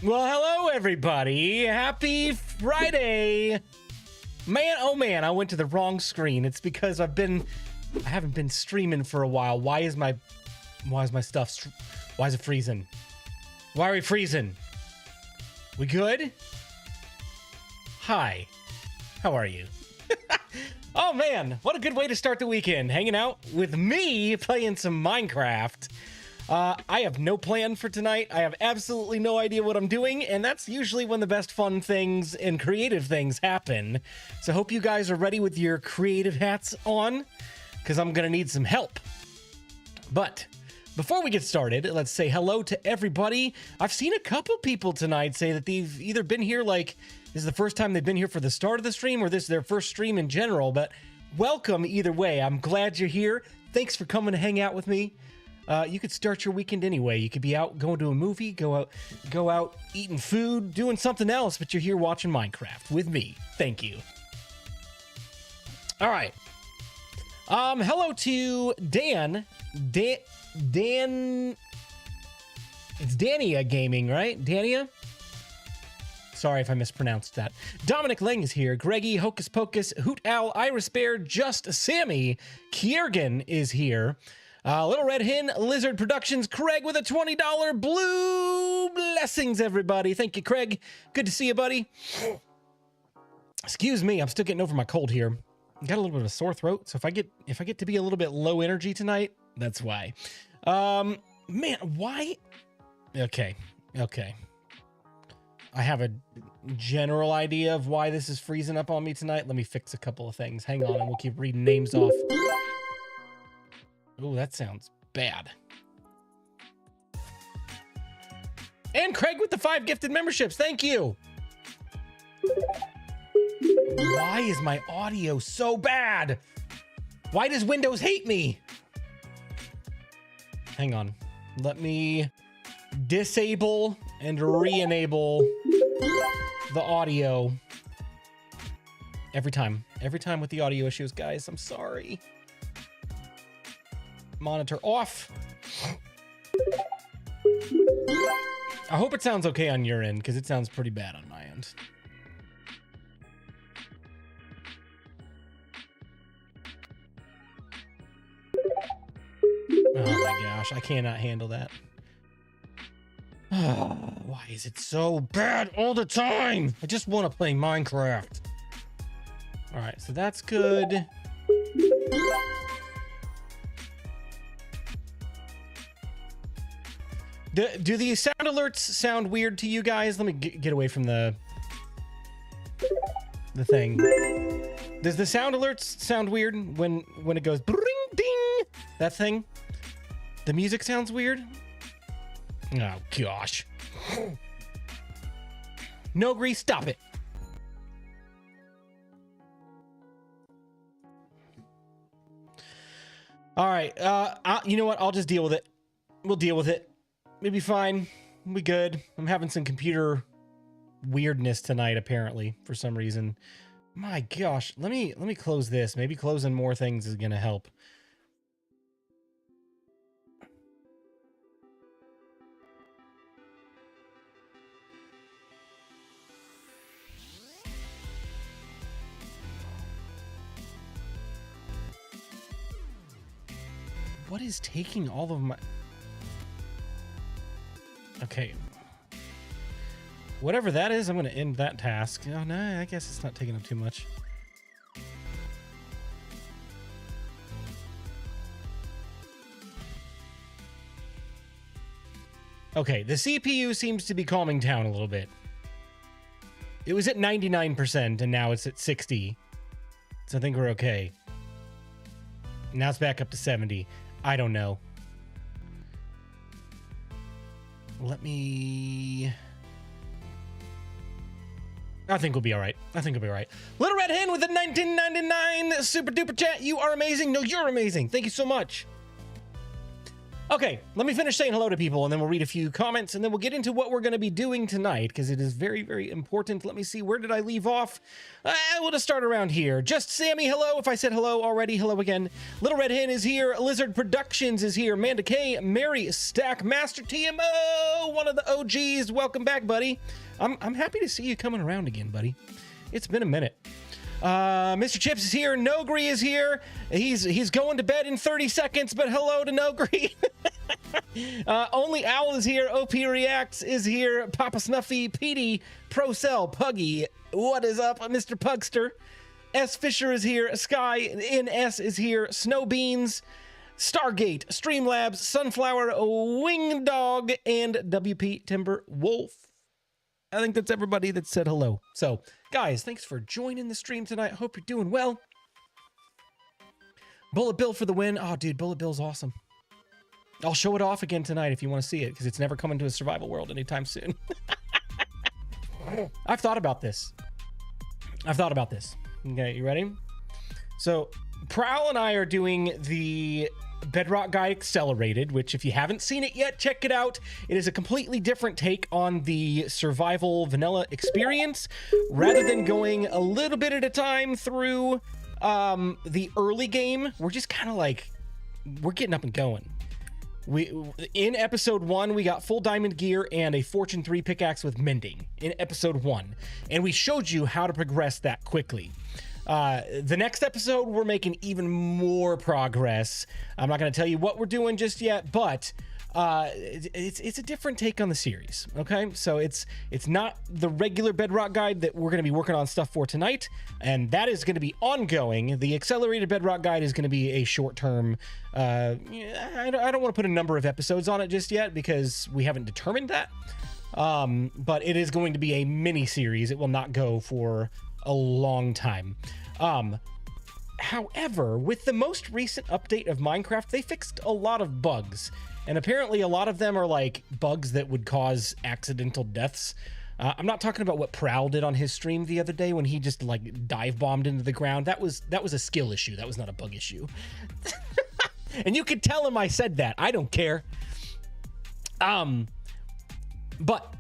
Well, hello everybody. Happy Friday. Man, oh man, I went to the wrong screen. It's because I haven't been streaming for a while. Why is my stuff, why is it freezing? Why are we freezing? We good? Hi. How are you? Oh man, what a good way to start the weekend. Hanging out with me playing some Minecraft. I have no plan for tonight. I have absolutely no idea what I'm doing, and that's usually when the best fun things and creative things happen. So hope you guys are ready with your creative hats on, because I'm gonna need some help. But before we get started, let's say hello to everybody. I've seen a couple people tonight say that they've either been here, like, this is the first time they've been here for the start of the stream, or this is their first stream in general, but welcome either way. I'm glad you're here. Thanks for coming to hang out with me. You could start your weekend anyway. You could be out going to a movie, go out eating food, doing something else, but you're here watching Minecraft with me. Thank you. All right. Hello to Dan. Dan. It's Dania Gaming, right? Dania? Sorry if I mispronounced that. Dominic Lang is here. Greggy, Hocus Pocus, Hoot Owl, Iris Bear, Just Sammy. Kiergan is here. Little Red Hen, Lizard Productions, Craig with a $20 blue blessings, everybody. Thank you, Craig. Good to see you, buddy. Excuse me, I'm still getting over my cold here. Got a little bit of a sore throat, so if I get to be a little bit low energy tonight, that's why. Man, why? Okay. I have a general idea of why this is freezing up on me tonight. Let me fix a couple of things. Hang on, and we'll keep reading names off. Oh, that sounds bad. And Craig with the 5 gifted memberships. Thank you. Why is my audio so bad? Why does Windows hate me? Hang on. Let me disable and re-enable the audio every time with the audio issues, guys. I'm sorry. Monitor off. I hope it sounds okay on your end, because it sounds pretty bad on my end. Oh my gosh, I cannot handle that. Why is it so bad all the time? I just want to play Minecraft. All right, so that's good. Do the sound alerts sound weird to you guys? Let me get away from the thing. Does the sound alerts sound weird when it goes bring ding? That thing? The music sounds weird? Oh gosh. No grease, stop it. All right, you know what? I'll just deal with it. We'll deal with it. We'll be fine. We'll be good. I'm having some computer weirdness tonight, apparently, for some reason. My gosh, let me close this. Maybe closing more things is gonna help. What is taking all of my... Okay. Whatever that is, I'm going to end that task. Oh, no, I guess it's not taking up too much. Okay, the CPU seems to be calming down a little bit. It was at 99%, and now it's at 60. So I think we're okay. Now it's back up to 70. I don't know. Let me... I think we'll be all right. Little Red Hen with a 1999 super duper chat. You are amazing. No, you're amazing. Thank you so much. Okay, let me finish saying hello to people, and then we'll read a few comments, and then we'll get into what we're going to be doing tonight, because it is very, very important. Let me see, where did I leave off? We'll just start around here. Just Sammy, hello. If I said hello already, hello again. Little Red Hen is here. Lizard Productions is here. Amanda K, Mary Stack, Master TMO, one of the OGs. Welcome back, buddy. I'm happy to see you coming around again, buddy. It's been a minute. Mr. Chips is here. Nogri is here. He's going to bed in 30 seconds, but hello to Nogri. Only Owl is here. OP Reacts is here. Papa Snuffy, Petey, Procell, Puggy. What is up, Mr. Pugster? S. Fisher is here. Sky NS is here. Snow Beans, Stargate, Streamlabs, Sunflower, Wing Dog, and WP Timber Wolf. I think that's everybody that said hello. So, guys, thanks for joining the stream tonight. Hope you're doing well. Bullet Bill for the win. Oh, dude, Bullet Bill's awesome. I'll show it off again tonight if you want to see it, because it's never coming to a survival world anytime soon. I've thought about this. Okay, you ready? So, Prowl and I are doing the Bedrock Guide Accelerated, which if you haven't seen it yet, check it out. It is a completely different take on the survival vanilla experience. Rather than going a little bit at a time through the early game, we're just kind of like, we're getting up and going. In episode 1, we got full diamond gear and a Fortune 3 pickaxe with mending in episode 1. And we showed you how to progress that quickly. The next episode, we're making even more progress. I'm not going to tell you what we're doing just yet, but it's a different take on the series. Okay, so it's not the regular Bedrock Guide that we're going to be working on stuff for tonight, and that is going to be ongoing. The accelerated Bedrock Guide is going to be a short-term. I don't want to put a number of episodes on it just yet because we haven't determined that. But it is going to be a mini series. It will not go for a long time. However, with the most recent update of Minecraft, they fixed a lot of bugs, and apparently a lot of them are like bugs that would cause accidental deaths. I'm not talking about what Prowl did on his stream the other day when he just like dive bombed into the ground. That was a skill issue. That was not a bug issue. And you could tell him I said that. I don't care. But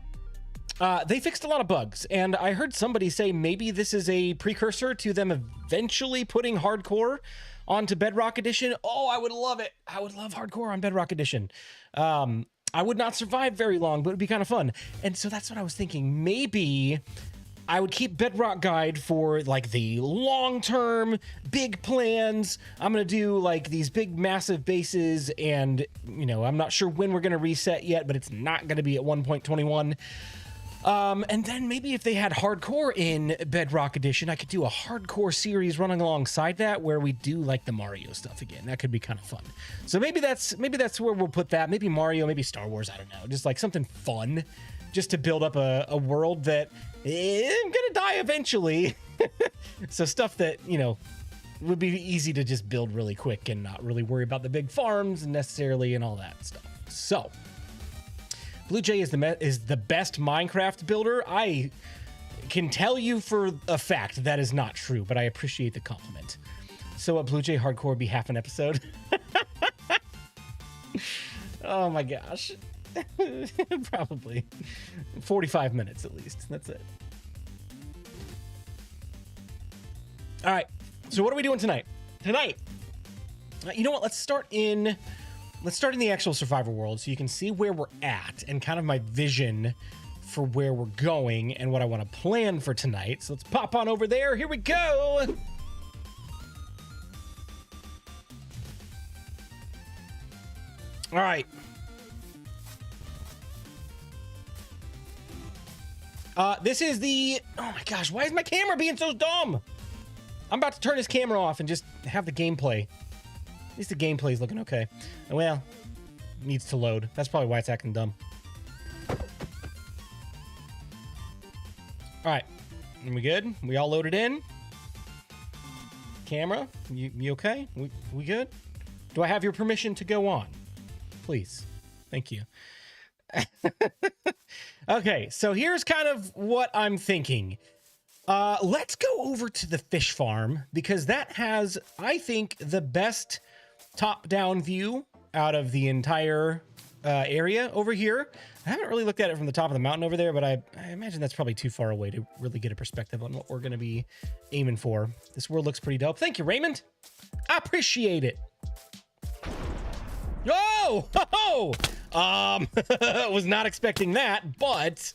they fixed a lot of bugs, and I heard somebody say maybe this is a precursor to them eventually putting hardcore onto Bedrock Edition. Oh, I would love it. I would love hardcore on Bedrock Edition. I would not survive very long, but it would be kind of fun. And so that's what I was thinking. Maybe I would keep Bedrock Guide for like the long-term big plans. I'm going to do like these big massive bases, and you know, I'm not sure when we're going to reset yet, but it's not going to be at 1.21. And then maybe if they had hardcore in Bedrock Edition, I could do a hardcore series running alongside that where we do like the Mario stuff again. That could be kind of fun. So maybe that's where we'll put that. Maybe Mario, maybe Star Wars, I don't know. Just like something fun just to build up a world that is gonna die eventually. So stuff that, you know, would be easy to just build really quick and not really worry about the big farms necessarily and all that stuff. So BluJay is the best Minecraft builder. I can tell you for a fact that is not true, but I appreciate the compliment. So at BluJay Hardcore would be half an episode. Oh my gosh. Probably 45 minutes at least. That's it. All right. So what are we doing tonight? You know what? Let's start in the actual survival world so you can see where we're at and kind of my vision for where we're going and what I want to plan for tonight. So let's pop on over there. Here we go. All right. This is the, oh my gosh, why is my camera being so dumb? I'm about to turn this camera off and just have the gameplay. At least the gameplay is looking okay. Well, needs to load. That's probably why it's acting dumb. All right, we good? We all loaded in? Camera, you okay? We good? Do I have your permission to go on? Please, thank you. Okay, so here's kind of what I'm thinking. Let's go over to the fish farm because that has, I think, the best top-down view out of the entire area over here. I haven't really looked at it from the top of the mountain over there, but I imagine that's probably too far away to really get a perspective on what we're going to be aiming for. This world looks pretty dope. Thank you, Raymond. I appreciate it. Oh! Ho, ho! Was not expecting that, but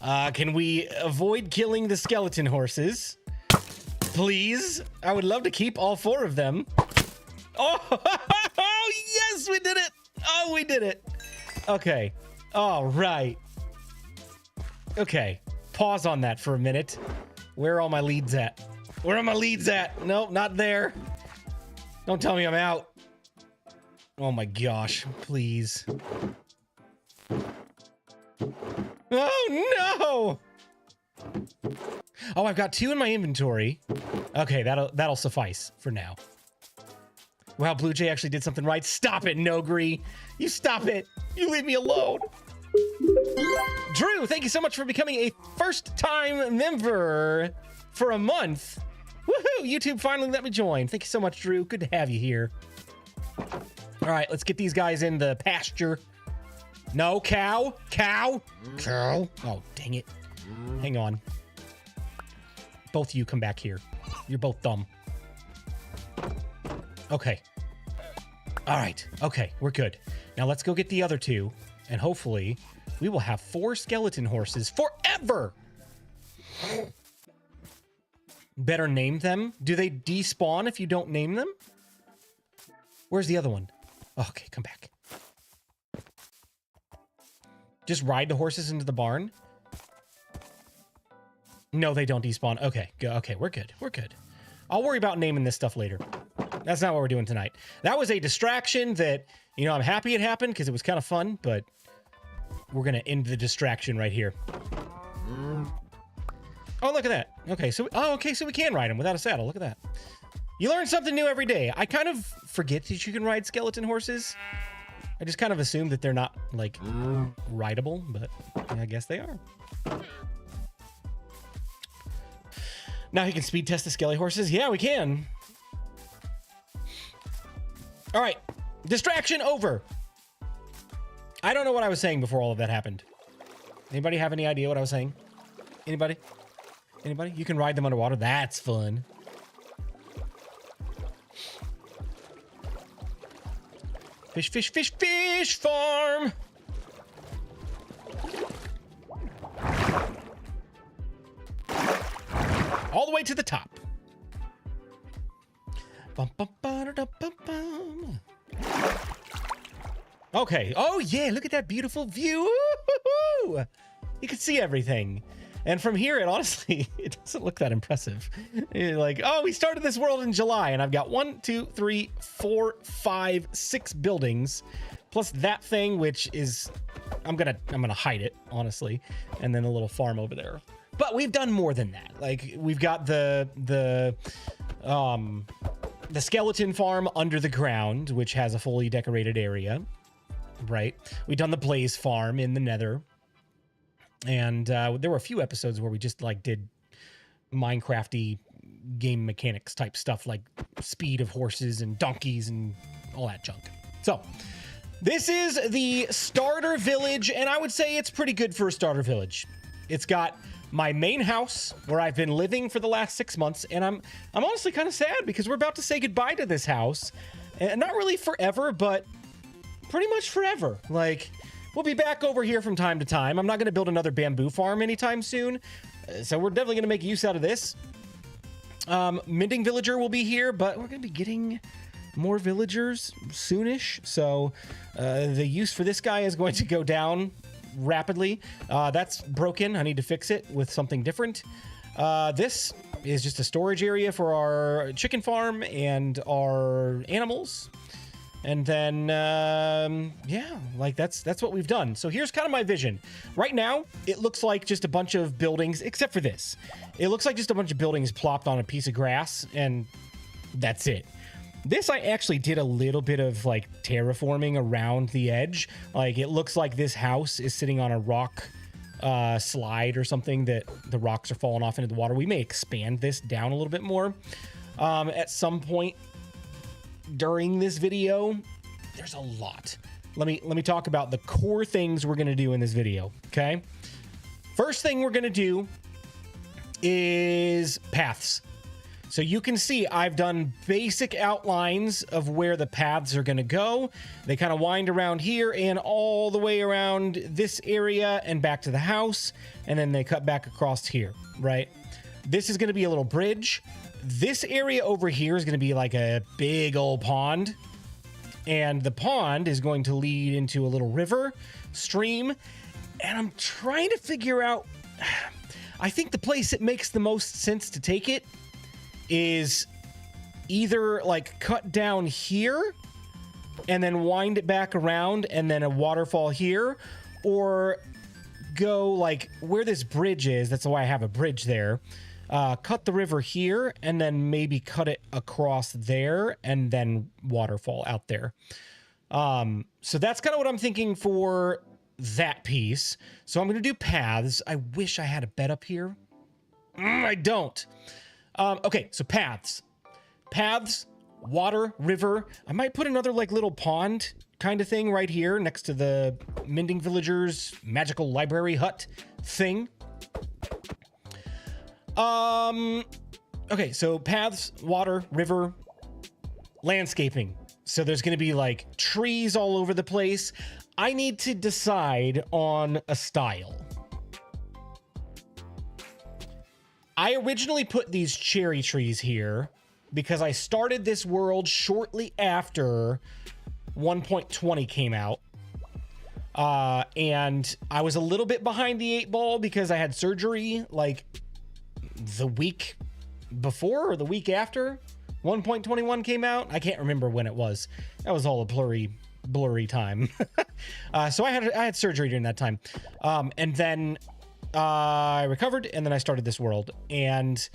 can we avoid killing the skeleton horses? Please? I would love to keep all 4 of them. Oh, yes, we did it. Oh, we did it. Okay. All right. Okay. Pause on that for a minute. Where are all my leads at? Where are my leads at? Nope, not there. Don't tell me I'm out. Oh my gosh, please. Oh no! Oh, I've got 2 in my inventory. Okay, that'll suffice for now. Wow, BluJay actually did something right. Stop it, Nogri. You stop it. You leave me alone. Drew, thank you so much for becoming a first-time member for a month. Woohoo! YouTube finally let me join. Thank you so much, Drew. Good to have you here. All right, let's get these guys in the pasture. No, cow. Cow. Cow. Oh, dang it. Hang on. Both of you come back here. You're both dumb. Okay. All right. Okay, we're good. Now let's go get the other 2, and hopefully we will have 4 skeleton horses forever. Better name them. Do they despawn if you don't name them? Where's the other one? Okay, come back. Just ride the horses into the barn? No, they don't despawn. Okay, okay, we're good. We're good. I'll worry about naming this stuff later. That's not what we're doing tonight. That was a distraction that, you know, I'm happy it happened because it was kind of fun, but we're going to end the distraction right here. Oh, look at that. Okay, so we can ride them without a saddle. Look at that. You learn something new every day. I kind of forget that you can ride skeleton horses. I just kind of assume that they're not, like, rideable, but I guess they are. Now he can speed test the skelly horses? Yeah, we can. All right. Distraction over. I don't know what I was saying before all of that happened. Anybody have any idea what I was saying? Anybody? Anybody? You can ride them underwater. That's fun. Fish, fish, fish, fish farm. All the way to the top. Bum, bum, ba-da-da, bum. Okay. Oh, yeah. Look at that beautiful view. Woo-hoo-hoo. You can see everything. And from here, it honestly, it doesn't look that impressive. You're like, oh, we started this world in July, and I've got 1, 2, 3, 4, 5, 6 buildings, plus that thing, which is, I'm gonna hide it, honestly, and then a little farm over there. But we've done more than that. Like, we've got the skeleton farm under the ground, which has a fully decorated area, right? We've done the blaze farm in the nether. And there were a few episodes where we just like did Minecrafty game mechanics type stuff, like speed of horses and donkeys and all that junk. So this is the starter village, and I would say it's pretty good for a starter village. It's got my main house where I've been living for the last 6 months, and I'm honestly kind of sad because we're about to say goodbye to this house, and not really forever, but pretty much forever. Like, we'll be back over here from time to time. I'm not going to build another bamboo farm anytime soon, so we're definitely going to make use out of this. Mending Villager will be here, but we're going to be getting more villagers soonish, so the use for this guy is going to go down rapidly. That's broken. I need to fix it with something different. This is just a storage area for our chicken farm and our animals. And then, yeah, like that's what we've done. So here's kind of my vision. Right now, it looks like just a bunch of buildings, except for this. It looks like just a bunch of buildings plopped on a piece of grass, and that's it. This, I actually did a little bit of, like, terraforming around the edge. Like, it looks like this house is sitting on a rock slide or something that the rocks are falling off into the water. We may expand this down a little bit more at some point during this video, there's a lot. Let me talk about the core things we're going to do in this video, okay? First thing we're going to do is paths. So you can see I've done basic outlines of where the paths are going to go. They kind of wind around here and all the way around this area and back to the house, and then they cut back across here, right? This is going to be a little bridge. This area over here is going to be like a big old pond. And the pond is going to lead into a little river, stream. And I'm trying to figure out, I think the place that makes the most sense to take it is either like cut down here and then wind it back around and then a waterfall here, or go like where this bridge is. That's why I have a bridge there. Cut the river here and then maybe cut it across there and then waterfall out there. So that's kind of what I'm thinking for that piece. So I'm going to do paths. I wish I had a bed up here. I don't. Okay, so paths. Paths, water, river. I might put another like little pond kind of thing right here next to the Mending Villagers magical library hut thing. Okay, so paths, water, river, landscaping. So there's going to be like trees all over the place. I need to decide on a style. I originally put these cherry trees here because I started this world shortly after 1.20 came out. And I was a little bit behind the 8 ball because I had surgery like the week before or the week after 1.21 came out. I can't remember when it was. That was all a blurry time. So I had surgery during that time. And then I recovered and then I started this world, and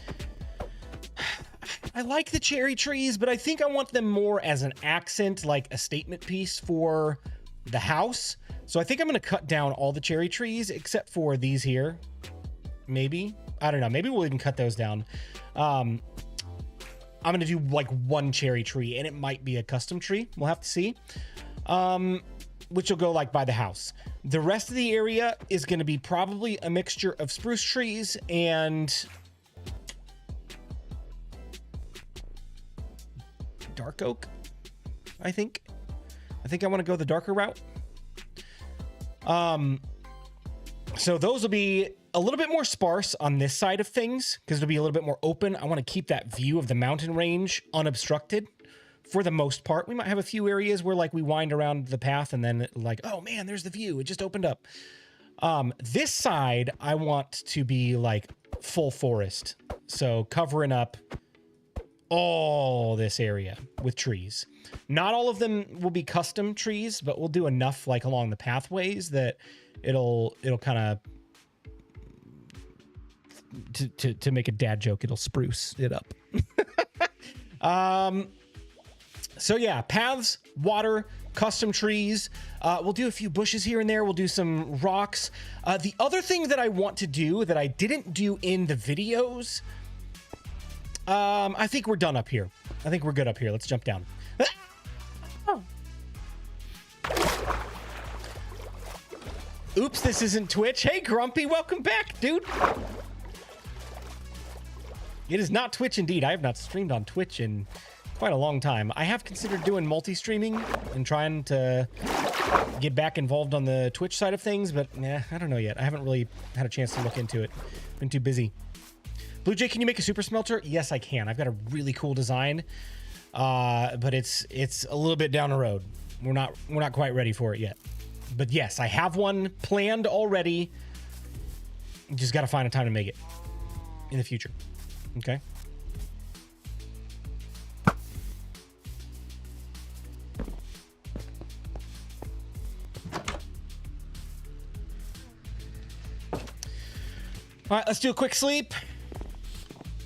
I like the cherry trees, but I think I want them more as an accent, like a statement piece for the house. So I think I'm going to cut down all the cherry trees except for these here. Maybe. I don't know. Maybe we'll even cut those down. I'm going to do like one cherry tree, and it might be a custom tree. We'll have to see. Which will go like by the house. The rest of the area is going to be probably a mixture of spruce trees and dark oak, I think. I want to go the darker route. So those will be a little bit more sparse on this side of things because it'll be a little bit more open. I want to keep that view of the mountain range unobstructed for the most part. We might have a few areas where like we wind around the path and then like, oh man, there's the view. It just opened up. This side, I want to be like full forest. So covering up all this area with trees. Not all of them will be custom trees, but we'll do enough like along the pathways that it'll kind of, to make a dad joke, it'll spruce it up. So yeah, paths, water, custom trees. We'll do a few bushes here and there. We'll do some rocks. The other thing that I want to do that I didn't do in the videos, I think we're done up here. I think we're good up here. Let's jump down. Oops, this isn't Twitch. Hey, Grumpy, welcome back, dude. It is not Twitch indeed. I have not streamed on Twitch in quite a long time. I have considered doing multi-streaming and trying to get back involved on the Twitch side of things, but I don't know yet. I haven't really had a chance to look into it. Been too busy. BluJay, can you make a super smelter? Yes, I can. I've got a really cool design, but it's a little bit down the road. We're not quite ready for it yet. But yes, I have one planned already. Just got to find a time to make it in the future. Okay. All right, let's do a quick sleep.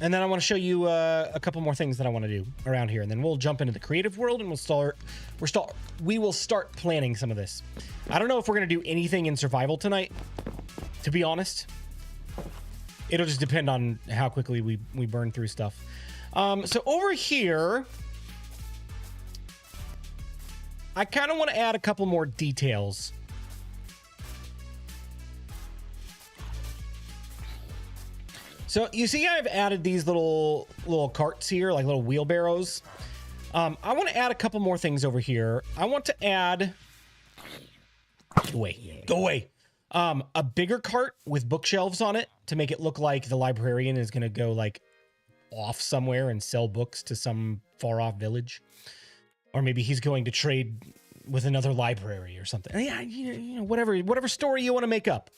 And then I want to show you a couple more things that I want to do around here. And then we'll jump into the creative world and we will start planning some of this. I don't know if we're going to do anything in survival tonight, to be honest. It'll just depend on how quickly we burn through stuff. So over here, I kind of want to add a couple more details. So you see I've added these little carts here, like little wheelbarrows. I want to add a couple more things over here. I want to add... Go away. A bigger cart with bookshelves on it to make it look like the librarian is going to go like off somewhere and sell books to some far off village. Or maybe he's going to trade with another library or something. Yeah, you know, whatever story you want to make up.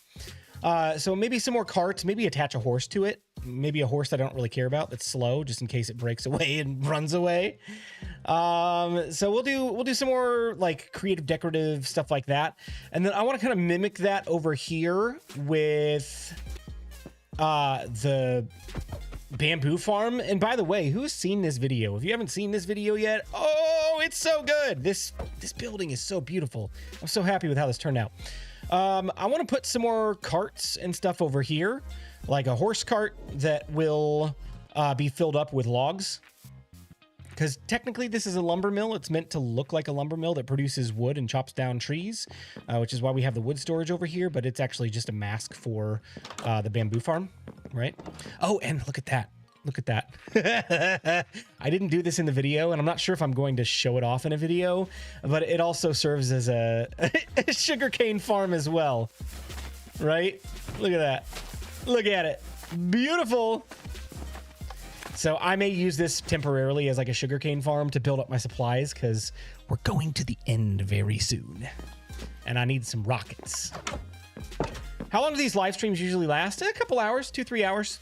So maybe some more carts, maybe attach a horse to it. Maybe a horse that I don't really care about that's slow, just in case it breaks away and runs away. So we'll do some more like creative decorative stuff like that. And then I want to kind of mimic that over here with the bamboo farm. And by the way, who's seen this video? If you haven't seen this video yet, oh, it's so good. This building is so beautiful. I'm so happy with how this turned out. I want to put some more carts and stuff over here, like a horse cart that will be filled up with logs. Because technically this is a lumber mill. It's meant to look like a lumber mill that produces wood and chops down trees, which is why we have the wood storage over here, but it's actually just a mask for the bamboo farm, right? Oh, and look at that. Look at that. I didn't do this in the video, and I'm not sure if I'm going to show it off in a video, but it also serves as a sugarcane farm as well, right? Look at that. Look at it. Beautiful. So I may use this temporarily as like a sugarcane farm to build up my supplies because we're going to the end very soon, and I need some rockets. How long do these live streams usually last? A couple hours, 2-3 hours.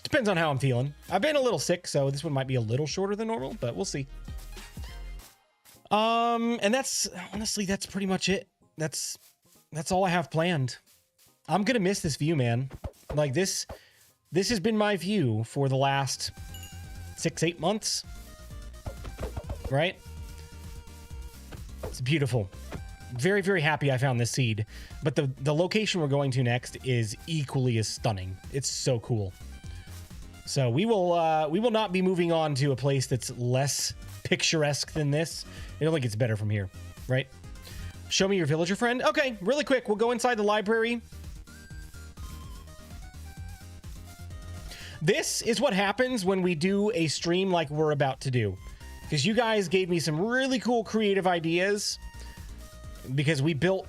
Depends on how I'm feeling. I've been a little sick, so this one might be a little shorter than normal, but we'll see. And that's honestly, that's pretty much it. That's all I have planned. I'm gonna miss this view, man. Like this has been my view for the last 6-8 months, right? It's beautiful. Very, very happy I found this seed, but the location we're going to next is equally as stunning. It's so cool. So we will not be moving on to a place that's less picturesque than this. It only gets better from here, right? Show me your villager friend. Okay, really quick. We'll go inside the library. This is what happens when we do a stream like we're about to do. Because you guys gave me some really cool creative ideas. Because we built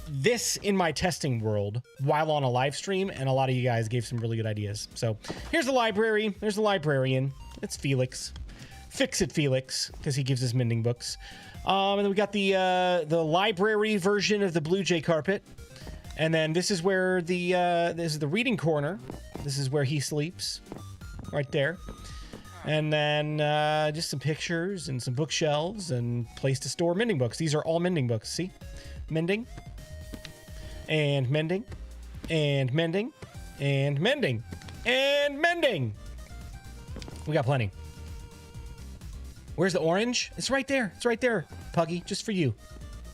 this in my testing world while on a live stream, and a lot of you guys gave some really good ideas. So here's the library. There's the librarian. It's Felix. Fix it, Felix, because he gives us mending books. And then we got the library version of the BluJay carpet, and then this is where this is the reading corner. This is where he sleeps, right there. And then just some pictures and some bookshelves and place to store mending books. These are all mending books. See, mending. And mending, and mending, and mending, and mending. We got plenty. Where's the orange? It's right there. It's right there, Puggy, just for you.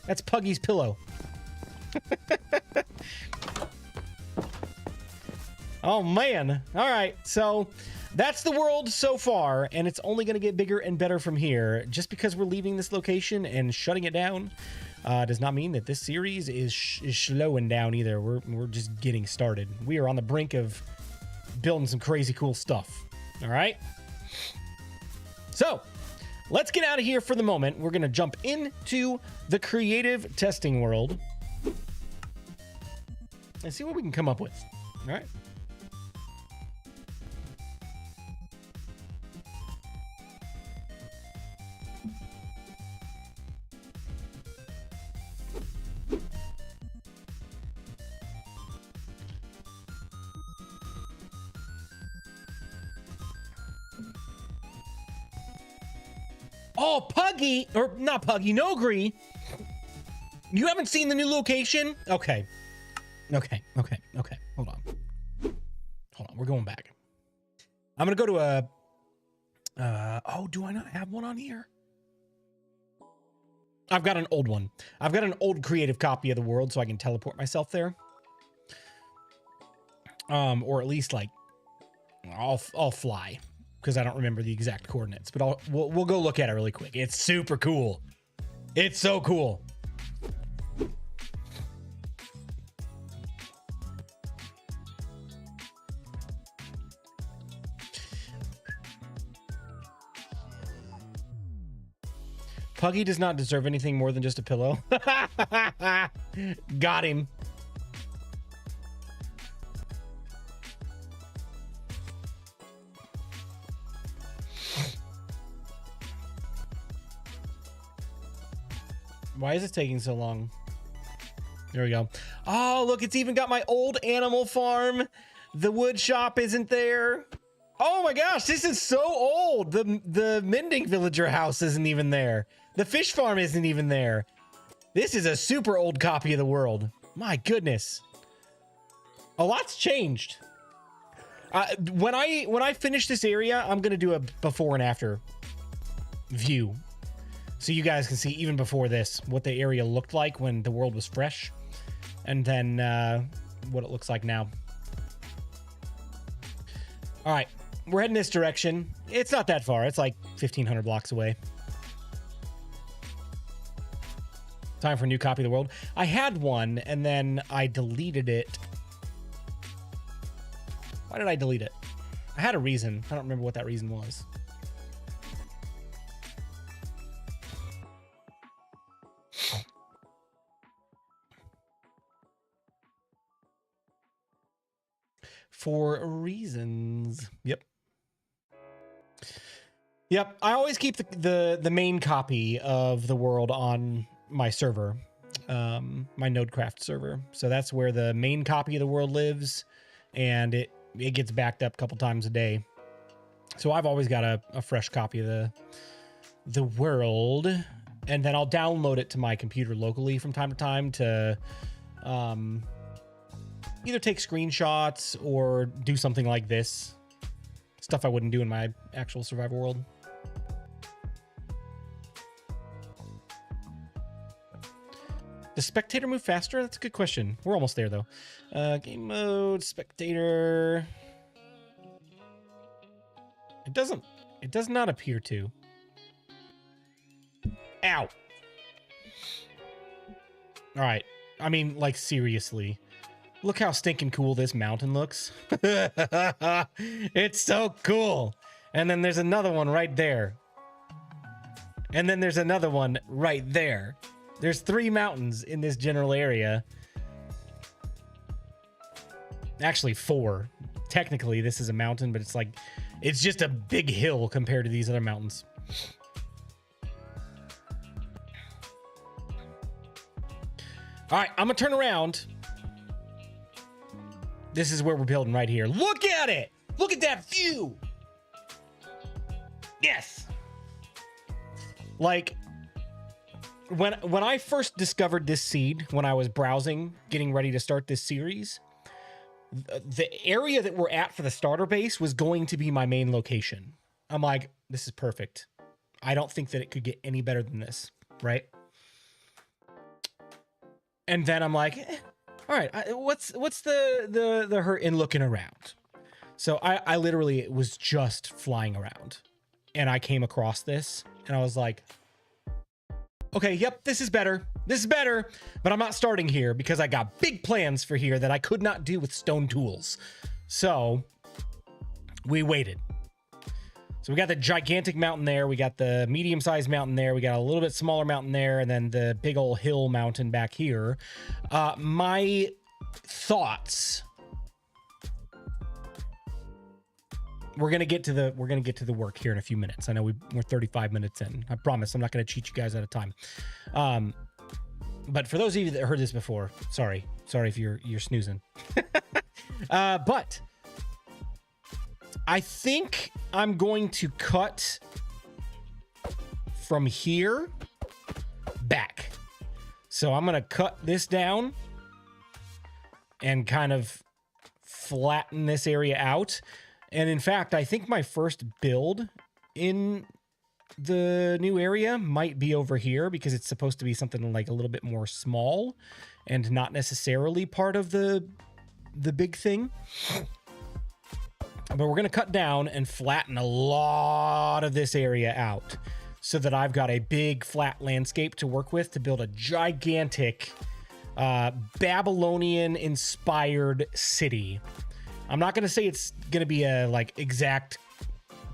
That's Puggy's pillow. Oh, man. All right, so that's the world so far, and it's only going to get bigger and better from here. Just because we're leaving this location and shutting it down does not mean that this series is slowing down either. We're just getting started. We are on the brink of building some crazy cool stuff. All right? So, let's get out of here for the moment. We're going to jump into the creative testing world and see what we can come up with. All right? Oh, Puggy, or not Puggy, Nogri. You haven't seen the new location? Okay. Okay. Hold on. We're going back. I'm going to go to a... oh, do I not have one on here? I've got an old one. I've got an old creative copy of the world so I can teleport myself there. Or at least, like, I'll fly because I don't remember the exact coordinates, but we'll go look at it really quick. It's super cool. It's so cool. Puggy does not deserve anything more than just a pillow. Got him. Why is it taking so long? There we go. Oh, look, it's even got my old animal farm. The wood shop isn't there. Oh my gosh, this is so old. The mending villager house isn't even there. The fish farm isn't even there. This is a super old copy of the world. My goodness. A lot's changed. When I finish this area, I'm gonna do a before and after view, so you guys can see even before this what the area looked like when the world was fresh, and then what it looks like now. All right, we're heading this direction. It's not that far. It's like 1,500 blocks away. Time for a new copy of the world. I had one, and then I deleted it. Why did I delete it? I had a reason. I don't remember what that reason was. For reasons. Yep. Yep. I always keep the main copy of the world on my server, my Nodecraft server. So that's where the main copy of the world lives, and it gets backed up a couple times a day. So I've always got a fresh copy of the world, and then I'll download it to my computer locally from time to time to either take screenshots or do something like this. Stuff I wouldn't do in my actual survival world. Does spectator move faster? That's a good question. We're almost there, though. Game mode, spectator. It does not appear to. Ow. All right. I mean, like, seriously. Look how stinking cool this mountain looks. It's so cool. And then there's another one right there. And then there's another one right there. There's 3 mountains in this general area. Actually, 4. Technically, this is a mountain, but it's just a big hill compared to these other mountains. All right, I'm gonna turn around. This is where we're building right here. Look at it! Look at that view! Yes! Like, when I first discovered this seed, when I was browsing, getting ready to start this series, the area that we're at for the starter base was going to be my main location. I'm like, this is perfect. I don't think that it could get any better than this, right? And then I'm like, all right, what's the hurt in looking around? So I literally was just flying around, and I came across this, and I was like, okay, yep, this is better. This is better, but I'm not starting here because I got big plans for here that I could not do with stone tools. So we waited. So we got the gigantic mountain there. We got the medium-sized mountain there. We got a little bit smaller mountain there, and then the big old hill mountain back here. My thoughts. We're gonna get to the work here in a few minutes. I know we're 35 minutes in. I promise I'm not gonna cheat you guys out of time. But for those of you that heard this before, sorry if you're snoozing. But I think I'm going to cut from here back. So I'm gonna cut this down and kind of flatten this area out. And in fact, I think my first build in the new area might be over here because it's supposed to be something like a little bit more small and not necessarily part of the big thing. But we're going to cut down and flatten a lot of this area out so that I've got a big flat landscape to work with to build a gigantic Babylonian-inspired city. I'm not going to say it's going to be a like exact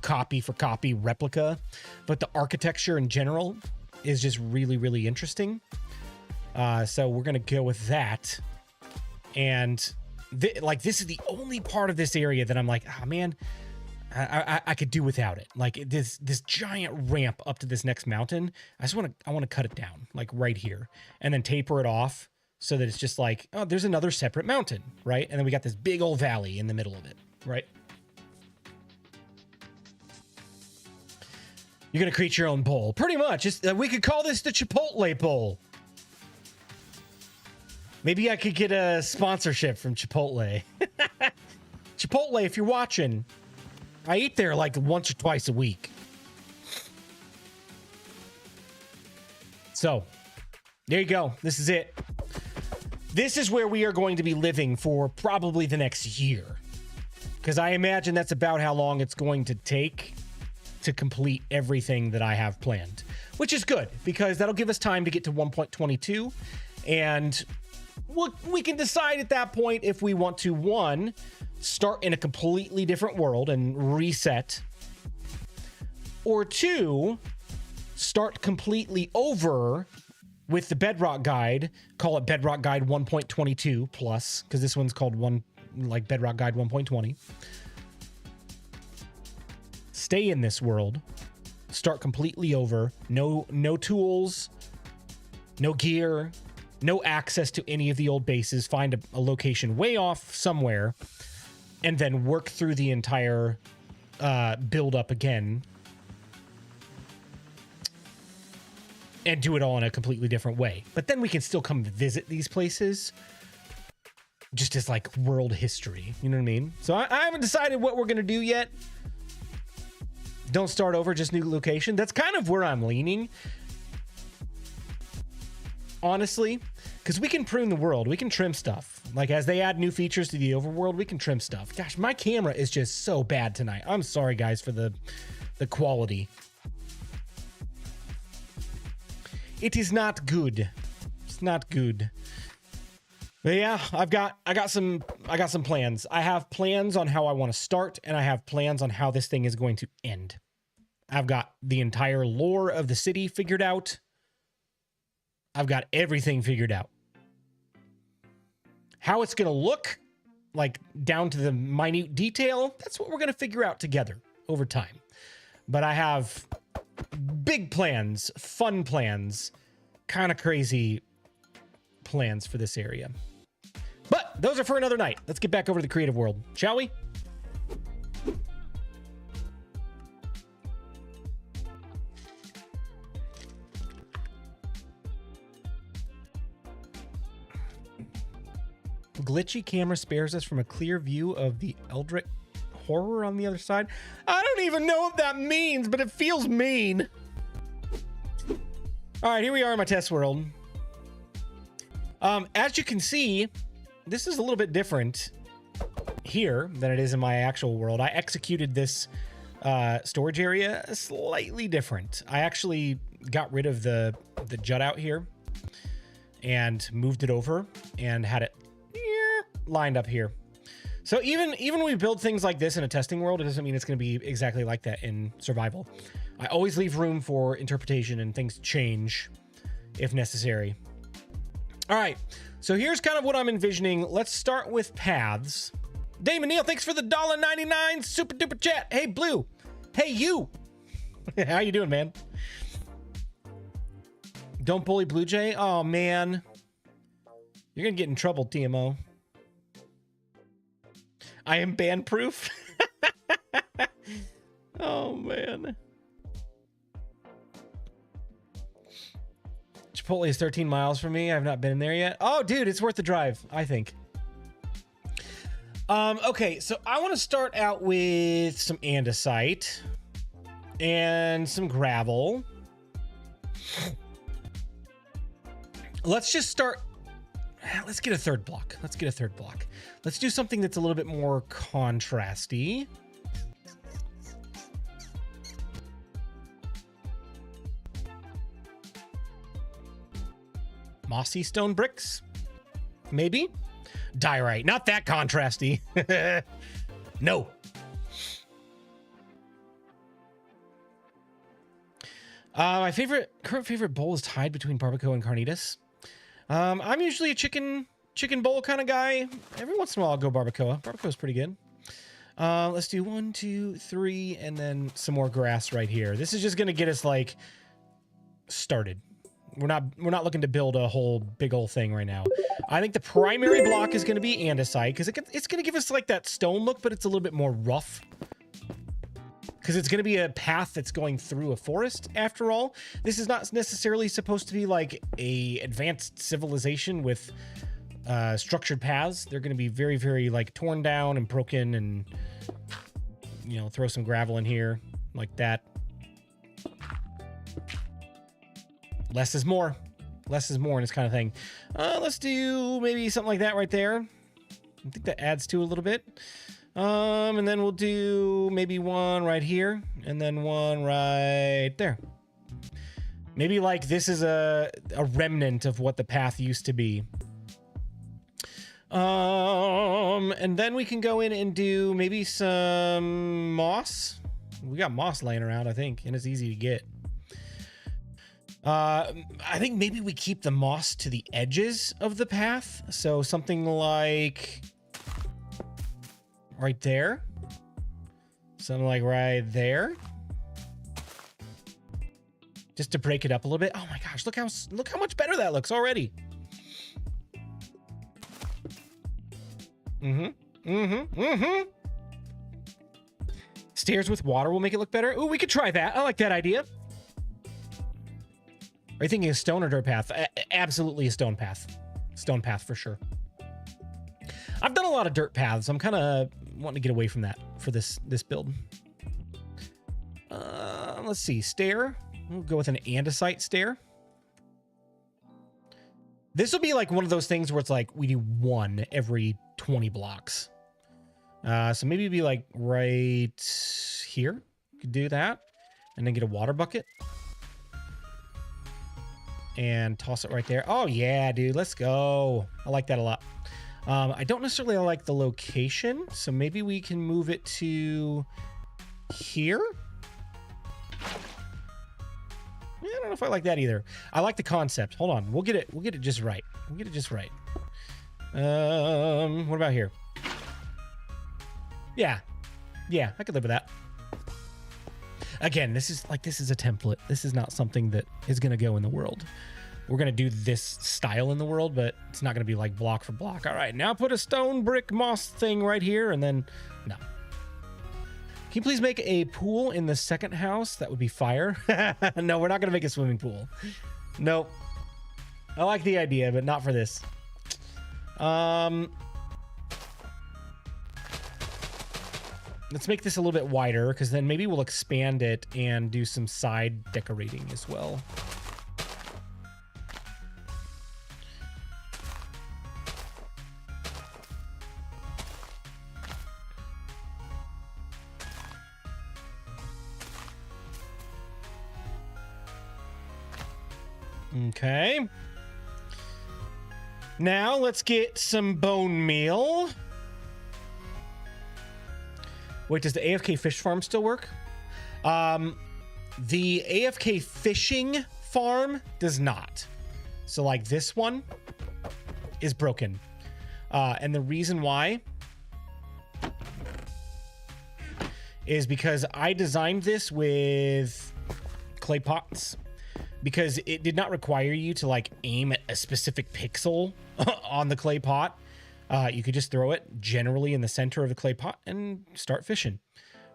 copy for copy replica, but the architecture in general is just really, really interesting. So we're going to go with that. And this is the only part of this area that I'm like, oh man, I could do without it. Like this giant ramp up to this next mountain. I want to cut it down like right here and then taper it off so that it's just like, oh, there's another separate mountain, right? And then we got this big old valley in the middle of it, right? You're going to create your own bowl. Pretty much. We could call this the Chipotle Bowl. Maybe I could get a sponsorship from Chipotle. Chipotle, if you're watching, I eat there like once or twice a week. So, there you go. This is it. This is where we are going to be living for probably the next year. Because I imagine that's about how long it's going to take to complete everything that I have planned. Which is good, because that'll give us time to get to 1.22. And we can decide at that point if we want to, one, start in a completely different world and reset, or two, start completely over with the Bedrock Guide, call it Bedrock Guide 1.22 plus, because this one's called Bedrock Guide 1.20. Stay in this world, start completely over, no tools, no gear, no access to any of the old bases, find a location way off somewhere, and then work through the entire build up again and do it all in a completely different way. But then we can still come visit these places just as like world history. You know what I mean? So I haven't decided what we're going to do yet. Don't start over, just new location. That's kind of where I'm leaning. Honestly, because we can prune the world. We can trim stuff. Like as they add new features to the overworld, we can trim stuff. Gosh, my camera is just so bad tonight. I'm sorry, guys, for the quality. It is not good. It's not good. But yeah, I got some plans. I have plans on how I want to start, and I have plans on how this thing is going to end. I've got the entire lore of the city figured out. I've got everything figured out. How it's going to look, like down to the minute detail, that's what we're going to figure out together over time. But I have big plans, fun plans, kind of crazy plans for this area. But those are for another night. Let's get back over to the creative world, shall we? Glitchy camera spares us from a clear view of the Eldritch horror on the other side. I don't even know what that means, but it feels mean. All right, here we are in my test world. As you can see, this is a little bit different here than it is in my actual world. I executed this storage area slightly different. I actually got rid of the jut out here and moved it over and had it lined up here. So even when we build things like this in a testing world, it doesn't mean it's going to be exactly like that in survival. I always leave room for interpretation and things change if necessary. All right, so here's kind of what I'm envisioning. Let's start with paths. Damon Neal, thanks for the $1.99 super duper chat. Hey, Blue. Hey, you. How you doing, man? Don't bully BluJay. Oh, man. You're going to get in trouble, TMO. I am ban proof. Oh, man. Chipotle is 13 miles from me. I've not been there yet. Oh, dude, it's worth the drive, I think. Okay, so I want to start out with some andesite and some gravel. Let's just start. Let's get a third block. Let's do something that's a little bit more contrasty. mossy stone bricks. Maybe. Diorite. Not that contrasty. No. My current favorite bowl is tied between barbacoa and carnitas. I'm usually a chicken bowl kind of guy. Every once in a while I'll go barbacoa. Barbacoa's pretty good. Let's do 1, 2, 3, and then some more grass right here. This is just gonna get us like started. We're not looking to build a whole big old thing right now. I think the primary block is gonna be andesite because it's gonna give us like that stone look, but it's a little bit more rough. Because it's going to be a path that's going through a forest, after all. This is not necessarily supposed to be like a advanced civilization with structured paths. They're going to be very, very like torn down and broken, and you know, throw some gravel in here like that. Less is more. Less is more in this kind of thing. Let's do maybe something like that right there. I think that adds to it a little bit. And then we'll do maybe one right here and then one right there. Maybe like this is a remnant of what the path used to be. And then we can go in and do maybe some moss. We got moss laying around, I think, and it's easy to get. I think maybe we keep the moss to the edges of the path. So something like right there. Something like right there. Just to break it up a little bit. Oh my gosh, look how much better that looks already. Stairs with water will make it look better. Ooh, we could try that. I like that idea. Are you thinking a stone or dirt path? Absolutely a stone path. Stone path for sure. I've done a lot of dirt paths. I'm kind of wanting to get away from that for this build. Let's see. Stair. We'll go with an andesite stair. This will be like one of those things where it's like we do one every 20 blocks. So maybe it'd be like right here. Could do that. And then get a water bucket. And toss it right there. Oh, yeah, dude. Let's go. I like that a lot. I don't necessarily like the location, so maybe we can move it to here. Yeah, I don't know if I like that either. I like the concept. Hold on. We'll get it just right. We'll get it just right. What about here? Yeah. Yeah, I could live with that. Again, this is a template. This is not something that is going to go in the world. We're going to do this style in the world, but it's not going to be like block for block. All right, now put a stone brick moss thing right here, and then, no. Can you please make a pool in the second house? That would be fire. No, we're not going to make a swimming pool. Nope. I like the idea, but not for this. Let's make this a little bit wider, because then maybe we'll expand it and do some side decorating as well. Okay. Now let's get some bone meal. Wait, does the AFK fish farm still work? The AFK fishing farm does not. So like this one is broken. And the reason why is because I designed this with clay pots, because it did not require you to like aim at a specific pixel on the clay pot. You could just throw it generally in the center of the clay pot and start fishing,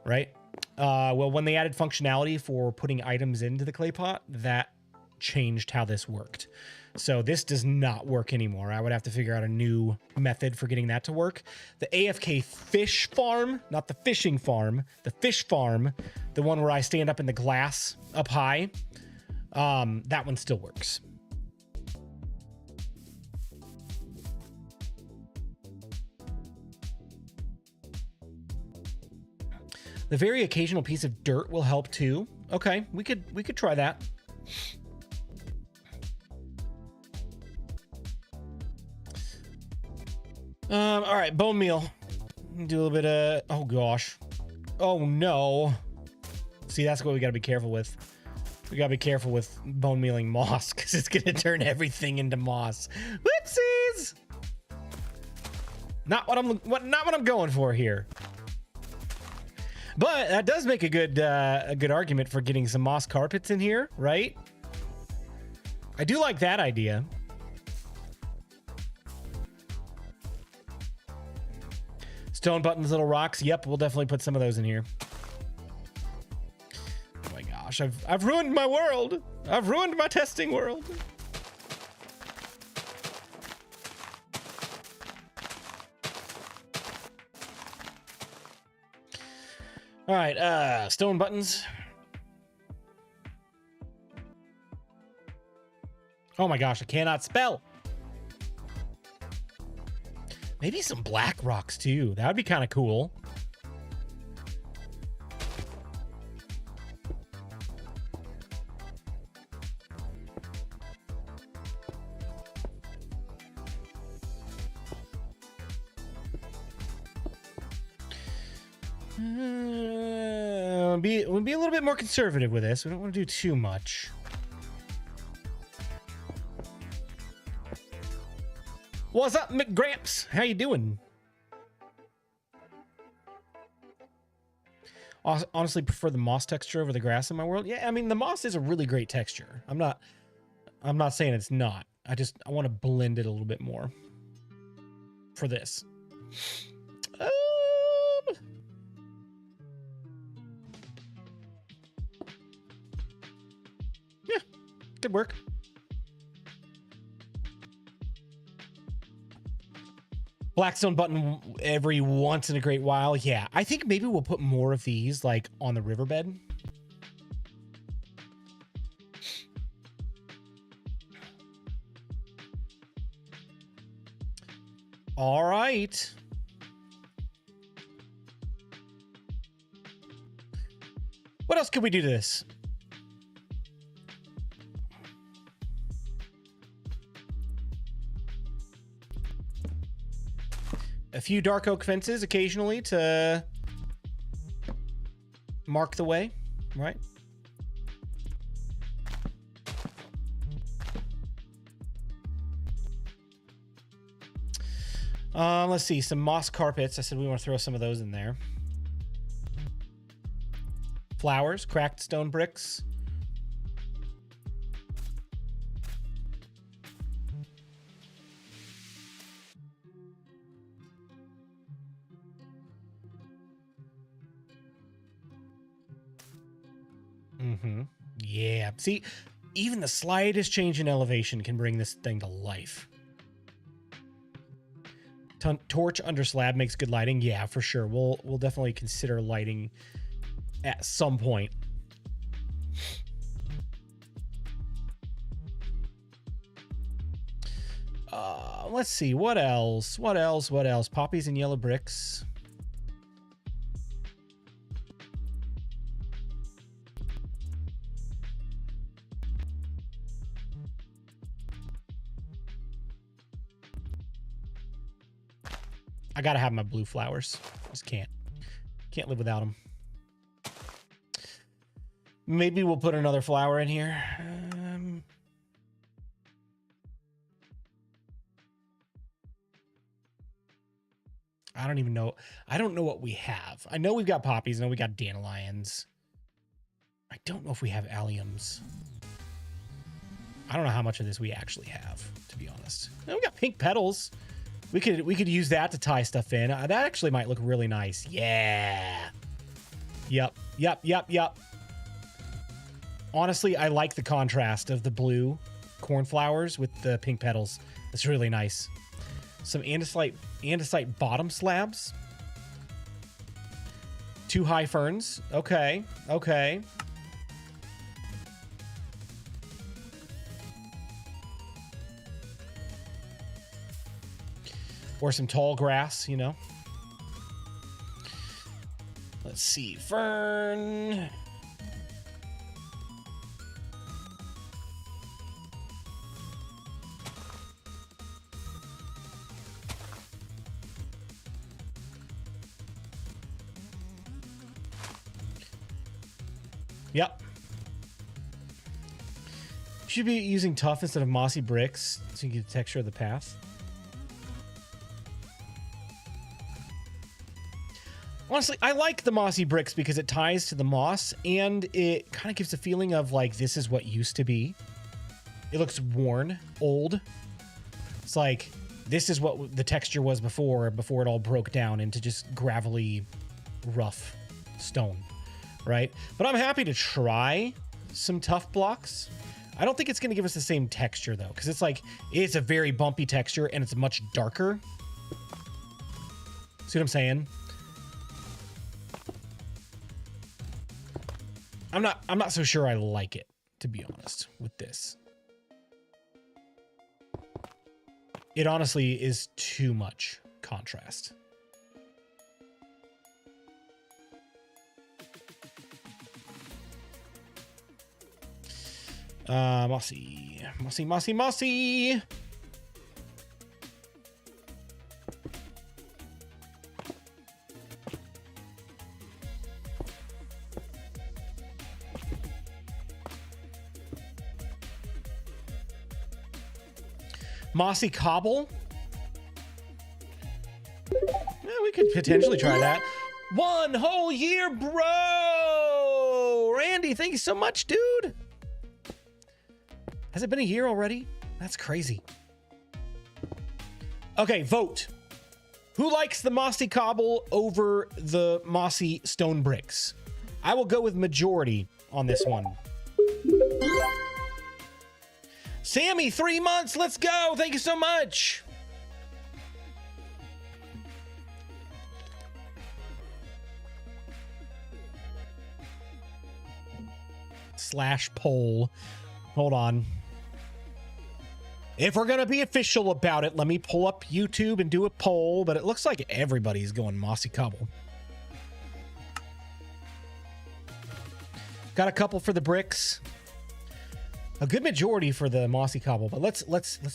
right? Well, when they added functionality for putting items into the clay pot, that changed how this worked. So this does not work anymore. I would have to figure out a new method for getting that to work. The AFK fish farm, not the fishing farm, the fish farm, the one where I stand up in the glass up high, that one still works. The very occasional piece of dirt will help too. Okay, we could try that. All right, bone meal. Do a little bit of, oh gosh. Oh no. See, that's what we gotta be careful with. We gotta be careful with bone mealing moss, because it's gonna turn everything into moss. Whoopsies! Not what I'm going for here. But that does make a good argument for getting some moss carpets in here, right? I do like that idea. Stone buttons, little rocks. Yep, we'll definitely put some of those in here. Oh my gosh, I've ruined my world. I've ruined my testing world. All right, stone buttons. Oh my gosh, I cannot spell. Maybe some black rocks too. That would be kind of cool. We'll be a little bit more conservative with this. We don't want to do too much. What's up, McGramps? How you doing? Honestly, prefer the moss texture over the grass in my world. Yeah, I mean, the moss is a really great texture. I'm not saying it's not. I want to blend it a little bit more for this. Yeah, good work. Blackstone button every once in a great while. Yeah, I think maybe we'll put more of these like on the riverbed. All right. What else could we do to this? A few dark oak fences occasionally to mark the way, right? Let's see, some moss carpets. I said we want to throw some of those in there. Flowers, cracked stone bricks. Yeah. See, even the slightest change in elevation can bring this thing to life. Torch under slab makes good lighting. Yeah, for sure. We'll definitely consider lighting at some point. Let's see. What else? What else? What else? Poppies and yellow bricks. I gotta have my blue flowers. Just can't live without them. Maybe we'll put another flower in here. I don't even know. I don't know what we have. I know we've got poppies. I know we got dandelions. I don't know if we have alliums. I don't know how much of this we actually have, to be honest. And we got pink petals. We could use that to tie stuff in. That actually might look really nice. Yeah. Yep. Honestly, I like the contrast of the blue cornflowers with the pink petals. It's really nice. Some andesite bottom slabs. 2 high ferns. Okay. Or some tall grass, you know. Let's see. Fern. Yep. Should be using tough instead of mossy bricks so you get the texture of the path. Honestly, I like the mossy bricks because it ties to the moss and it kind of gives a feeling of like this is what used to be. It looks worn, old. It's like this is what the texture was before it all broke down into just gravelly, rough stone, right? But I'm happy to try some tough blocks. I don't think it's going to give us the same texture though, because it's a very bumpy texture and it's much darker. See what I'm saying? I'm not so sure I like it, to be honest, with this. It honestly is too much contrast. Mossy. Mossy, mossy, mossy. Mossy cobble. Yeah, we could potentially try that. 1 whole year, bro! Randy, thank you so much, dude. Has it been a year already? That's crazy. Okay, vote. Who likes the mossy cobble over the mossy stone bricks? I will go with majority on this one. Sammy, 3 months. Let's go. Thank you so much. / poll. Hold on. If we're going to be official about it, let me pull up YouTube and do a poll, but it looks like everybody's going mossy cobble. Got a couple for the bricks. A good majority for the mossy cobble, but let's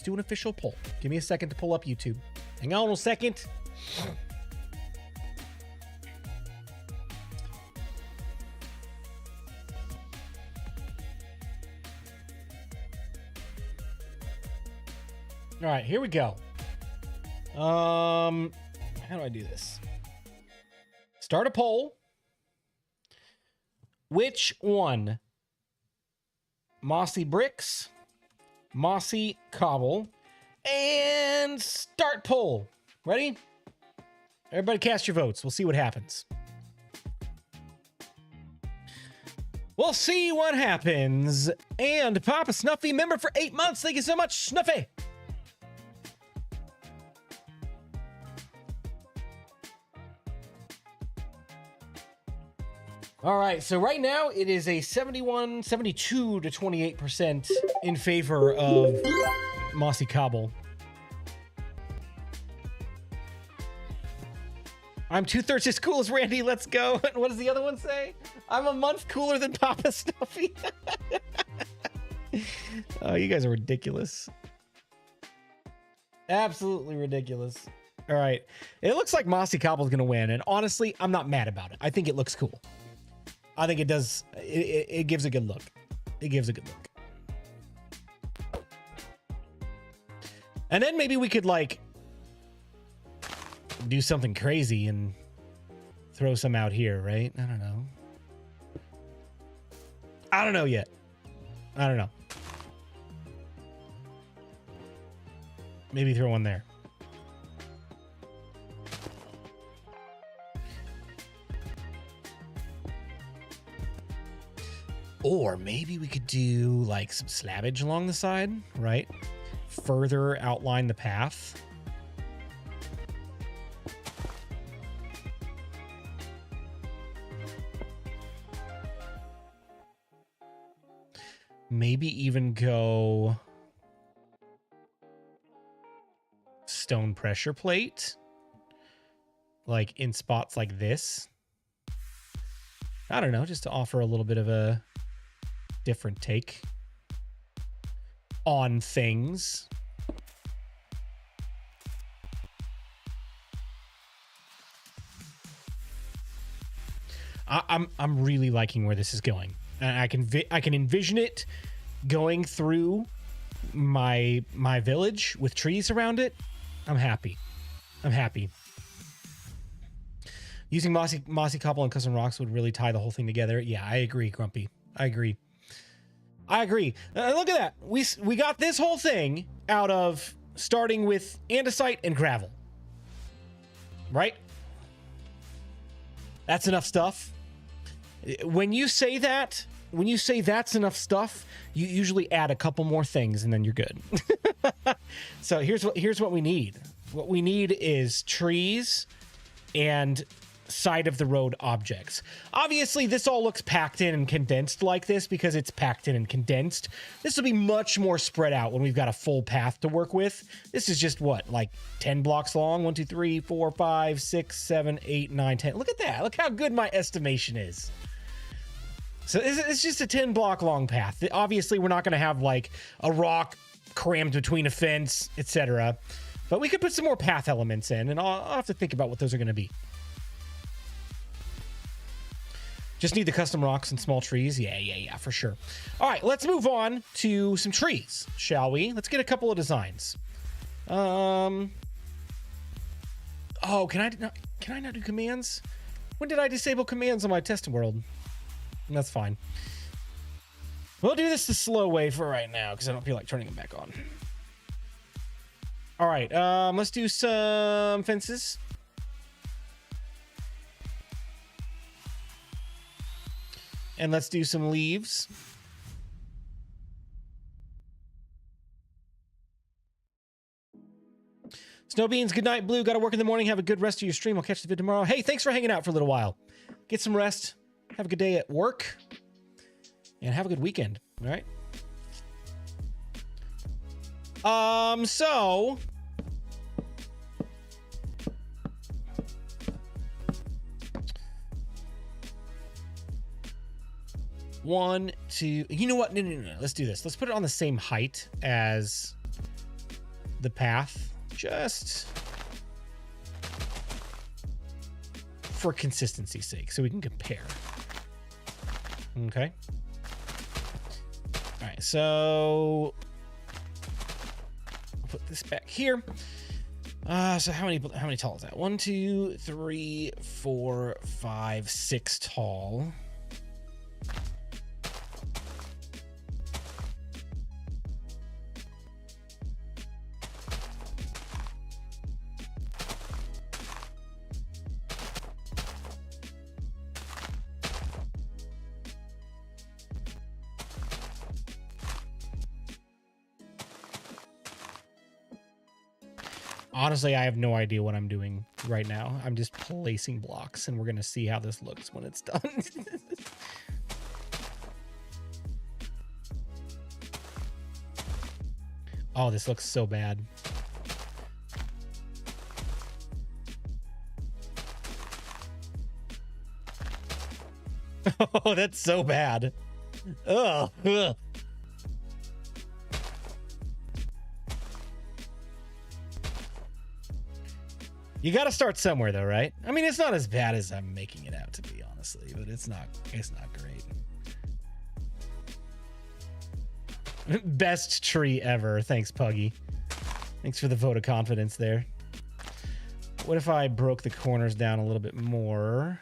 do an official poll. Give me a second to pull up YouTube. Hang on a second. All right, here we go. How do I do this? Start a poll. Which one? Mossy bricks, mossy cobble, and start poll. Ready? Everybody cast your votes. We'll see what happens. We'll see what happens. And Papa Snuffy, member for 8 months. Thank you so much, Snuffy. All right, so right now it is a 72 to 28% in favor of mossy cobble. I'm 2/3 as cool as Randy. Let's go. What does the other one say? I'm a month cooler than Papa Snuffy. Oh, you guys are ridiculous. Absolutely ridiculous. All right, it looks like mossy cobble is going to win, and honestly, I'm not mad about it. I think it looks cool. I think it does. It gives a good look. It gives a good look. And then maybe we could like do something crazy and throw some out here, right? I don't know. I don't know yet. I don't know. Maybe throw one there. Or maybe we could do like some slabbage along the side, right? Further outline the path. Maybe even go stone pressure plate, like in spots like this. I don't know, just to offer a little bit of a different take on things. I'm really liking where this is going. and I can envision it going through my village with trees around it, I'm happy. I'm happy. Using mossy cobble and custom rocks would really tie the whole thing together. Yeah, I agree, Grumpy. I agree. Look at that. We got this whole thing out of starting with andesite and gravel. Right? That's enough stuff. When you say that's enough stuff, you usually add a couple more things and then you're good. So here's what we need. What we need is trees and side of the road objects. Obviously, this all looks packed in and condensed like this because it's packed in and condensed. This will be much more spread out when we've got a full path to work with. This is just what, like 10 blocks long? 1, 2, 3, 4, 5, 6, 7, 8, 9, 10. Look at that. Look how good my estimation is. So it's just a 10 block long path. Obviously, we're not going to have like a rock crammed between a fence, etc. But we could put some more path elements in, and I'll have to think about what those are going to be. Just need the custom rocks and small trees. Yeah, for sure. All right, let's move on to some trees, shall we? Let's get a couple of designs. Oh, can I not do commands? When did I disable commands on my test world? That's fine. We'll do this the slow way for right now because I don't feel like turning them back on. All right, let's do some fences. And let's do some leaves. Snowbeans, good night, Blue. Got to work in the morning. Have a good rest of your stream. I'll catch the vid tomorrow. Hey, thanks for hanging out for a little while. Get some rest. Have a good day at work. And have a good weekend. All right. So... One, two, you know what? No. Let's do this. Let's put it on the same height as the path, just for consistency's sake, so we can compare. Okay. All right, so I'll put this back here. So how many tall is that? 1, 2, 3, 4, 5, 6 tall. Honestly, I have no idea what I'm doing right now. I'm just placing blocks, and we're going to see how this looks when it's done. Oh, this looks so bad. Oh, that's so bad. Ugh. You got to start somewhere, though, right? I mean, it's not as bad as I'm making it out to be, honestly, but it's not great. Best tree ever. Thanks, Puggy. Thanks for the vote of confidence there. What if I broke the corners down a little bit more?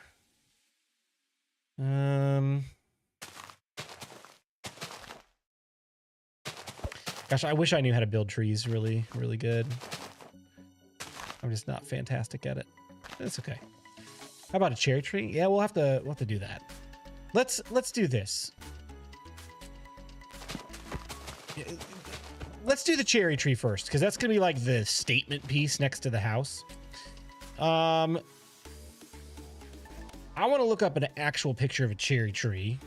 Gosh, I wish I knew how to build trees really, really good. I'm just not fantastic at it. That's okay. How about a cherry tree? Yeah, we'll have to do that. Let's do this. Let's do the cherry tree first, because that's gonna be like the statement piece next to the house. I want to look up an actual picture of a cherry tree.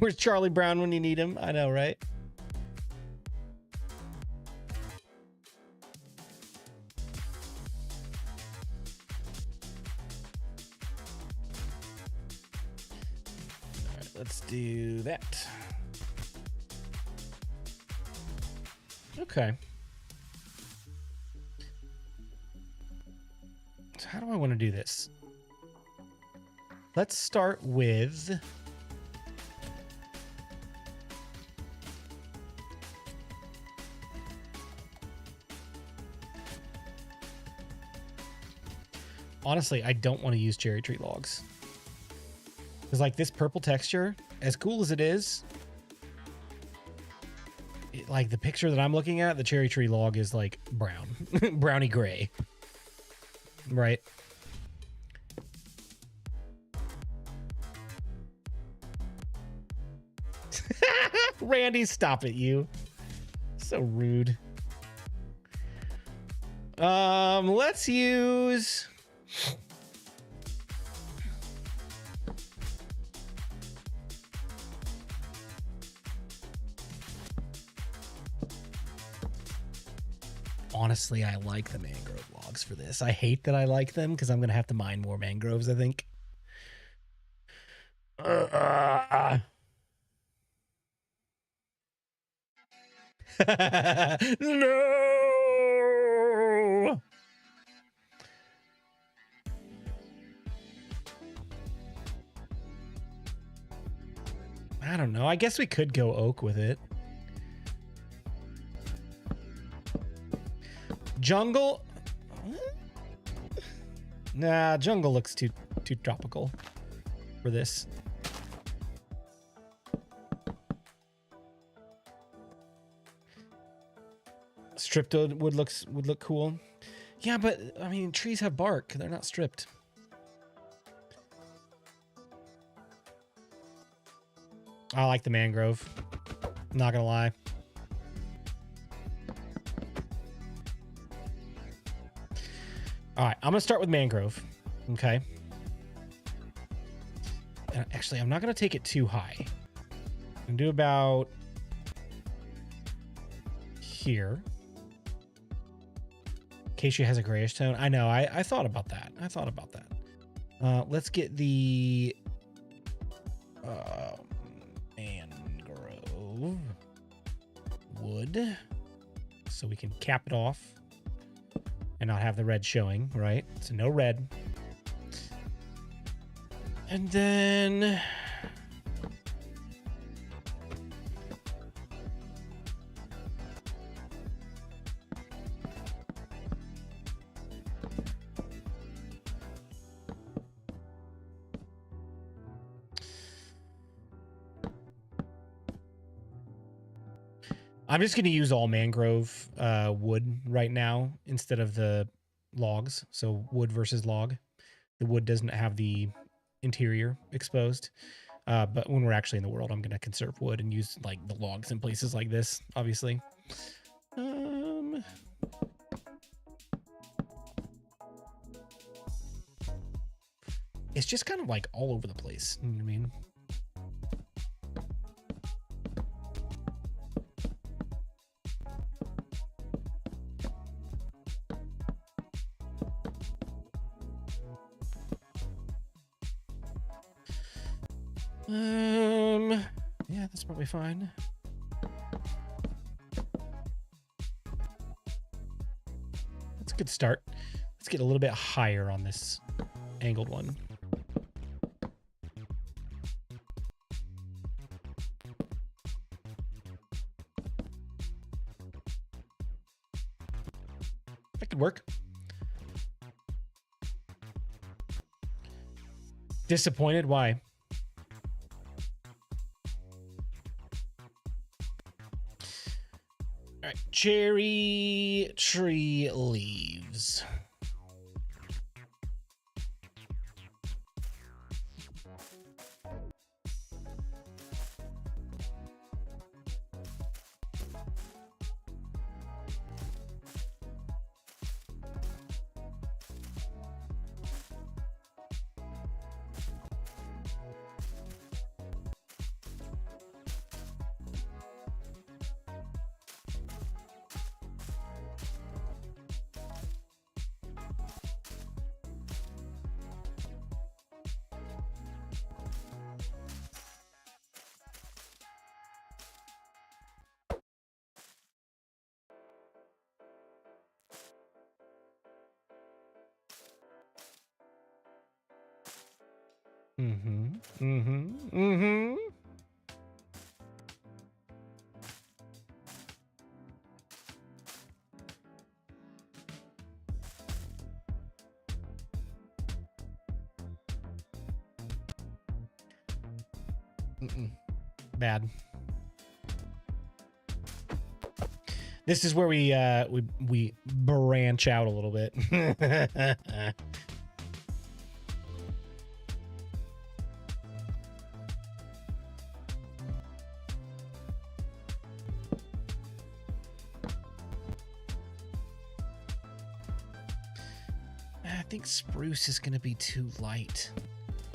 Where's Charlie Brown when you need him? I know, right? Let's do that. Okay. So how do I want to do this? Let's start with... Honestly, I don't want to use cherry tree logs. Because like this purple texture, as cool as it is, like the picture that I'm looking at, the cherry tree log is like brown, browny gray, right? Randy, stop it, you. So rude. Let's use... Honestly, I like the mangrove logs for this. I hate that I like them because I'm going to have to mine more mangroves, I think. No! I don't know. I guess we could go oak with it. Jungle? Nah, jungle looks too tropical for this. Stripped wood would look cool. Yeah, but I mean, trees have bark. They're not stripped. I like the mangrove. I'm not gonna lie. All right, I'm gonna start with mangrove. Okay. And actually, I'm not gonna take it too high. I'm gonna do about here. Acacia has a grayish tone. I know. I thought about that. Let's get the mangrove wood so we can cap it off and not have the red showing, right? So no red. And then I'm just going to use all mangrove wood right now instead of the logs. So wood versus log. The wood doesn't have the interior exposed. But when we're actually in the world, I'm going to conserve wood and use like the logs in places like this, obviously. It's just kind of like all over the place. You know what I mean? Yeah, that's probably fine. That's a good start. Let's get a little bit higher on this angled one. That could work. Disappointed? Why? All right, cherry tree leaves. Mm-hmm. Mm-hmm. Mm-hmm. Mm-mm. Bad. This is where we branch out a little bit. I think spruce is going to be too light.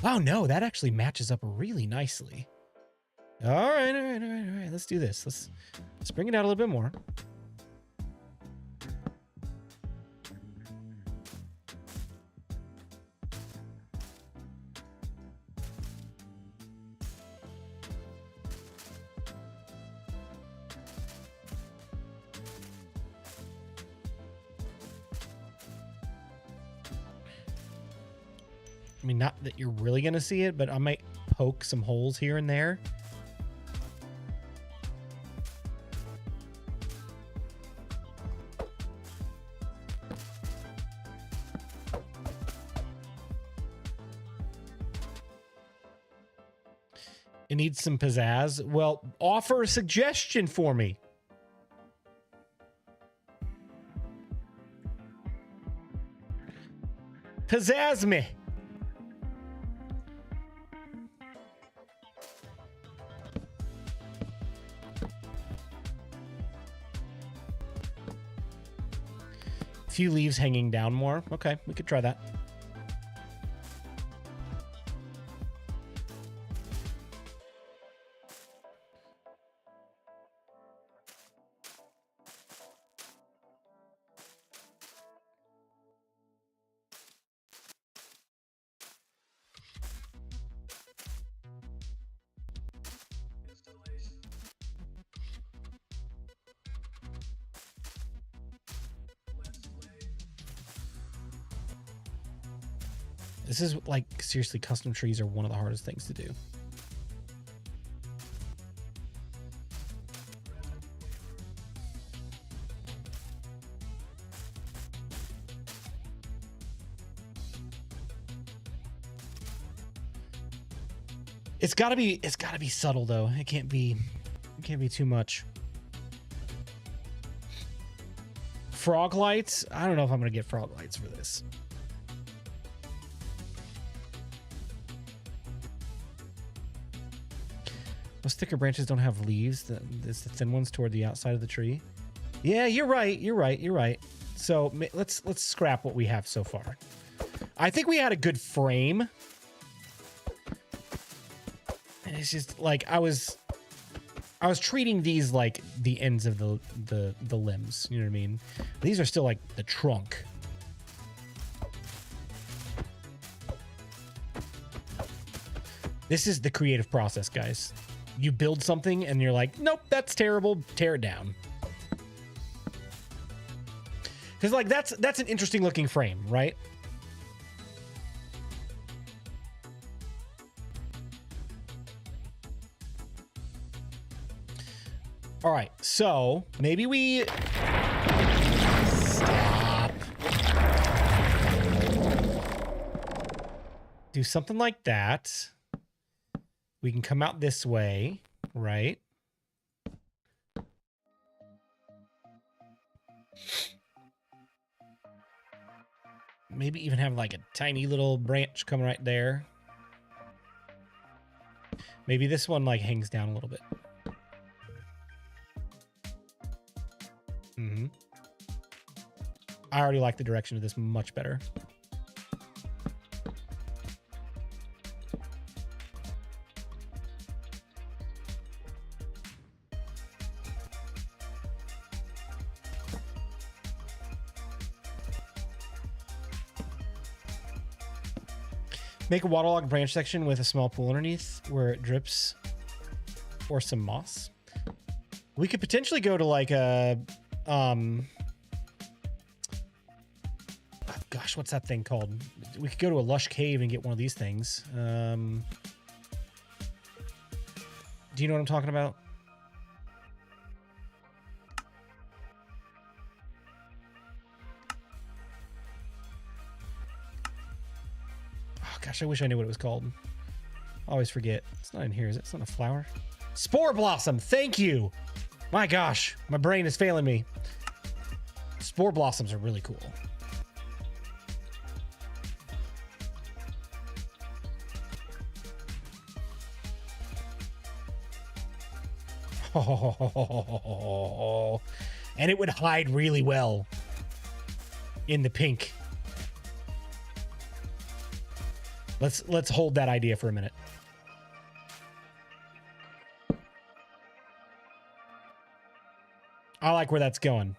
Oh no, that actually matches up really nicely. All right, all right, all right, all right. Let's do this. Let's bring it out a little bit more. I mean, not that you're really going to see it, but I might poke some holes here and there. It needs some pizzazz. Well, offer a suggestion for me. Pizzazz me. Few leaves hanging down more. Okay, we could try that. This is like, seriously, custom trees are one of the hardest things to do. It's gotta be subtle though. It can't be too much. Frog lights? I don't know if I'm gonna get frog lights for this. Those thicker branches don't have leaves. The thin ones toward the outside of the tree. Yeah, you're right. You're right. You're right. So let's scrap what we have so far. I think we had a good frame. And it's just like I was treating these like the ends of the limbs. You know what I mean? These are still like the trunk. This is the creative process, guys. You build something and you're like, nope, that's terrible. Tear it down. Because like that's an interesting looking frame, right? All right, so maybe we stop. Do something like that. We can come out this way, right? Maybe even have like a tiny little branch come right there. Maybe this one like hangs down a little bit. Mm-hmm. I already like the direction of this much better. Make a waterlogged branch section with a small pool underneath where it drips, or some moss. We could potentially go to like a, oh God, gosh, what's that thing called? We could go to a lush cave and get one of these things. Do you know what I'm talking about? Oh, gosh, I wish I knew what it was called. I always forget. It's not in here, is it? It's not a flower. Spore blossom. Thank you. My gosh, my brain is failing me. Spore blossoms are really cool. Oh, and it would hide really well in the pink. Let's hold that idea for a minute. I like where that's going.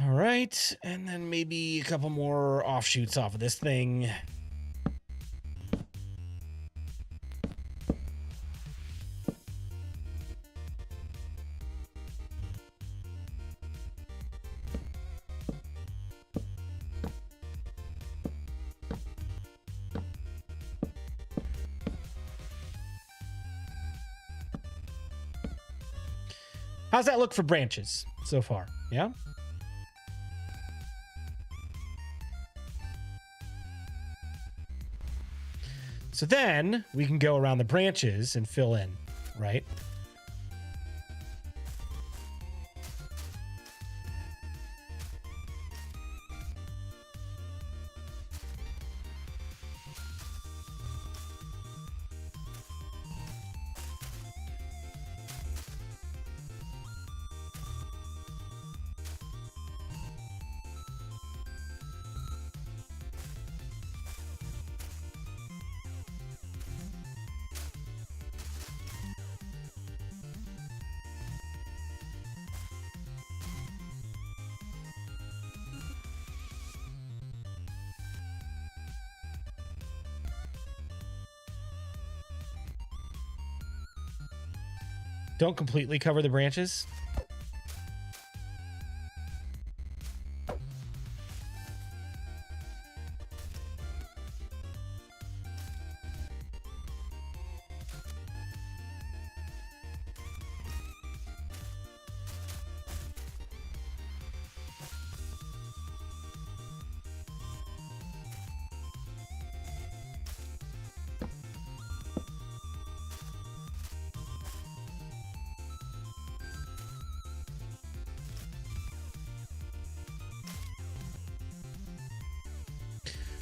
All right, and then maybe a couple more offshoots off of this thing. How's that look for branches so far? Yeah? So then we can go around the branches and fill in, right? Don't completely cover the branches.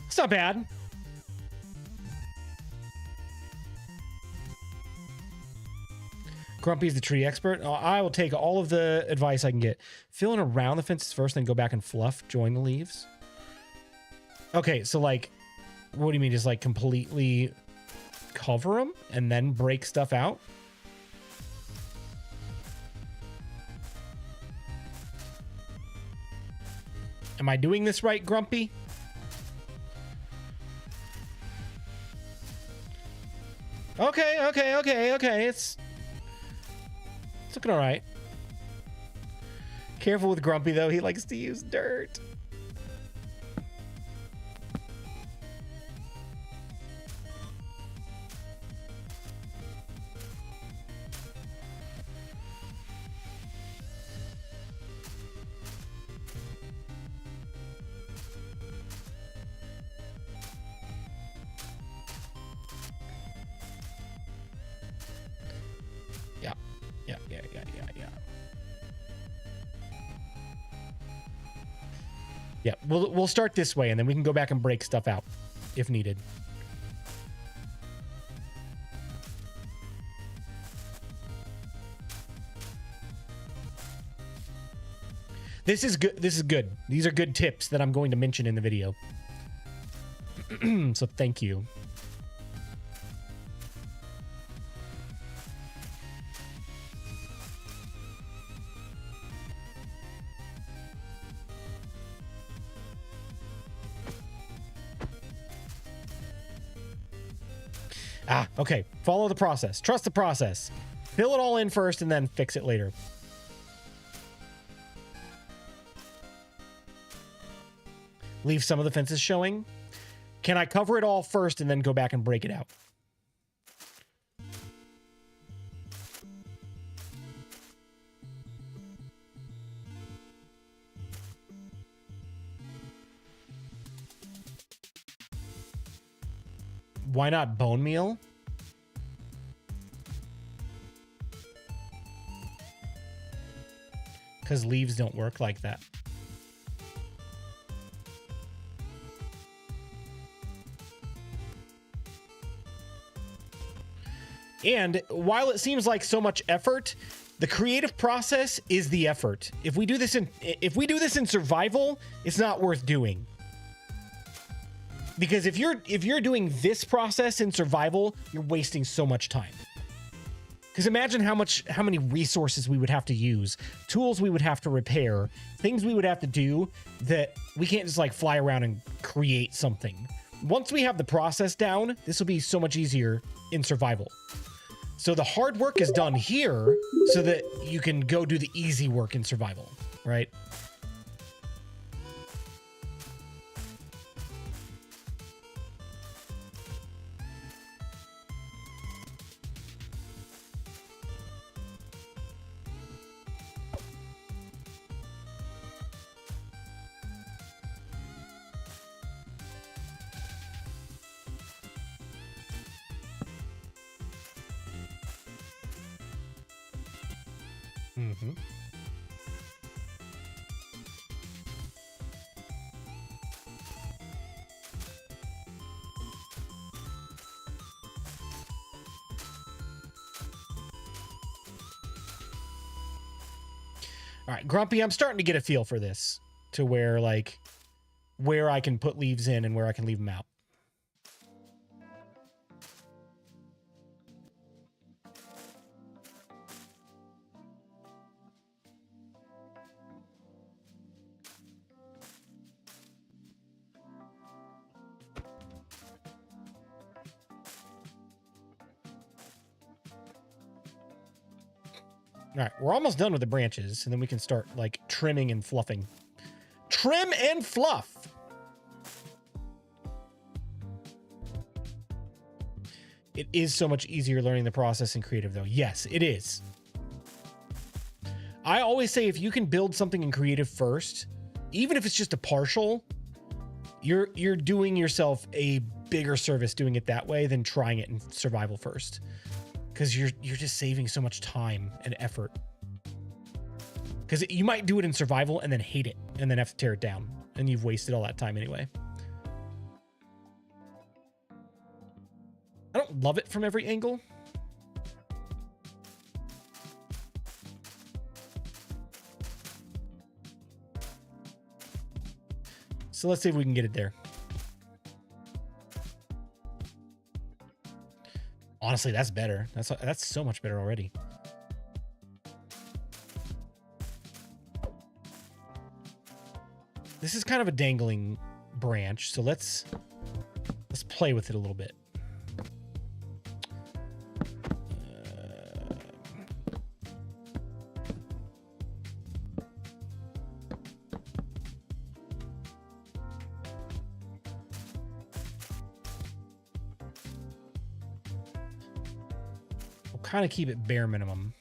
It's not bad. Grumpy's the tree expert. Oh, I will take all of the advice I can get. Fill in around the fences first, then go back and fluff, join the leaves. Okay, so like, what do you mean? Just like completely cover them and then break stuff out? Am I doing this right, Grumpy? Okay. It's looking all right. Careful with Grumpy, though. He likes to use dirt. Yeah, we'll start this way, and then we can go back and break stuff out if needed. This is good. This is good. These are good tips that I'm going to mention in the video. So thank you. Ah, okay. Follow the process. Trust the process. Fill it all in first and then fix it later. Leave some of the fences showing. Can I cover it all first and then go back and break it out? Why not bone meal? Because leaves don't work like that. And while it seems like so much effort, the creative process is the effort. If we do this in survival, it's not worth doing. Because if you're doing this process in survival, you're wasting so much time. Because imagine how many resources we would have to use, tools we would have to repair, things we would have to do that we can't just like fly around and create something. Once we have the process down, this will be so much easier in survival. So the hard work is done here so that you can go do the easy work in survival, right? Mm-hmm. All right, Grumpy, I'm starting to get a feel for this, to where I can put leaves in and where I can leave them out. All right, we're almost done with the branches, and then we can start like trimming and fluffing. Trim and fluff. It is so much easier learning the process in creative, though. Yes, it is. I always say if you can build something in creative first, even if it's just a partial, you're doing yourself a bigger service doing it that way than trying it in survival first. Because you're just saving so much time and effort. Because you might do it in survival and then hate it and then have to tear it down. And you've wasted all that time anyway. I don't love it from every angle. So let's see if we can get it there. Honestly, that's better. That's so much better already. This is kind of a dangling branch, so let's play with it a little bit. Kind of keep it bare minimum.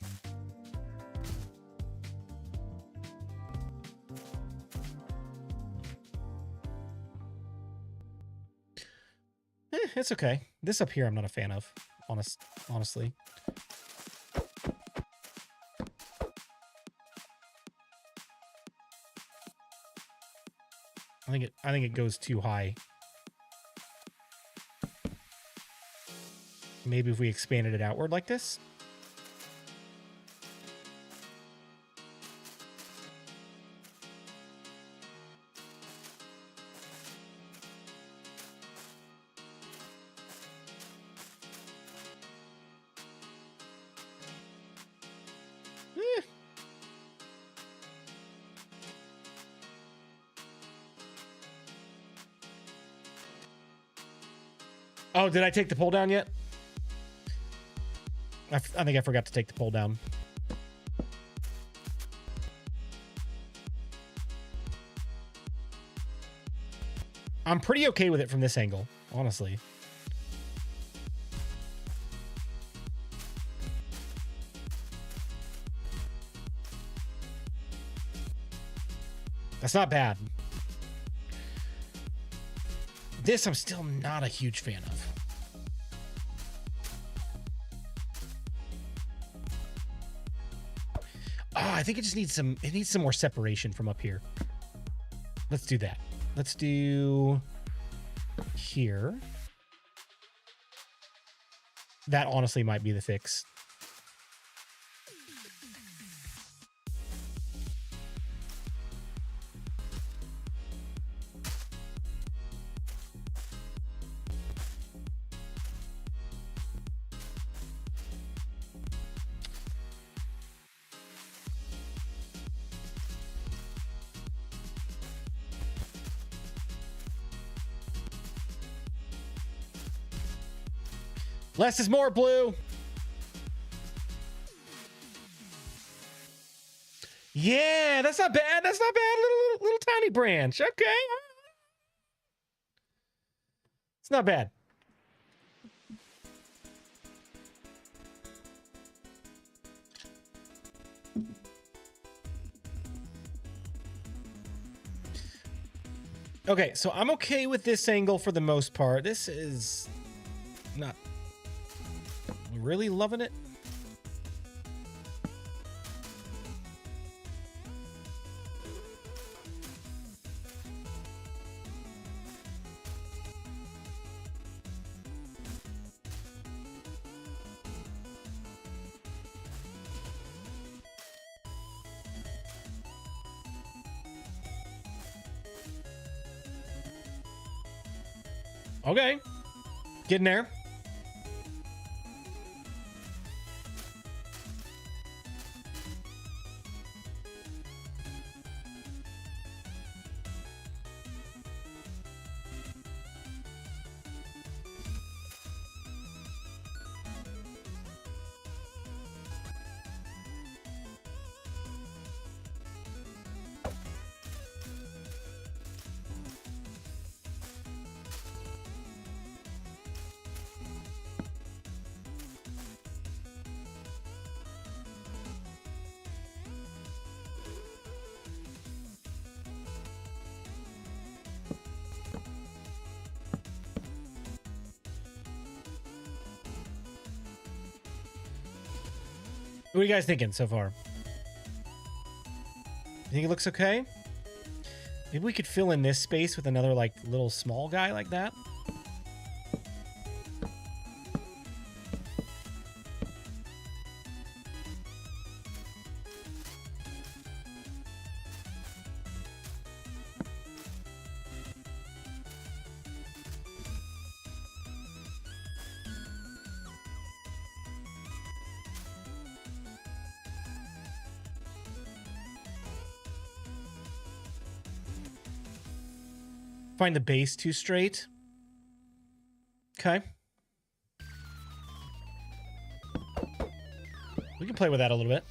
It's okay. This up here I'm not a fan of, honestly. I think it goes too high. Maybe if we expanded it outward like this. Oh, did I take the pole down yet? I think I forgot to take the pole down. I'm pretty okay with it from this angle, honestly. That's not bad. This I'm still not a huge fan of. Oh, I think it just needs some, it needs some more separation from up here. Let's do that. Let's do here. That honestly might be the fix. Less is more, Blue. Yeah, that's not bad. That's not bad. Little tiny branch. Okay. It's not bad. Okay, so I'm okay with this angle for the most part. This is not really loving it. Okay, getting there. What are you guys thinking so far? You think it looks okay? Maybe we could fill in this space with another, like, little small guy like that. Find the base too straight. Okay. We can play with that a little bit.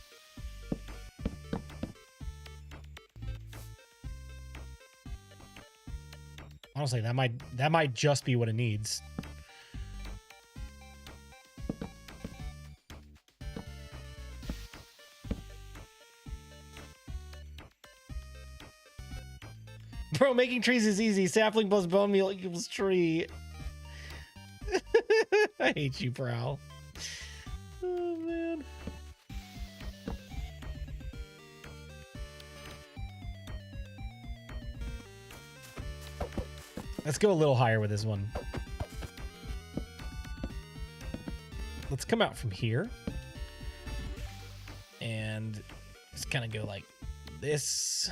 Honestly, that might just be what it needs. Bro, making trees is easy. Sapling plus bone meal equals tree. I hate you, Prowl. Oh, man. Let's go a little higher with this one. Let's come out from here. And just kind of go like this.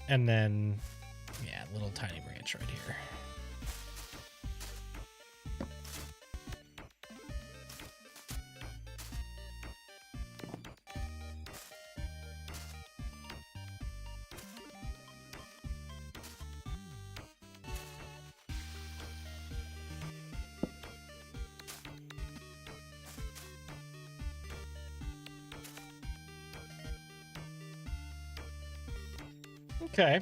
And then, yeah, little tiny branch right here. Okay.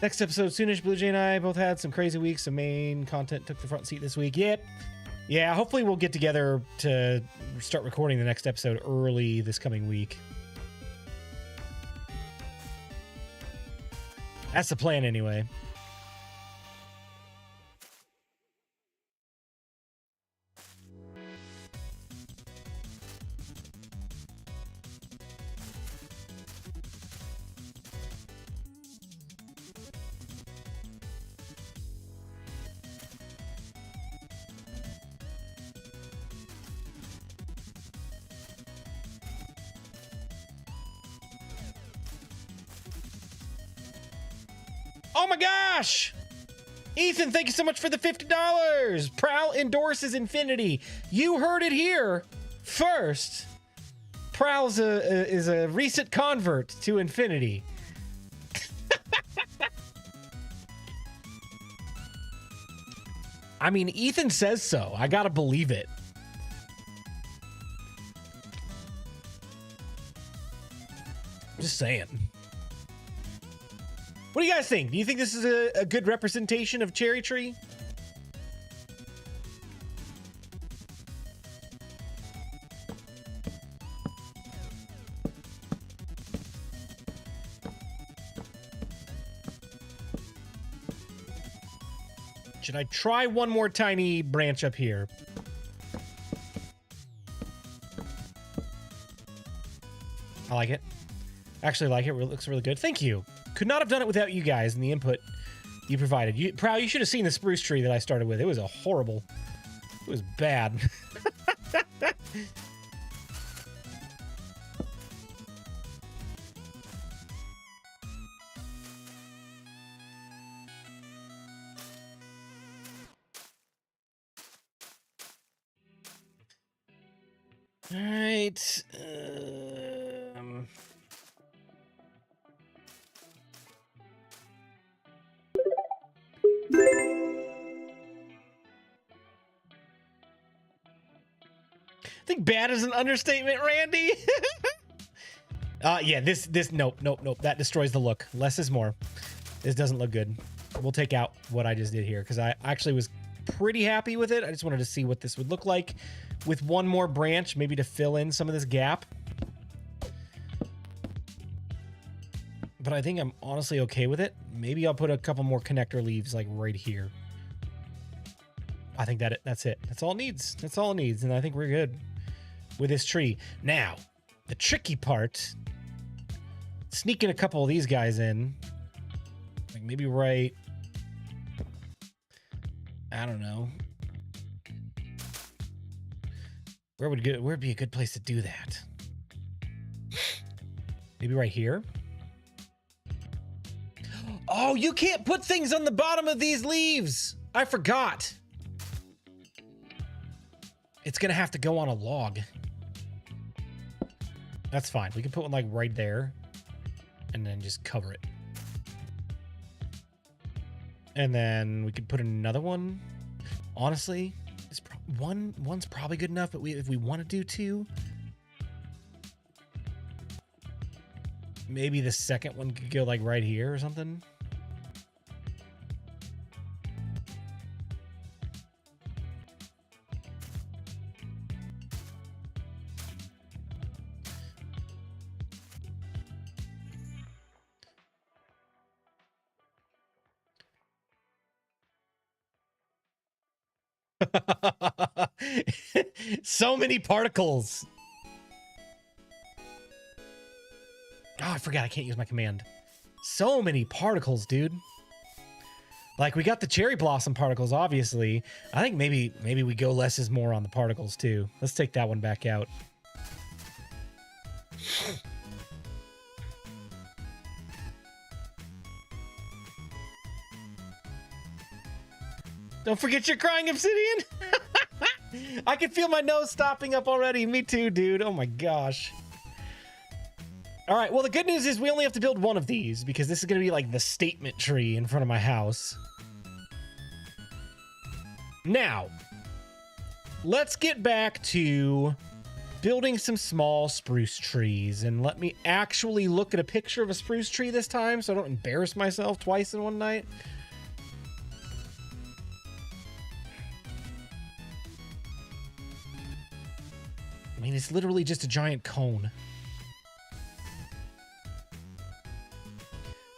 Next episode soonish. BluJay and I both had some crazy weeks. So main content took the front seat this week. Yep. Yeah, hopefully we'll get together to start recording the next episode early this coming week. That's the plan anyway. Oh my gosh! Ethan, thank you so much for the $50. Prowl endorses Infinity. You heard it here first. Prowl's is a recent convert to Infinity. I mean, Ethan says so. I gotta believe it. Just saying. What do you guys think? Do you think this is a good representation of Cherry Tree? Should I try one more tiny branch up here? I like it. Actually like it. It looks really good. Thank you. Could not have done it without you guys and the input you provided. Prowl, you should have seen the spruce tree that I started with. It was a horrible. It was bad. All right. I think bad is an understatement, Randy. Yeah, nope. That destroys the look. Less is more. This doesn't look good. We'll take out what I just did here because I actually was pretty happy with it. I just wanted to see what this would look like with one more branch, maybe to fill in some of this gap. But I think I'm honestly okay with it. Maybe I'll put a couple more connector leaves like right here. I think that's it. That's all it needs. That's all it needs. And I think we're good with this tree. Now, the tricky part, sneaking a couple of these guys in, like maybe right, I don't know. Where'd be a good place to do that? Maybe right here. Oh, you can't put things on the bottom of these leaves. I forgot. It's gonna have to go on a log. That's fine. We can put one like right there and then just cover it. And then we could put another one. Honestly, one's probably good enough, but if we want to do two, maybe the second one could go like right here or something. So many particles. Oh, I forgot I can't use my command. So many particles, dude. Like, we got the cherry blossom particles, obviously. I think maybe we go less is more on the particles, too. Let's take that one back out. Don't forget your crying obsidian. I can feel my nose stopping up already. Me too, dude. Oh my gosh. All right, well, the good news is we only have to build one of these because this is going to be like the statement tree in front of my house. Now, let's get back to building some small spruce trees, and let me actually look at a picture of a spruce tree this time so I don't embarrass myself twice in one night. I mean, it's literally just a giant cone.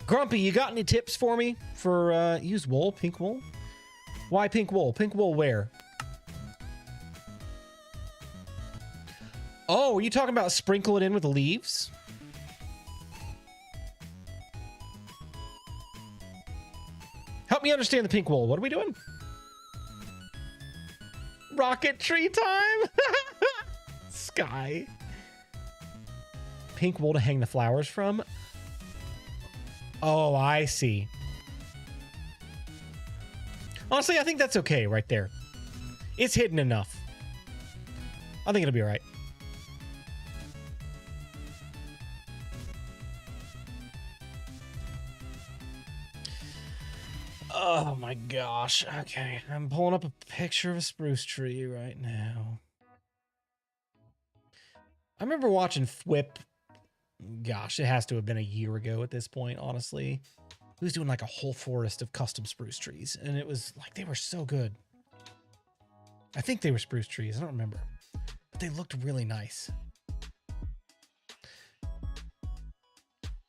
Grumpy, you got any tips for me for use wool, pink wool? Why pink wool? Pink wool where? Oh, are you talking about sprinkle it in with the leaves? Help me understand the pink wool. What are we doing? Rocket tree time? Sky. Pink wool to hang the flowers from? Oh, I see. Honestly, I think that's okay right there. It's hidden enough. I think it'll be all right. Oh my gosh. Okay, I'm pulling up a picture of a spruce tree right now. I remember watching Thwip. Gosh, it has to have been a year ago at this point, honestly. He was doing like a whole forest of custom spruce trees, and it was like they were so good. I think they were spruce trees. I don't remember. But they looked really nice.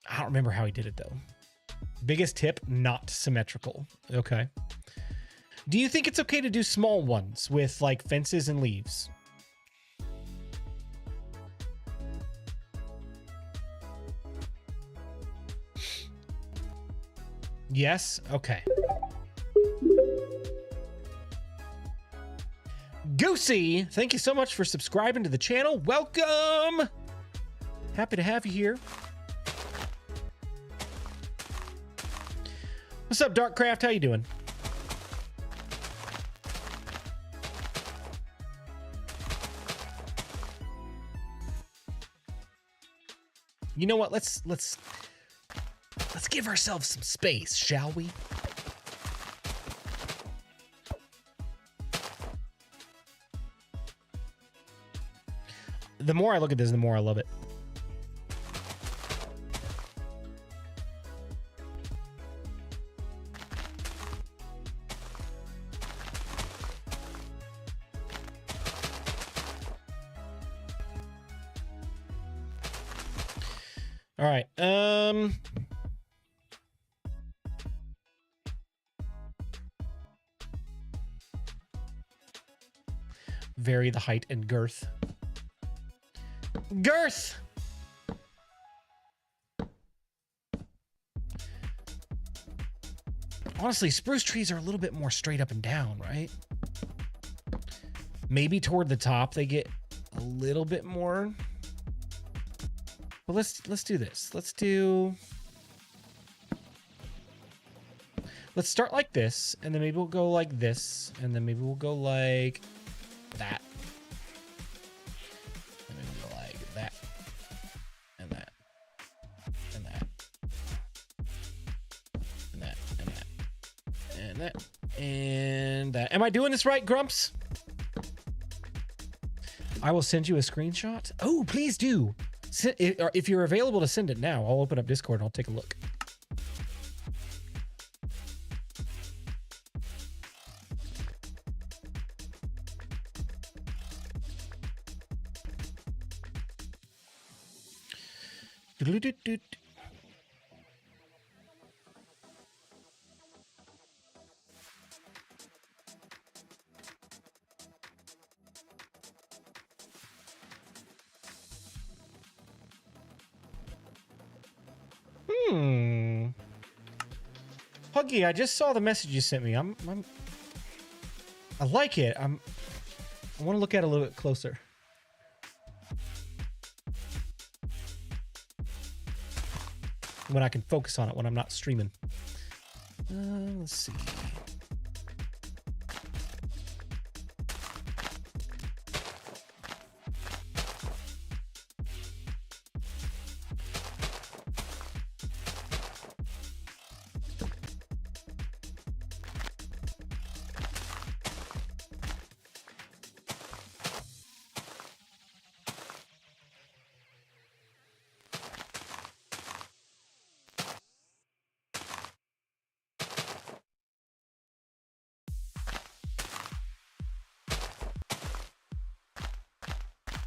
I don't remember how he did it, though. Biggest tip, not symmetrical. Okay. Do you think it's okay to do small ones with like fences and leaves? Yes? Okay. Goosey, thank you so much for subscribing to the channel. Welcome! Happy to have you here. What's up, Darkcraft? How you doing? You know what? Let's give ourselves some space, shall we? The more I look at this, the more I love it. All right. Vary the height and girth. Girth! Honestly, spruce trees are a little bit more straight up and down, right? Maybe toward the top they get a little bit more. But let's do this. Let's start like this, and then maybe we'll go like this, and then maybe we'll go like that. And then we'll go like that. And that. And that. And that. And that. And that. And that. Am I doing this right, Grumps? I will send you a screenshot. Oh, please do. If you're available to send it now, I'll open up Discord and I'll take a look. Huggy, I just saw the message you sent me. I like it. I want to look at it a little bit closer. When I can focus on it when I'm not streaming. Let's see.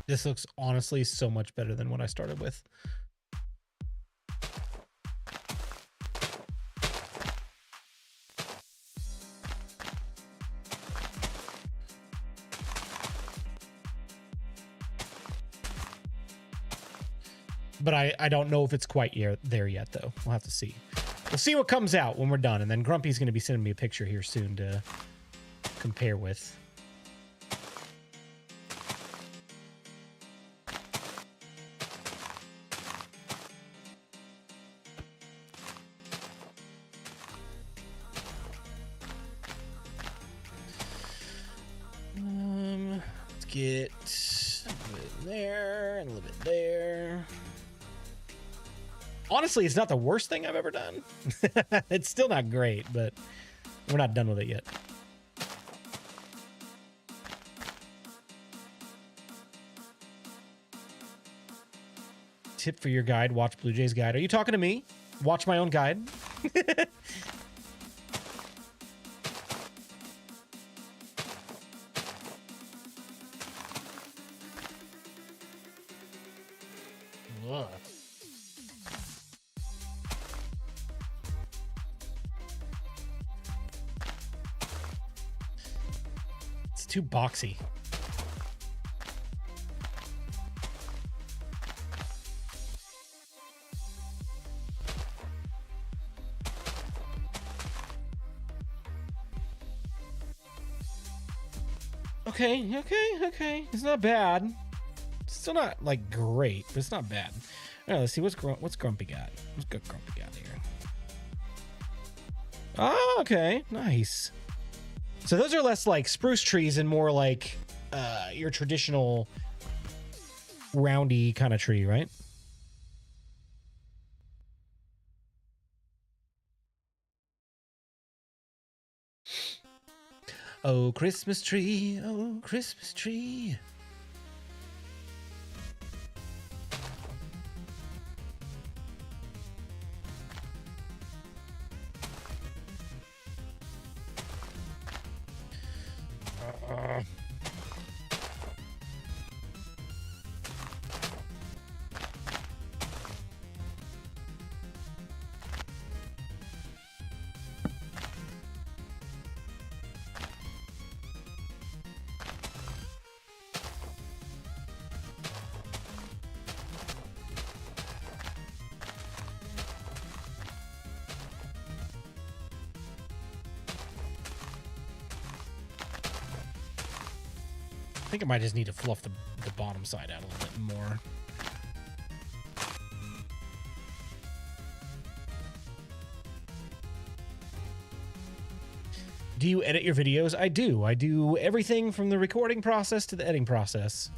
This looks honestly so much better than what I started with. But I don't know if it's quite there yet, though. We'll have to see. We'll see what comes out when we're done, and then Grumpy's going to be sending me a picture here soon to compare with. Let's get a little bit there and a little bit there. Honestly, it's not the worst thing I've ever done. It's still not great, but we're not done with it yet. Tip for your guide, watch BluJay's guide. Are you talking to me? Watch my own guide? Ugh. It's too boxy. Okay. It's not bad. It's still not like great, but it's not bad. All right, let's see what's Grumpy got. What's good Grumpy got here? Oh, okay, nice. So those are less like spruce trees and more like your traditional roundy kind of tree, right? Oh, Christmas tree, oh, Christmas tree. I think I might just need to fluff the bottom side out a little bit more. Do you edit your videos? I do. I do everything from the recording process to the editing process.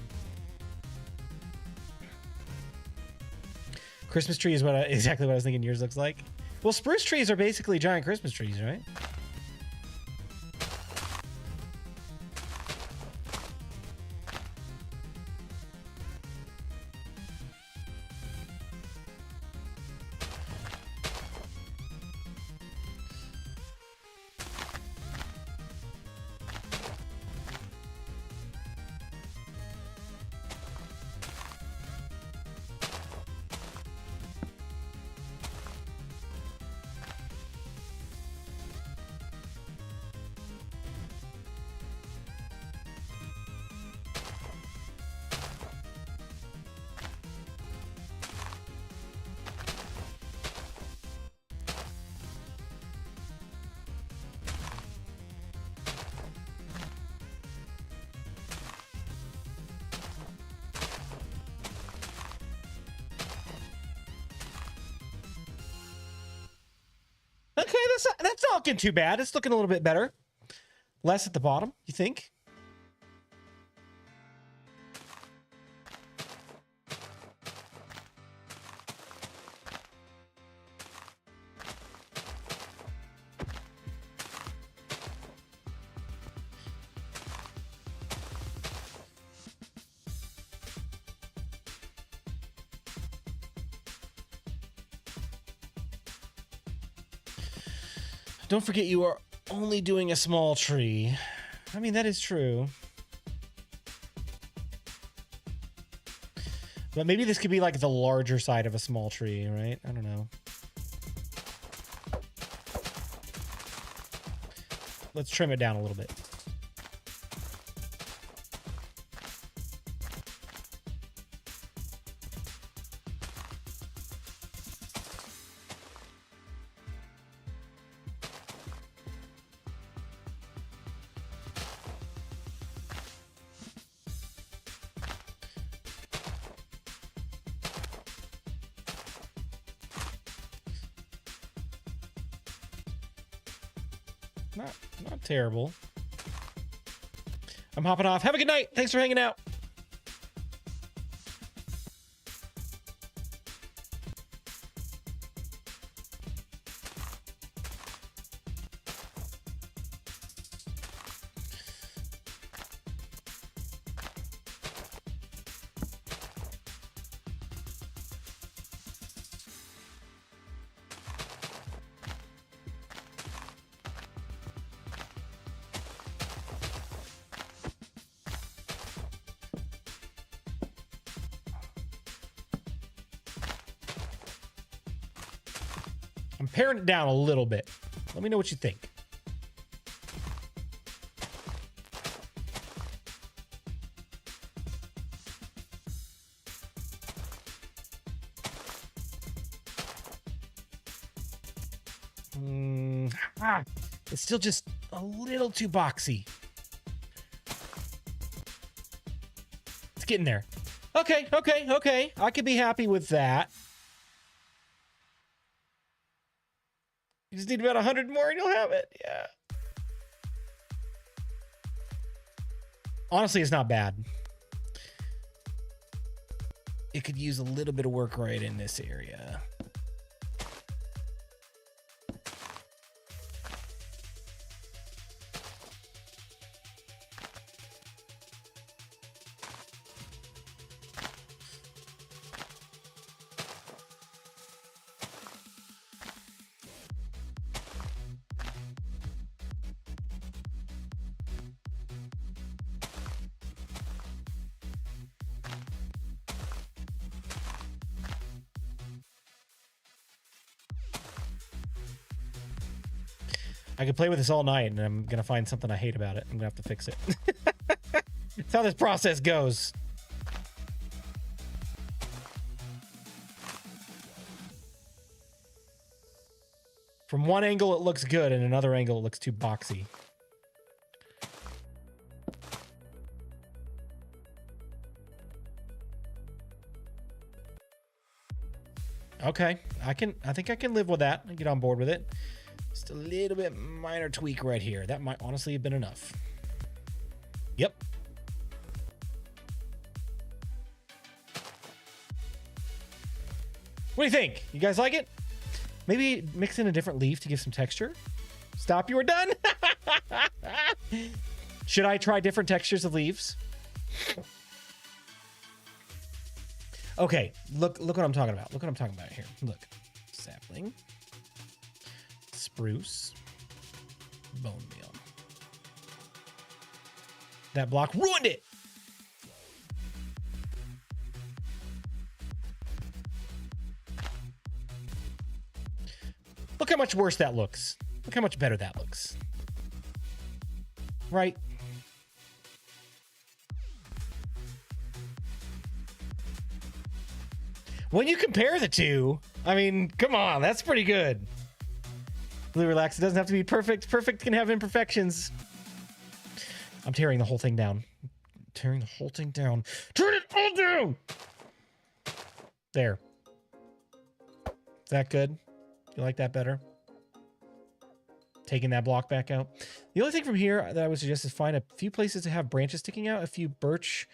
Christmas tree is exactly what I was thinking yours looks like. Well, spruce trees are basically giant Christmas trees, right? Okay, that's not looking too bad. It's looking a little bit better. Less at the bottom, you think? Don't forget you are only doing a small tree. I mean, that is true. But maybe this could be like the larger side of a small tree, right? I don't know. Let's trim it down a little bit. Not terrible. I'm hopping off. Have a good night. Thanks for hanging out. I'm paring it down a little bit. Let me know what you think. It's still just a little too boxy. It's getting there. Okay. I could be happy with that. You just need about 100 more and you'll have it. Yeah. Honestly, it's not bad. It could use a little bit of work right in this area. I could play with this all night, and I'm going to find something I hate about it. I'm going to have to fix it. That's how this process goes. From one angle, it looks good, and another angle, it looks too boxy. Okay, I think I can live with that and get on board with it. Just a little bit minor tweak right here. That might honestly have been enough. Yep. What do you think? You guys like it? Maybe mix in a different leaf to give some texture. Stop, you are done. Should I try different textures of leaves? Okay, look what I'm talking about. Look what I'm talking about here. Look. Sapling. Spruce, bone meal. That block ruined it. Look how much worse that looks. Look how much better that looks. Right? When you compare the two, I mean, come on, that's pretty good. Blue relax. It doesn't have to be perfect. Perfect can have imperfections. I'm tearing the whole thing down. Tearing the whole thing down. Turn it all down. There. Is that good? You like that better? Taking that block back out. The only thing from here that I would suggest is find a few places to have branches sticking out. A few birch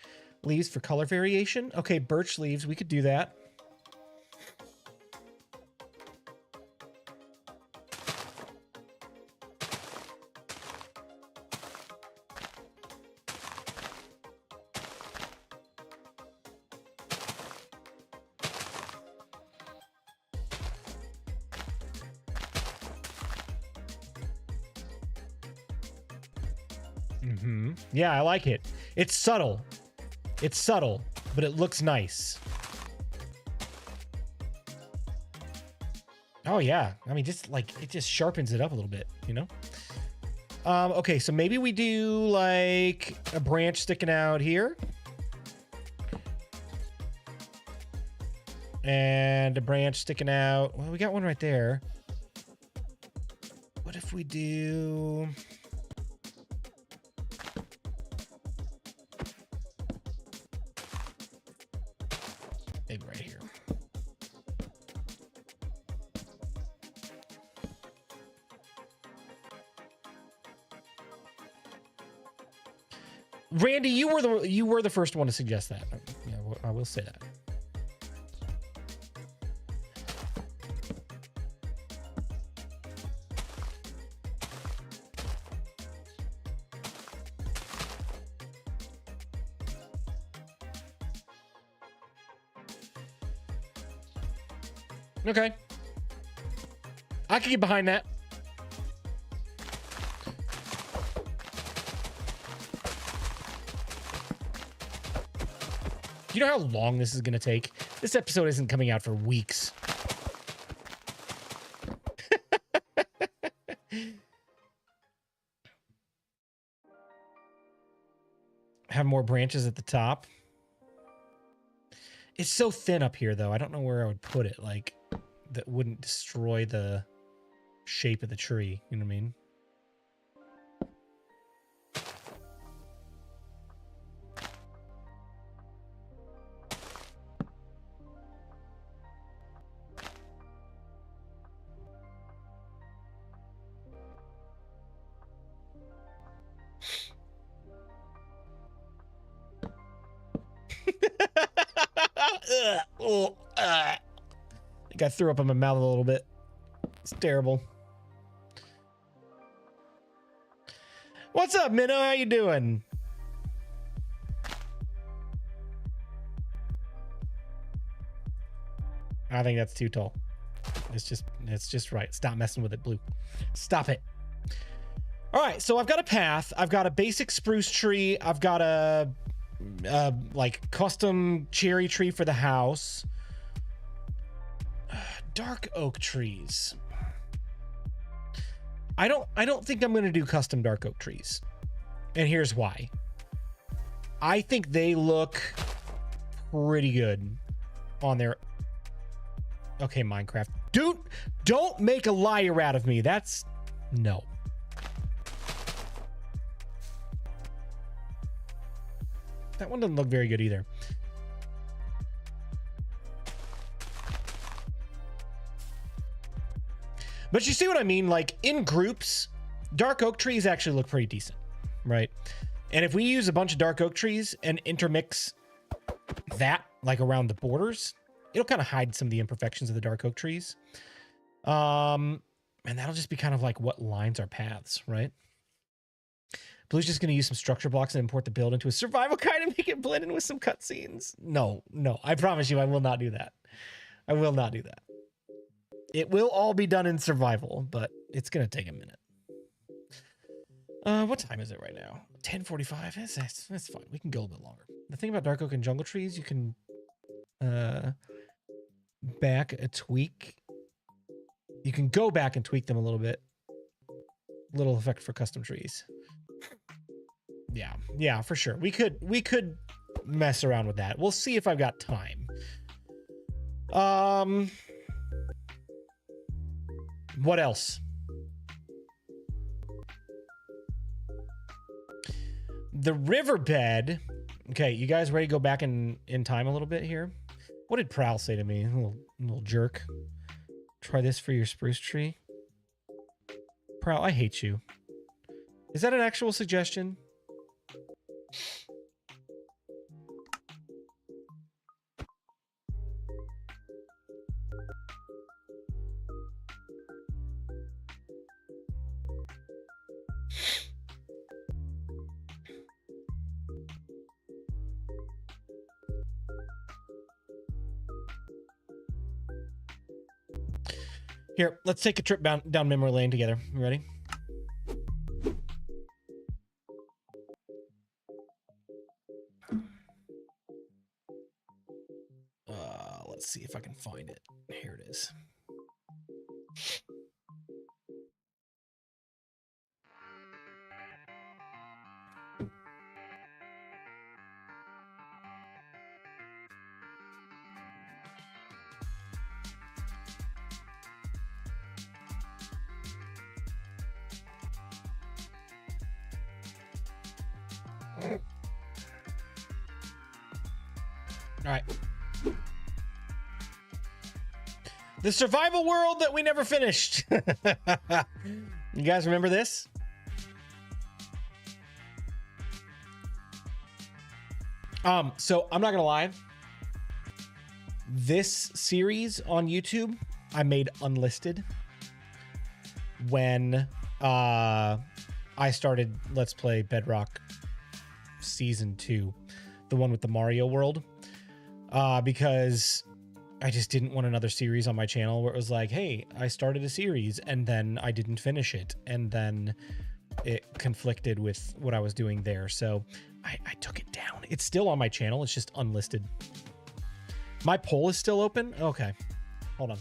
leaves for color variation. Okay, birch leaves. We could do that. Yeah, I like it. It's subtle. It's subtle, but it looks nice. Oh yeah, I mean, just like it just sharpens it up a little bit, you know. Okay, so maybe we do like a branch sticking out here. And a branch sticking out. Well, we got one right there. What if we do... maybe right here. Randy, you were the first one to suggest that. Yeah, I will say that. Okay. I can get behind that. Do you know how long this is going to take? This episode isn't coming out for weeks. Have more branches at the top. It's so thin up here, though. I don't know where I would put it. Like, that wouldn't destroy the shape of the tree. You know what I mean? I think I threw up in my mouth a little bit. It's terrible. What's up, Minnow? How you doing? I think that's too tall. It's just right. Stop messing with it, Blue. Stop it. All right, so I've got a path. I've got a basic spruce tree. I've got a like custom cherry tree for the house. Dark oak trees. I don't think I'm going to do custom dark oak trees. And here's why. I think they look pretty good on their... Okay, Minecraft. Dude, don't make a liar out of me. That's... no. That one doesn't look very good either. But you see what I mean? Like, in groups, dark oak trees actually look pretty decent, right? And if we use a bunch of dark oak trees and intermix that, like, around the borders, it'll kind of hide some of the imperfections of the dark oak trees. And that'll just be kind of like what lines our paths, right? Blue's just going to use some structure blocks and import the build into a survival kind and make it blend in with some cutscenes. No, I promise you I will not do that. I will not do that. It will all be done in survival, but it's going to take a minute. What time is it right now? 10:45. That's fine. We can go a bit longer. The thing about dark oak and jungle trees, you can back a tweak. You can go back and tweak them a little bit. Little effect for custom trees. Yeah, for sure. We could mess around with that. We'll see if I've got time. What else? The riverbed. Okay, you guys ready to go back in time a little bit here? What did Prowl say to me? Little jerk. Try this for your spruce tree. Prowl, I hate you. Is that an actual suggestion? Here, let's take a trip down memory lane together. You ready? Let's see if I can find it. Here it is. All right. The survival world that we never finished. You guys remember this? So I'm not gonna lie. This series on YouTube, I made unlisted when I started Let's Play Bedrock Season 2, the one with the Mario world, because I just didn't want another series on my channel where it was like, hey, I started a series and then I didn't finish it, and then it conflicted with what I was doing there. So I took it down. It's still on my channel. It's just unlisted. My poll is still open? Okay. Hold on.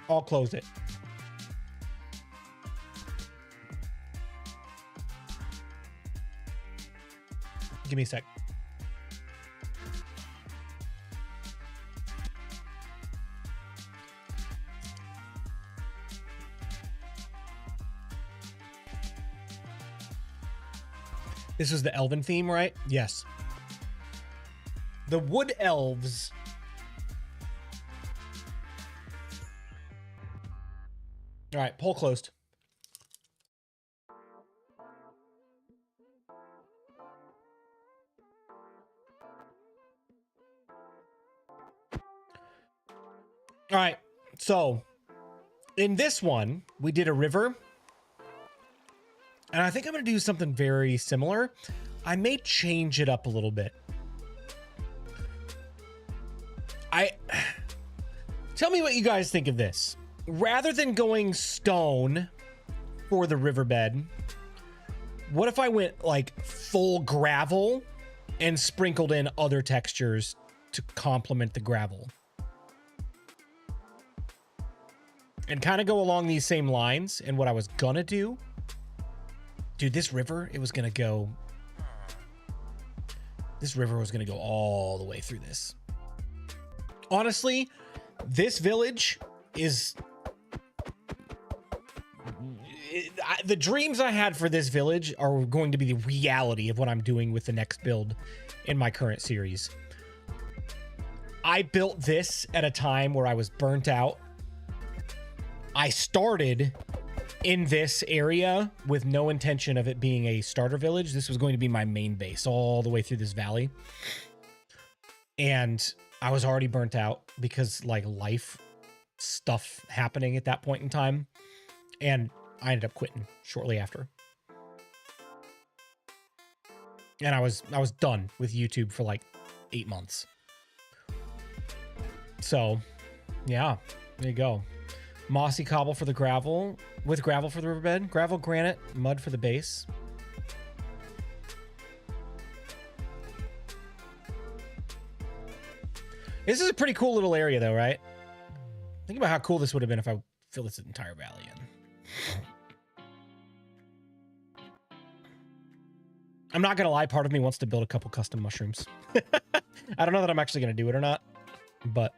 I'll close it. Give me a sec. This was the elven theme, right? Yes. The wood elves. All right, poll closed. All right, so in this one, we did a river. And I think I'm going to do something very similar. I may change it up a little bit. Tell me what you guys think of this. Rather than going stone for the riverbed, what if I went like full gravel and sprinkled in other textures to complement the gravel? And kind of go along these same lines. And what I was going to do, dude, this river was going to go all the way through this. Honestly, this village is... the dreams I had for this village are going to be the reality of what I'm doing with the next build in my current series. I built this at a time where I was burnt out. I started in this area with no intention of it being a starter village. This was going to be my main base all the way through this valley. And I was already burnt out because like life stuff happening at that point in time. And I ended up quitting shortly after. And I was done with YouTube for like 8 months. So yeah, there you go. Mossy cobble for the gravel, with gravel for the riverbed, gravel, granite, mud for the base. This is a pretty cool little area though, right? Think about how cool this would have been if I filled this entire valley in. I'm not gonna lie, part of me wants to build a couple custom mushrooms. I don't know that I'm actually gonna do it or not, but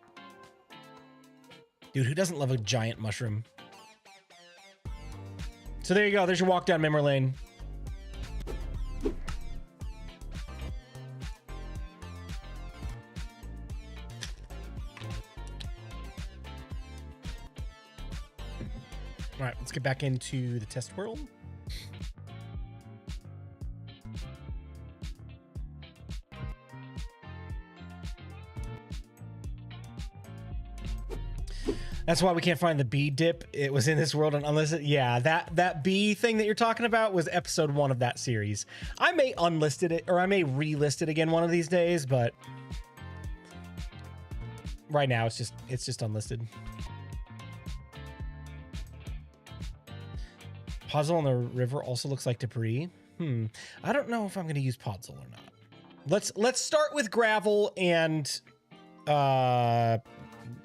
dude, who doesn't love a giant mushroom? So there you go. There's your walk down memory lane. All right, let's get back into the test world. That's why we can't find the bee dip. It was in this world, and unless it, yeah, that bee thing that you're talking about was episode 1 of that series. I may unlisted it, or I may relist it again one of these days, but right now it's just unlisted. Puzzle on the river also looks like debris. I don't know if I'm going to use Podzol or not. Let's start with gravel and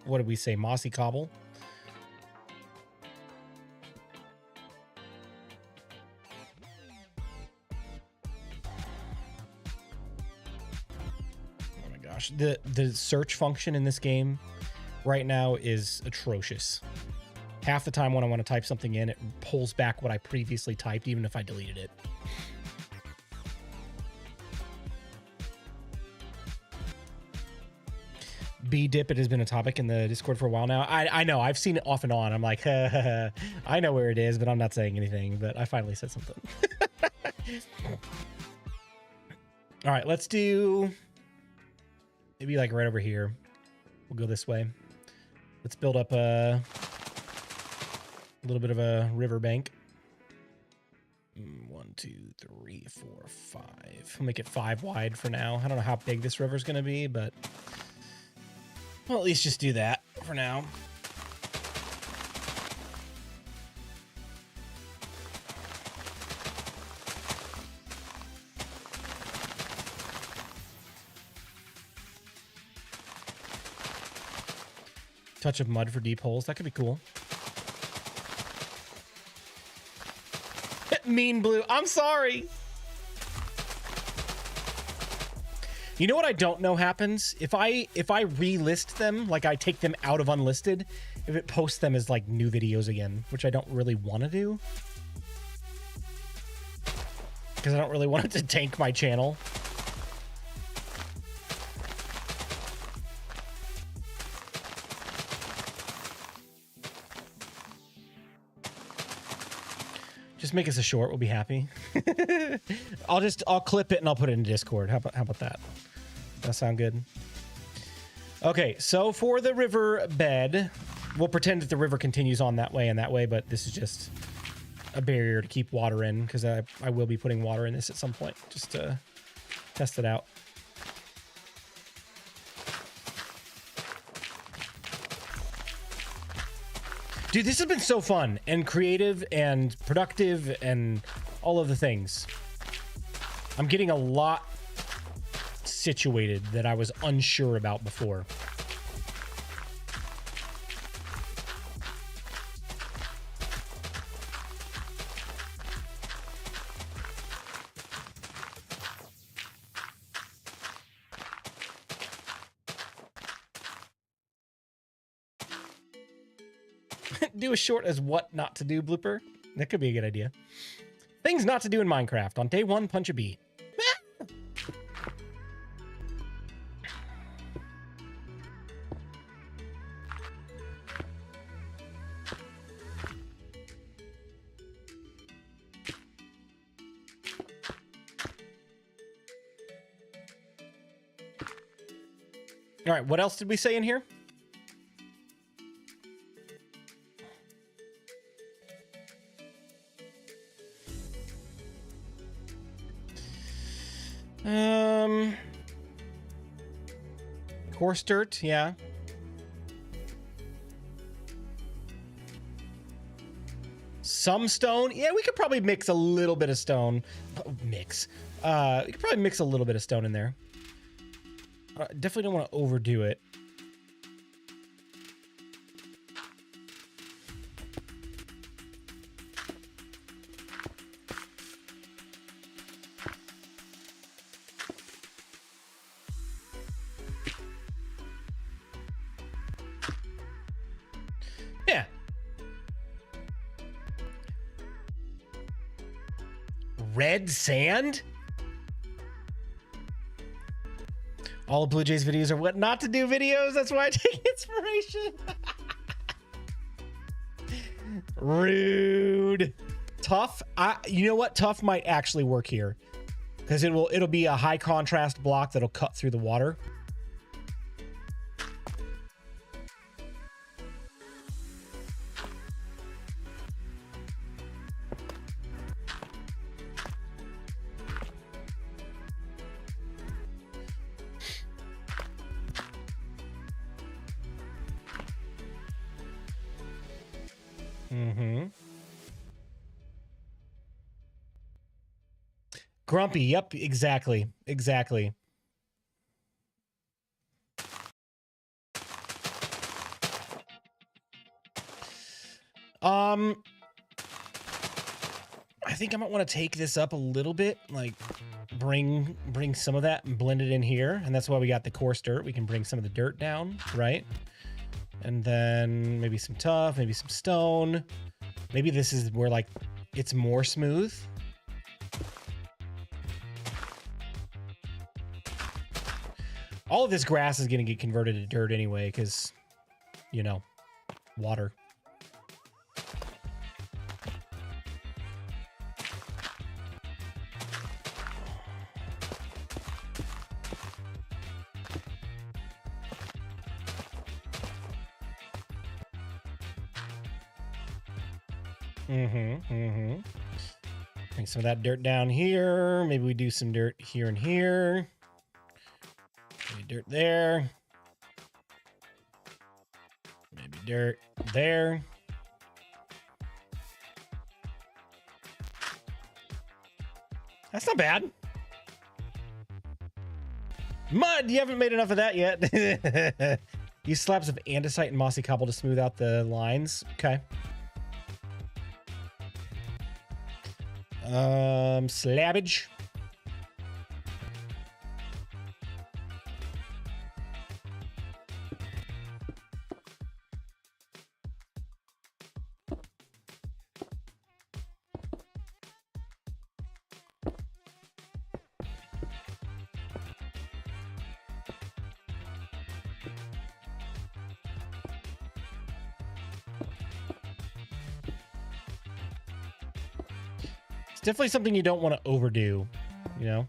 what did we say? Mossy cobble. Oh my gosh. The search function in this game right now is atrocious. Half the time when I want to type something in, it pulls back what I previously typed, even if I deleted it. B-dip, it has been a topic in the Discord for a while now. I know, I've seen it off and on. I'm like, I know where it is, but I'm not saying anything, but I finally said something. All right, let's do maybe like right over here. We'll go this way. Let's build up a little bit of a riverbank. 1, 2, 3, 4, 5. We'll make it 5 wide for now. I don't know how big this river's going to be, but we'll at least just do that for now. Touch of mud for deep holes. That could be cool. Mean Blue. I'm sorry. You know what I don't know happens? If I relist them, like I take them out of unlisted, if it posts them as like new videos again, which I don't really want to do. Because I don't really want it to tank my channel. Just make us a short. We'll be happy. I'll clip it and I'll put it in Discord. How about that? That sound good? Okay, so for the river bed, we'll pretend that the river continues on that way and that way, but this is just a barrier to keep water in because I will be putting water in this at some point just to test it out. Dude, this has been so fun and creative and productive and all of the things. I'm getting a lot situated that I was unsure about before. Do a short as what not to do blooper. That could be a good idea. Things not to do in Minecraft. On day 1, punch a bee. All right, what else did we say in here? Coarse dirt, yeah. Some stone. Yeah, we could probably mix a little bit of stone. Mix. We could probably mix a little bit of stone in there. Definitely don't want to overdo it. Yeah. Red sand? All of BluJay's videos are what not to do videos. That's why I take inspiration. Rude. Tough. You know what? Tough might actually work here because it'll be a high contrast block that'll cut through the water. Grumpy. Yep, exactly. Exactly. I think I might want to take this up a little bit, like bring some of that and blend it in here. And that's why we got the coarse dirt. We can bring some of the dirt down, right? And then maybe some tough, maybe some stone. Maybe this is where, like, it's more smooth. All of this grass is going to get converted to dirt anyway, because, you know, water. Bring some of that dirt down here. Maybe we do some dirt here and here. Maybe dirt there. Maybe dirt there. That's not bad. Mud, you haven't made enough of that yet. Use slabs of andesite and mossy cobble to smooth out the lines. Okay. Slabbage. It's definitely something you don't want to overdo, you know?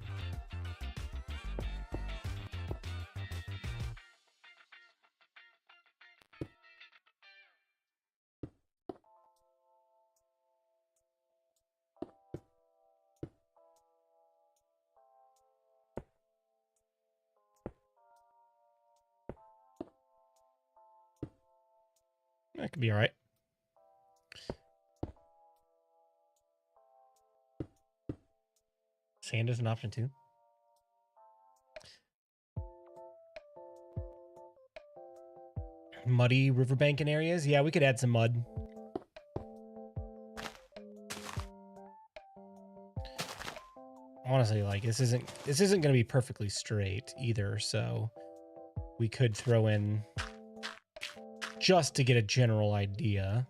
That could be all right. Sand is an option too. Muddy riverbank in areas. Yeah, we could add some mud. Honestly, like this isn't going to be perfectly straight either, so we could throw in just to get a general idea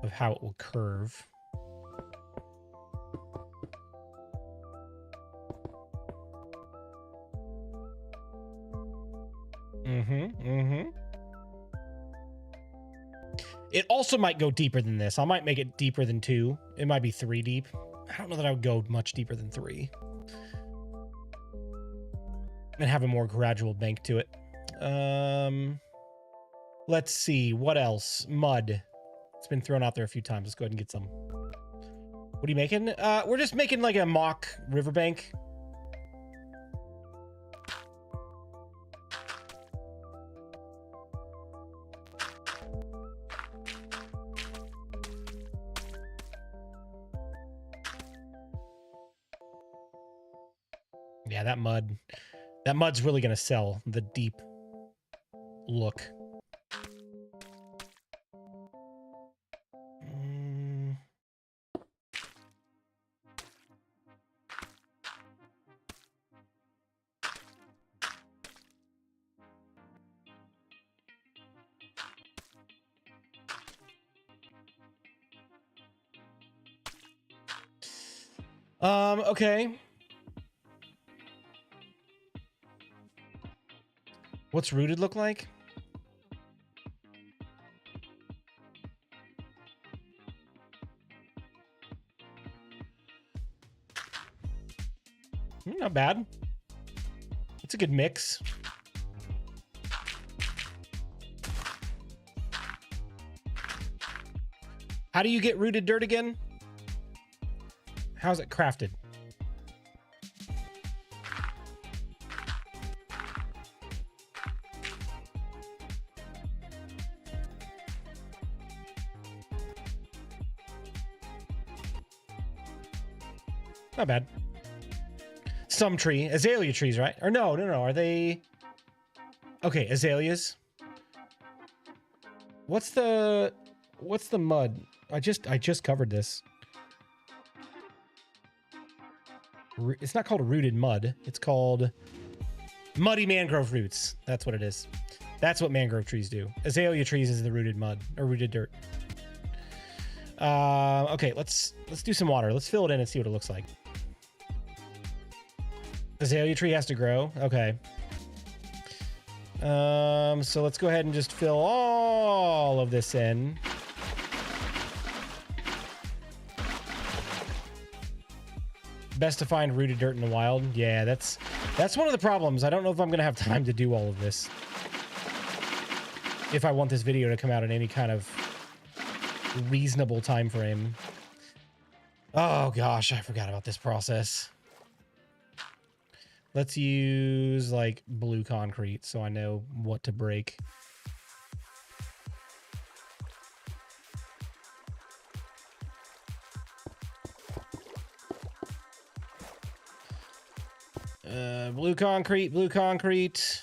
of how it will curve. It also might go deeper than this. I might make it deeper than 2. It might be 3 deep. I don't know that I would go much deeper than 3. And have a more gradual bank to it. Let's see. What else? Mud. It's been thrown out there a few times. Let's go ahead and get some. What are you making? We're just making like a mock riverbank. Yeah, that mud's really gonna sell the deep look. Okay. What's rooted look like? Not bad. It's a good mix. How do you get rooted dirt again? How's it crafted? Not bad. Some tree. Azalea trees, right? Or no. Are they... Okay, azaleas. What's the mud? I just covered this. It's not called rooted mud. It's called muddy mangrove roots. That's what it is. That's what mangrove trees do. Azalea trees is the rooted mud or rooted dirt. Okay, let's do some water. Let's fill it in and see what it looks like. Azalea tree has to grow. Okay. So let's go ahead and just fill all of this in. Best to find rooted dirt in the wild. Yeah, that's one of the problems. I don't know if I'm gonna have time to do all of this. If I want this video to come out in any kind of reasonable time frame. Oh gosh, I forgot about this process. Let's use like blue concrete so I know what to break. Blue concrete, blue concrete.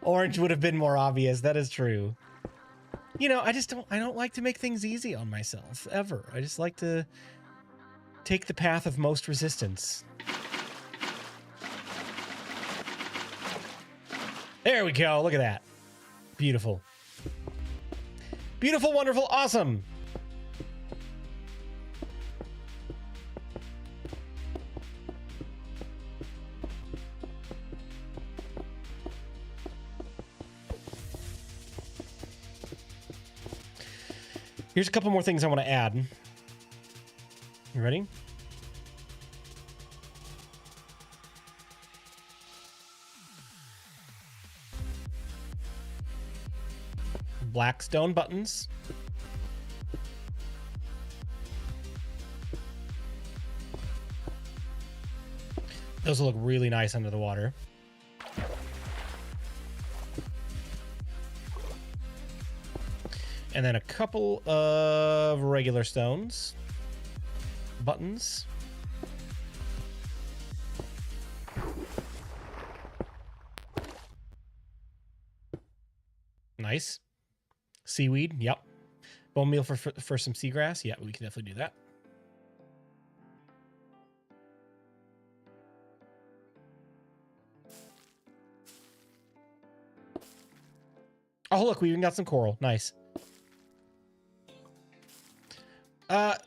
Orange would have been more obvious. That is true. You know, I don't like to make things easy on myself, ever. I just like to take the path of most resistance. There we go. Look at that. Beautiful. Beautiful, wonderful, awesome. Here's a couple more things I want to add. You ready? Black stone buttons. Those will look really nice under the water. And then a couple of regular stones. Buttons. Nice. Seaweed, yep. Bone meal for some seagrass. Yeah, we can definitely do that. Oh, look, we even got some coral. Nice.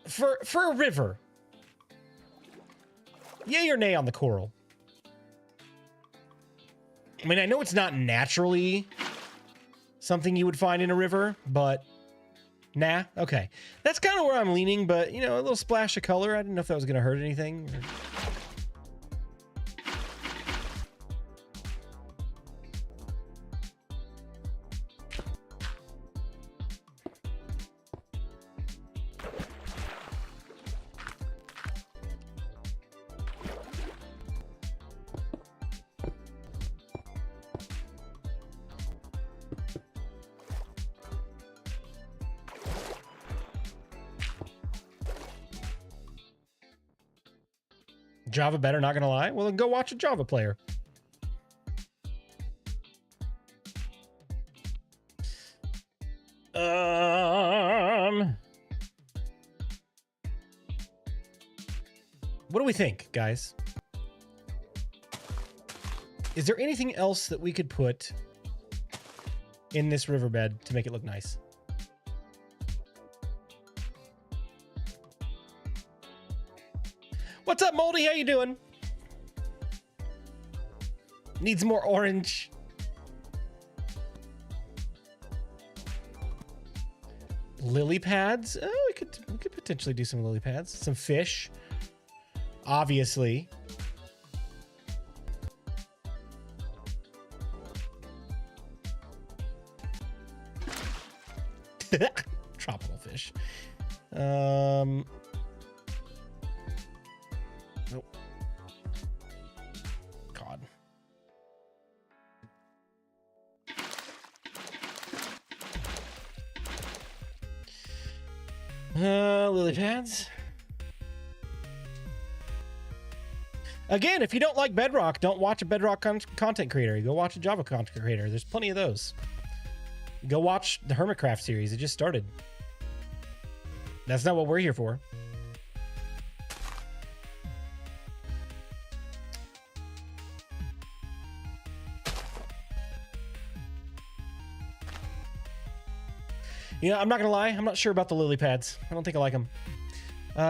For a river, yay or nay on the coral? I mean, I know it's not naturally something you would find in a river, but nah, okay. That's kind of where I'm leaning, but, you know, a little splash of color. I didn't know if that was going to hurt anything. Java better, not gonna lie. Well, then go watch a Java player. What do we think, guys? Is there anything else that we could put in this riverbed to make it look nice? What's up, Moldy? How you doing? Needs more orange. Lily pads? Oh, we could potentially do some lily pads. Some fish. Obviously. Tropical fish. Nope. God. Lily pads. Again, if you don't like Bedrock, don't watch a Bedrock content creator. You go watch a Java content creator. There's plenty of those. Go watch the Hermitcraft series. It just started. That's not what we're here for. You know, I'm not gonna lie. I'm not sure about the lily pads. I don't think I like them.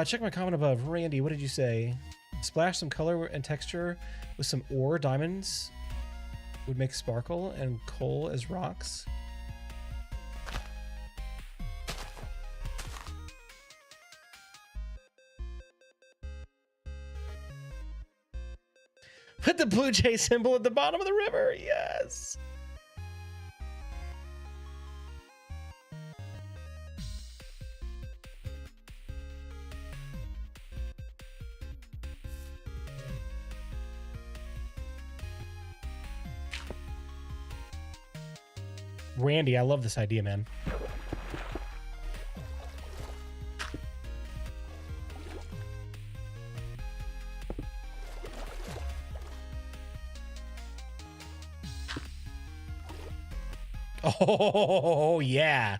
Check my comment above. Randy, what did you say? Splash some color and texture with some ore diamonds would make sparkle and coal as rocks. Put the BluJay symbol at the bottom of the river. Yes. Randy, I love this idea, man. Oh, yeah.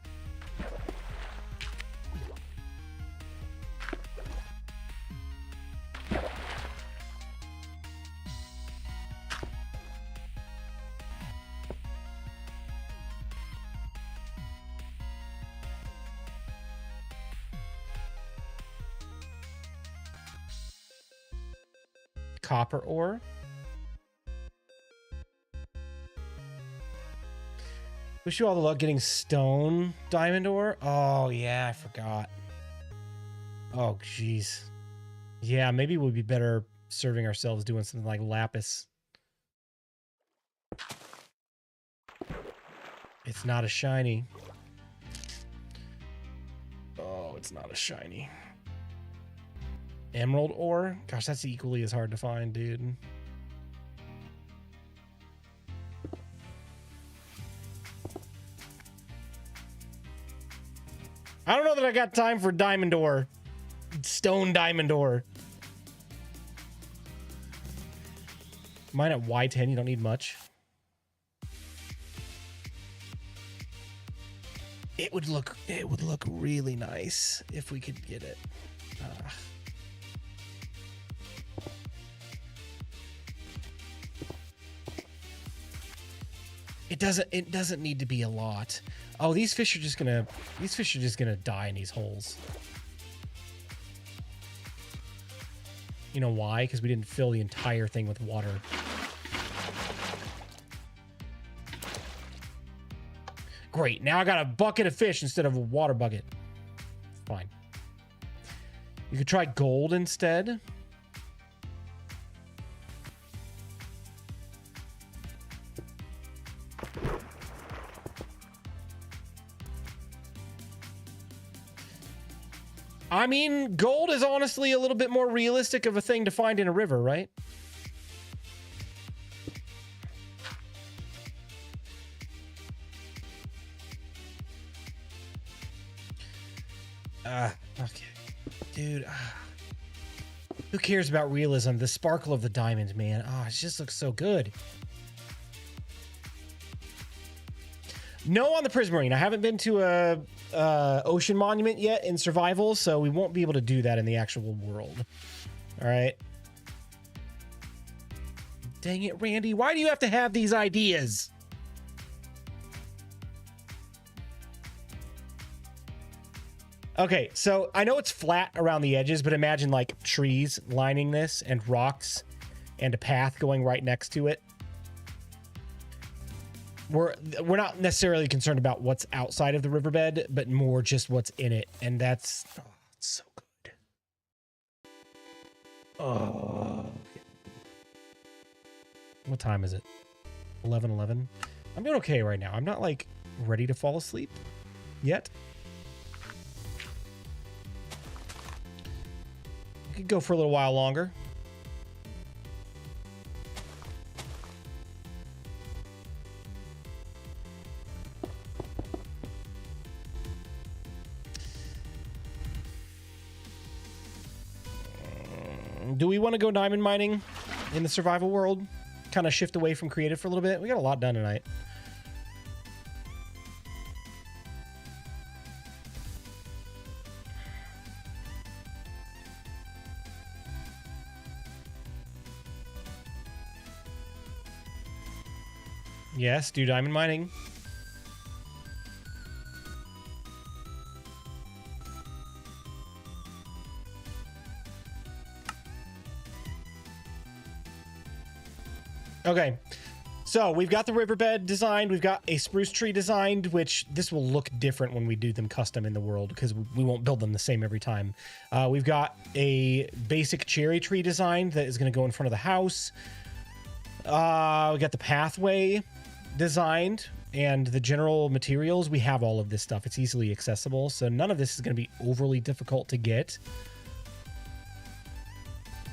Copper ore. Wish you all the luck getting stone diamond ore. Oh, yeah, I forgot. Oh, jeez. Yeah, maybe we'd be better serving ourselves doing something like lapis. It's not a shiny. Oh, it's not a shiny. Emerald ore? Gosh, that's equally as hard to find, dude. I don't know that I got time for diamond ore. Stone diamond ore. Mine at Y10, you don't need much. It would look really nice if we could get it. It doesn't need to be a lot. Oh, these fish are just gonna die in these holes. You know why? Because we didn't fill the entire thing with water. Great. Now I got a bucket of fish instead of a water bucket. Fine. You could try gold instead. I mean, gold is honestly a little bit more realistic of a thing to find in a river, right? Okay. Dude, who cares about realism? The sparkle of the diamond, man. Oh, it just looks so good. No on the Prismarine. I haven't been to a ocean monument yet in survival, so we won't be able to do that in the actual world. All right. Dang it, Randy. Why do you have to have these ideas? Okay, so I know it's flat around the edges, but imagine like trees lining this and rocks and a path going right next to it. We're not necessarily concerned about what's outside of the riverbed, but more just what's in it. And that's it's so good. Oh. What time is it? 11:11. I'm doing okay right now. I'm not like ready to fall asleep yet. We could go for a little while longer. Do we want to go diamond mining in the survival world? Kind of shift away from creative for a little bit? We got a lot done tonight. Yes, do diamond mining. Okay, so we've got the riverbed designed. We've got a spruce tree designed, which this will look different when we do them custom in the world because we won't build them the same every time. We've got a basic cherry tree designed that is going to go in front of the house. We got the pathway designed and the general materials. We have all of this stuff. It's easily accessible, so none of this is going to be overly difficult to get.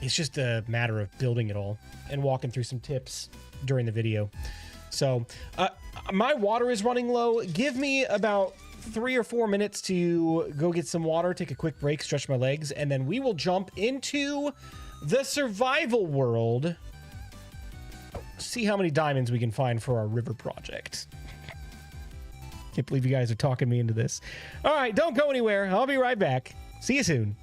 It's just a matter of building it all and walking through some tips during the video. So my water is running low. Give me about 3 or 4 minutes to go get some water, take a quick break, stretch my legs, and then we will jump into the survival world. See how many diamonds we can find for our river project. Can't believe you guys are talking me into this. All right, don't go anywhere. I'll be right back. See you soon.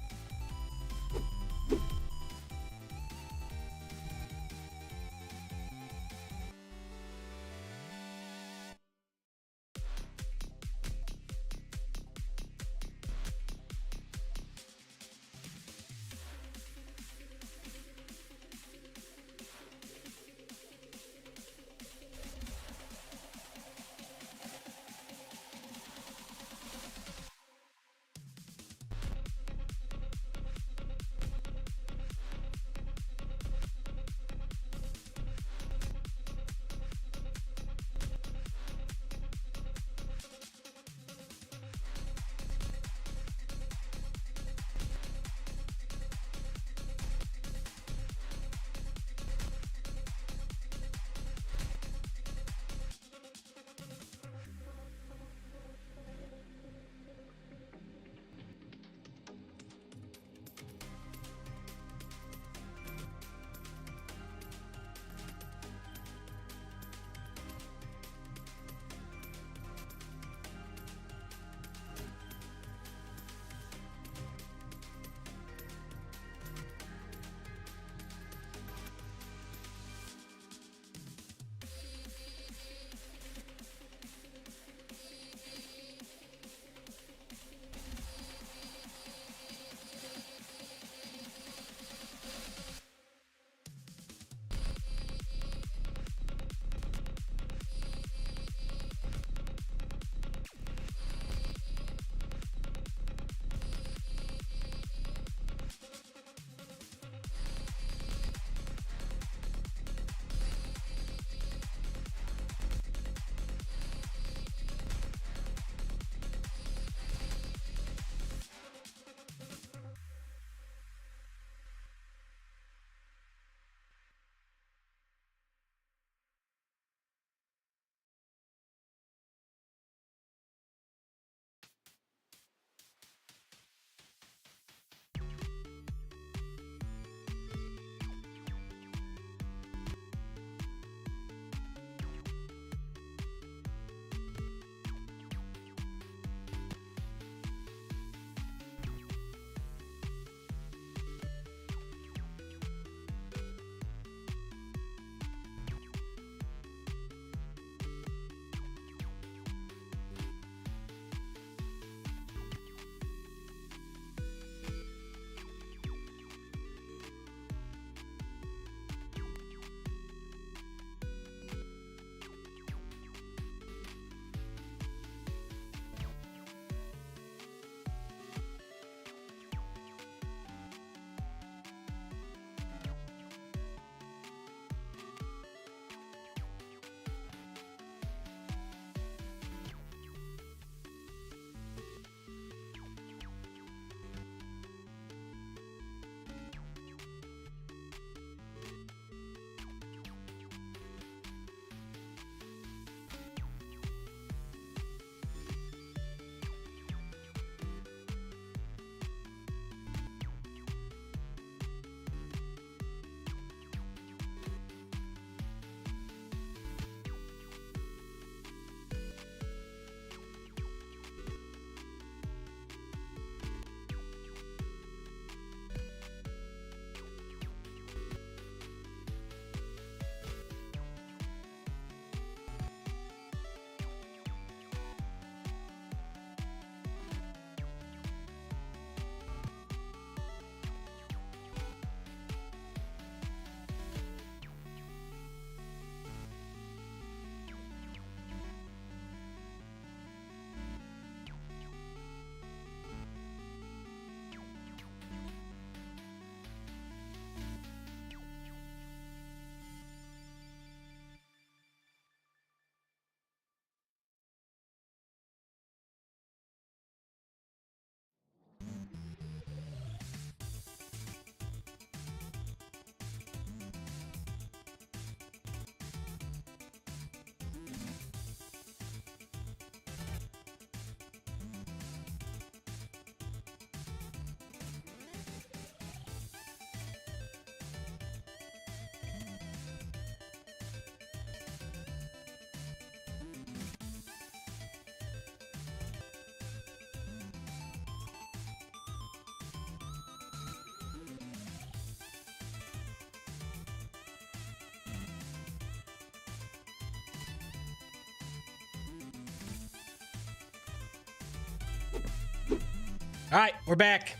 All right, we're back.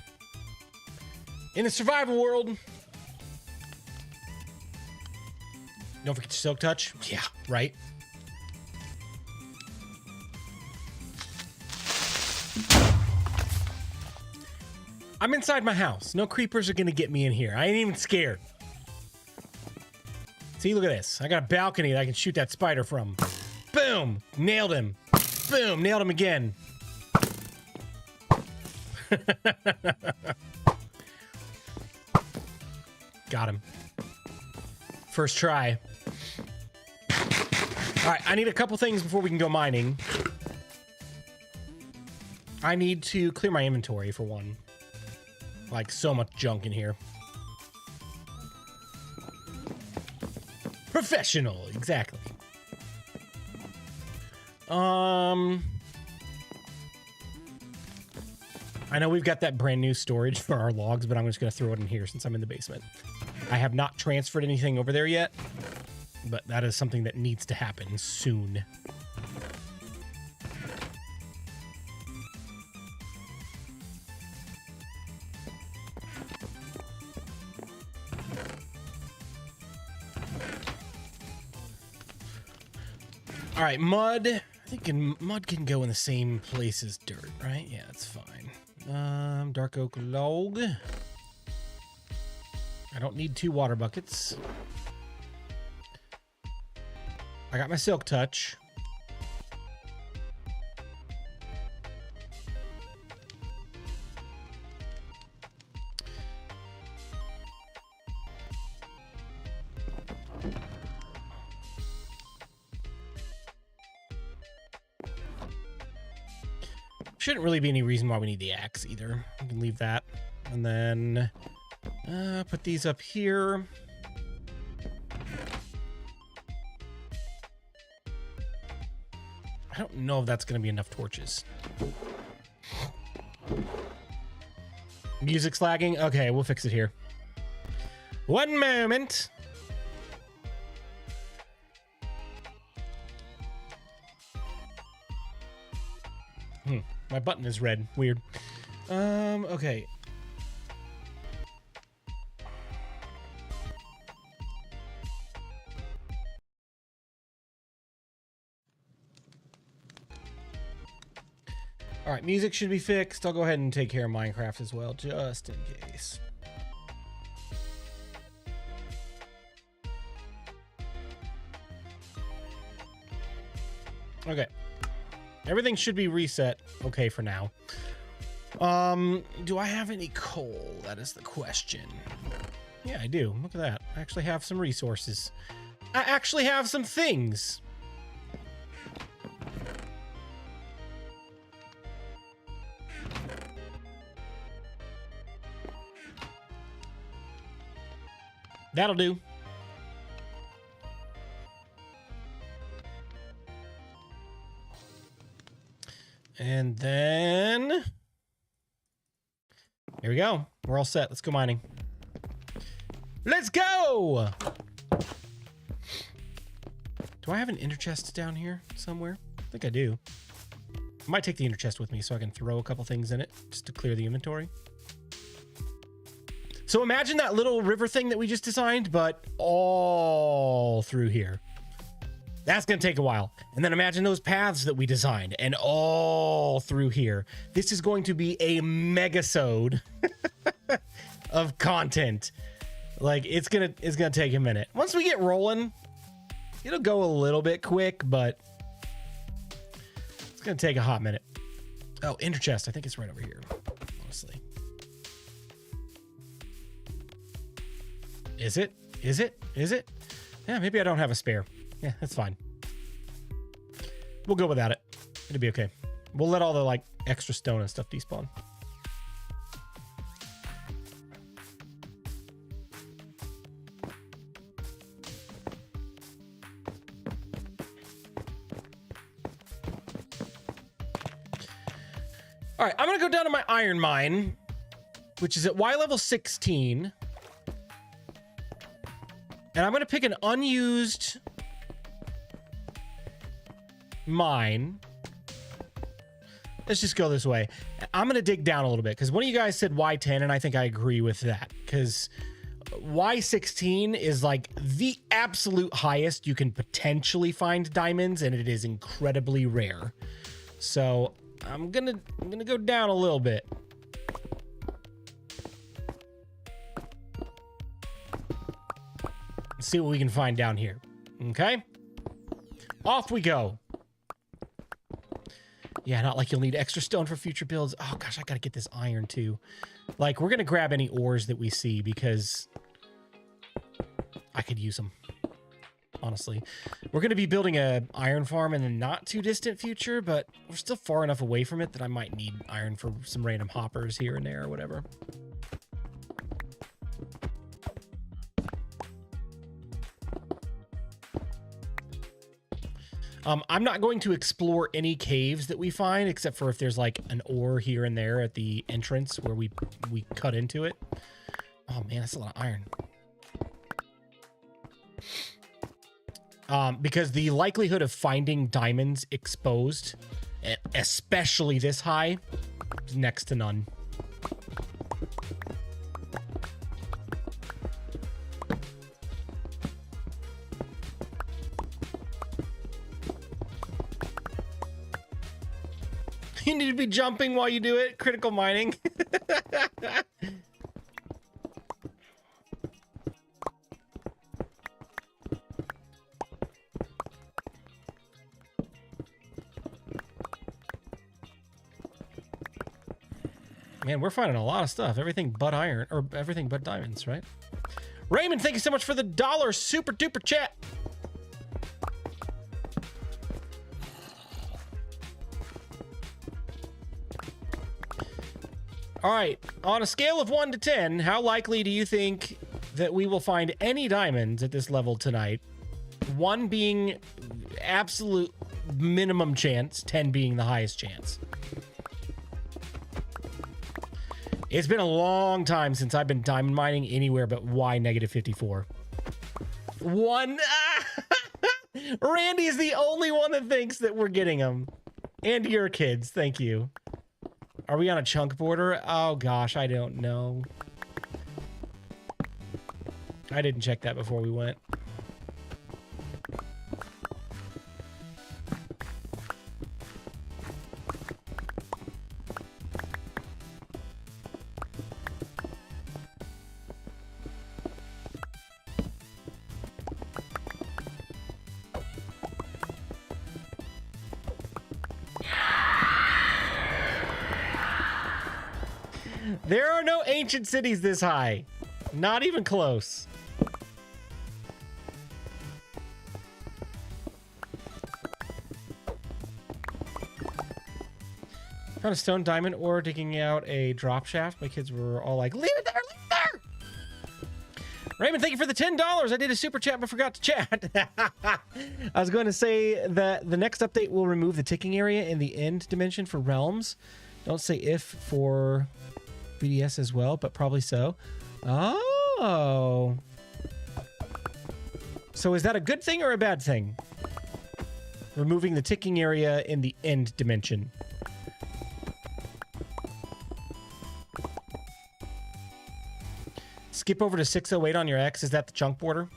In the survival world. Don't forget your silk touch. Yeah, right. I'm inside my house. No creepers are gonna get me in here. I ain't even scared. See, look at this. I got a balcony that I can shoot that spider from. Boom! Nailed him. Boom! Nailed him again. Got him. First try. All right, I need a couple things before we can go mining. I need to clear my inventory for one. Like, so much junk in here. Professional, exactly. I know we've got that brand new storage for our logs, but I'm just going to throw it in here since I'm in the basement. I have not transferred anything over there yet, but that is something that needs to happen soon. All right, mud. I think mud can go in the same place as dirt, right? Yeah, that's fine. Dark oak log. I don't need 2 water buckets. I got my silk touch. Shouldn't really be any reason why we need the axe either. We can leave that. And then put these up here. I don't know if that's going to be enough torches. Music's lagging? Okay, we'll fix it here. One moment. My button is red. Weird. Okay. All right, music should be fixed. I'll go ahead and take care of Minecraft as well, just in case. Okay. Everything should be reset okay for now. Do I have any coal? That is the question. Yeah, I do. Look at that. I actually have some resources. I actually have some things. That'll do. And then here we go. We're all set. Let's go mining. Let's go. Do I have an ender chest down here somewhere? I think I do. I might take the ender chest with me so I can throw a couple things in it just to clear the inventory. So imagine that little river thing that we just designed, but all through here. That's going to take a while. And then imagine those paths that we designed and all through here. This is going to be a megasode of content. Like it's going to take a minute. Once we get rolling, it'll go a little bit quick, but it's going to take a hot minute. Oh, ender chest. I think it's right over here, honestly. Is it? Is it? Is it? Yeah, maybe I don't have a spare. Yeah, that's fine. We'll go without it. It'll be okay. We'll let all the like extra stone and stuff despawn. All right, I'm gonna go down to my iron mine, which is at Y level 16. And I'm gonna pick an unused mine. let's just go this way. I'm gonna dig down a little bit because one of you guys said Y10, and I think I agree with that because Y16 is like the absolute highest you can potentially find diamonds, and it is incredibly rare. So I'm gonna go down a little bit. Let's see what we can find down here. Okay, off we go. Yeah, not like you'll need extra stone for future builds. Oh gosh, I gotta get this iron too. Like, we're gonna grab any ores that we see because I could use them, honestly. We're gonna be building a iron farm in the not too distant future, but we're still far enough away from it that I might need iron for some random hoppers here and there or whatever. I'm not going to explore any caves that we find, except for if there's like an ore here and there at the entrance where we cut into it. Oh man, that's a lot of iron. Because the likelihood of finding diamonds exposed, especially this high, is next to none. You need to be jumping while you do it. Critical mining. Man, we're finding a lot of stuff. Everything but iron, or everything but diamonds, right? Raymond, thank you so much for the $1 super duper chat. All right, on a scale of 1 to 10, how likely do you think that we will find any diamonds at this level tonight? 1 being absolute minimum chance, 10 being the highest chance. It's been a long time since I've been diamond mining anywhere but Y -54. 1. Randy is the only one that thinks that we're getting them. And your kids, thank you. Are we on a chunk border? Oh gosh, I don't know. I didn't check that before we went. There are no ancient cities this high. Not even close. Found a stone diamond ore digging out a drop shaft. My kids were all like, leave it there, leave it there. Raymond, thank you for the $10. I did a super chat but forgot to chat. I was going to say that the next update will remove the ticking area in the end dimension for realms. Don't say if for BDS as well, but probably so. Oh. So is that a good thing or a bad thing? Removing the ticking area in the end dimension. Skip over to 608 on your X. Is that the chunk border?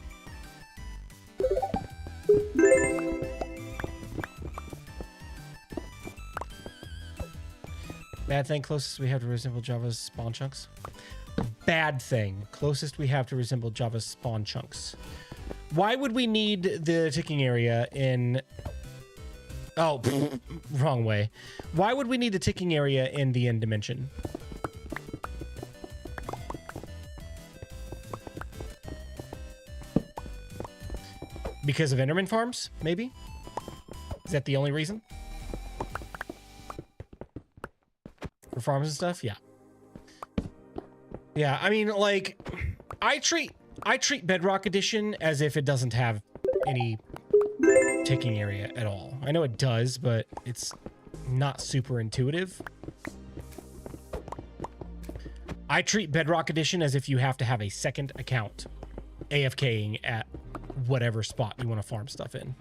Bad thing, closest we have to resemble Java's spawn chunks. Bad thing, closest we have to resemble Java's spawn chunks. Why would we need the ticking area in... Oh, wrong way. Why would we need the ticking area in the end dimension? Because of Enderman farms, maybe? Is that the only reason? For farms and stuff? Yeah. Yeah, I mean, like, I treat Bedrock Edition as if it doesn't have any ticking area at all. I know it does, but it's not super intuitive. I treat Bedrock Edition as if you have to have a second account AFKing at whatever spot you want to farm stuff in.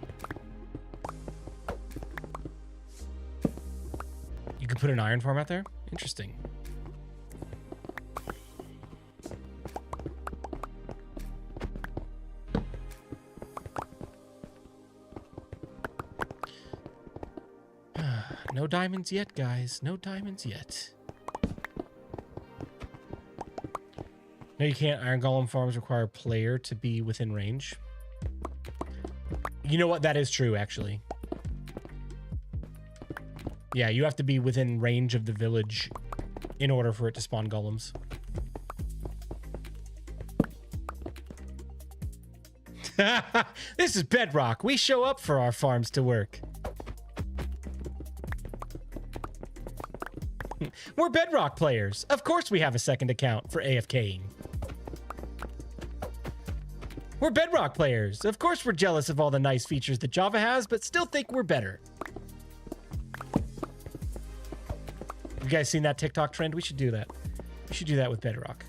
You could put an iron farm out there? Interesting. No diamonds yet, guys. No diamonds yet. No, you can't. Iron Golem farms require a player to be within range. You know what? That is true, actually. Yeah, you have to be within range of the village in order for it to spawn golems. This is Bedrock. We show up for our farms to work. We're Bedrock players. Of course we have a second account for AFKing. We're Bedrock players. Of course we're jealous of all the nice features that Java has, but still think we're better. You guys seen that TikTok trend? We should do that. We should do that with Bedrock.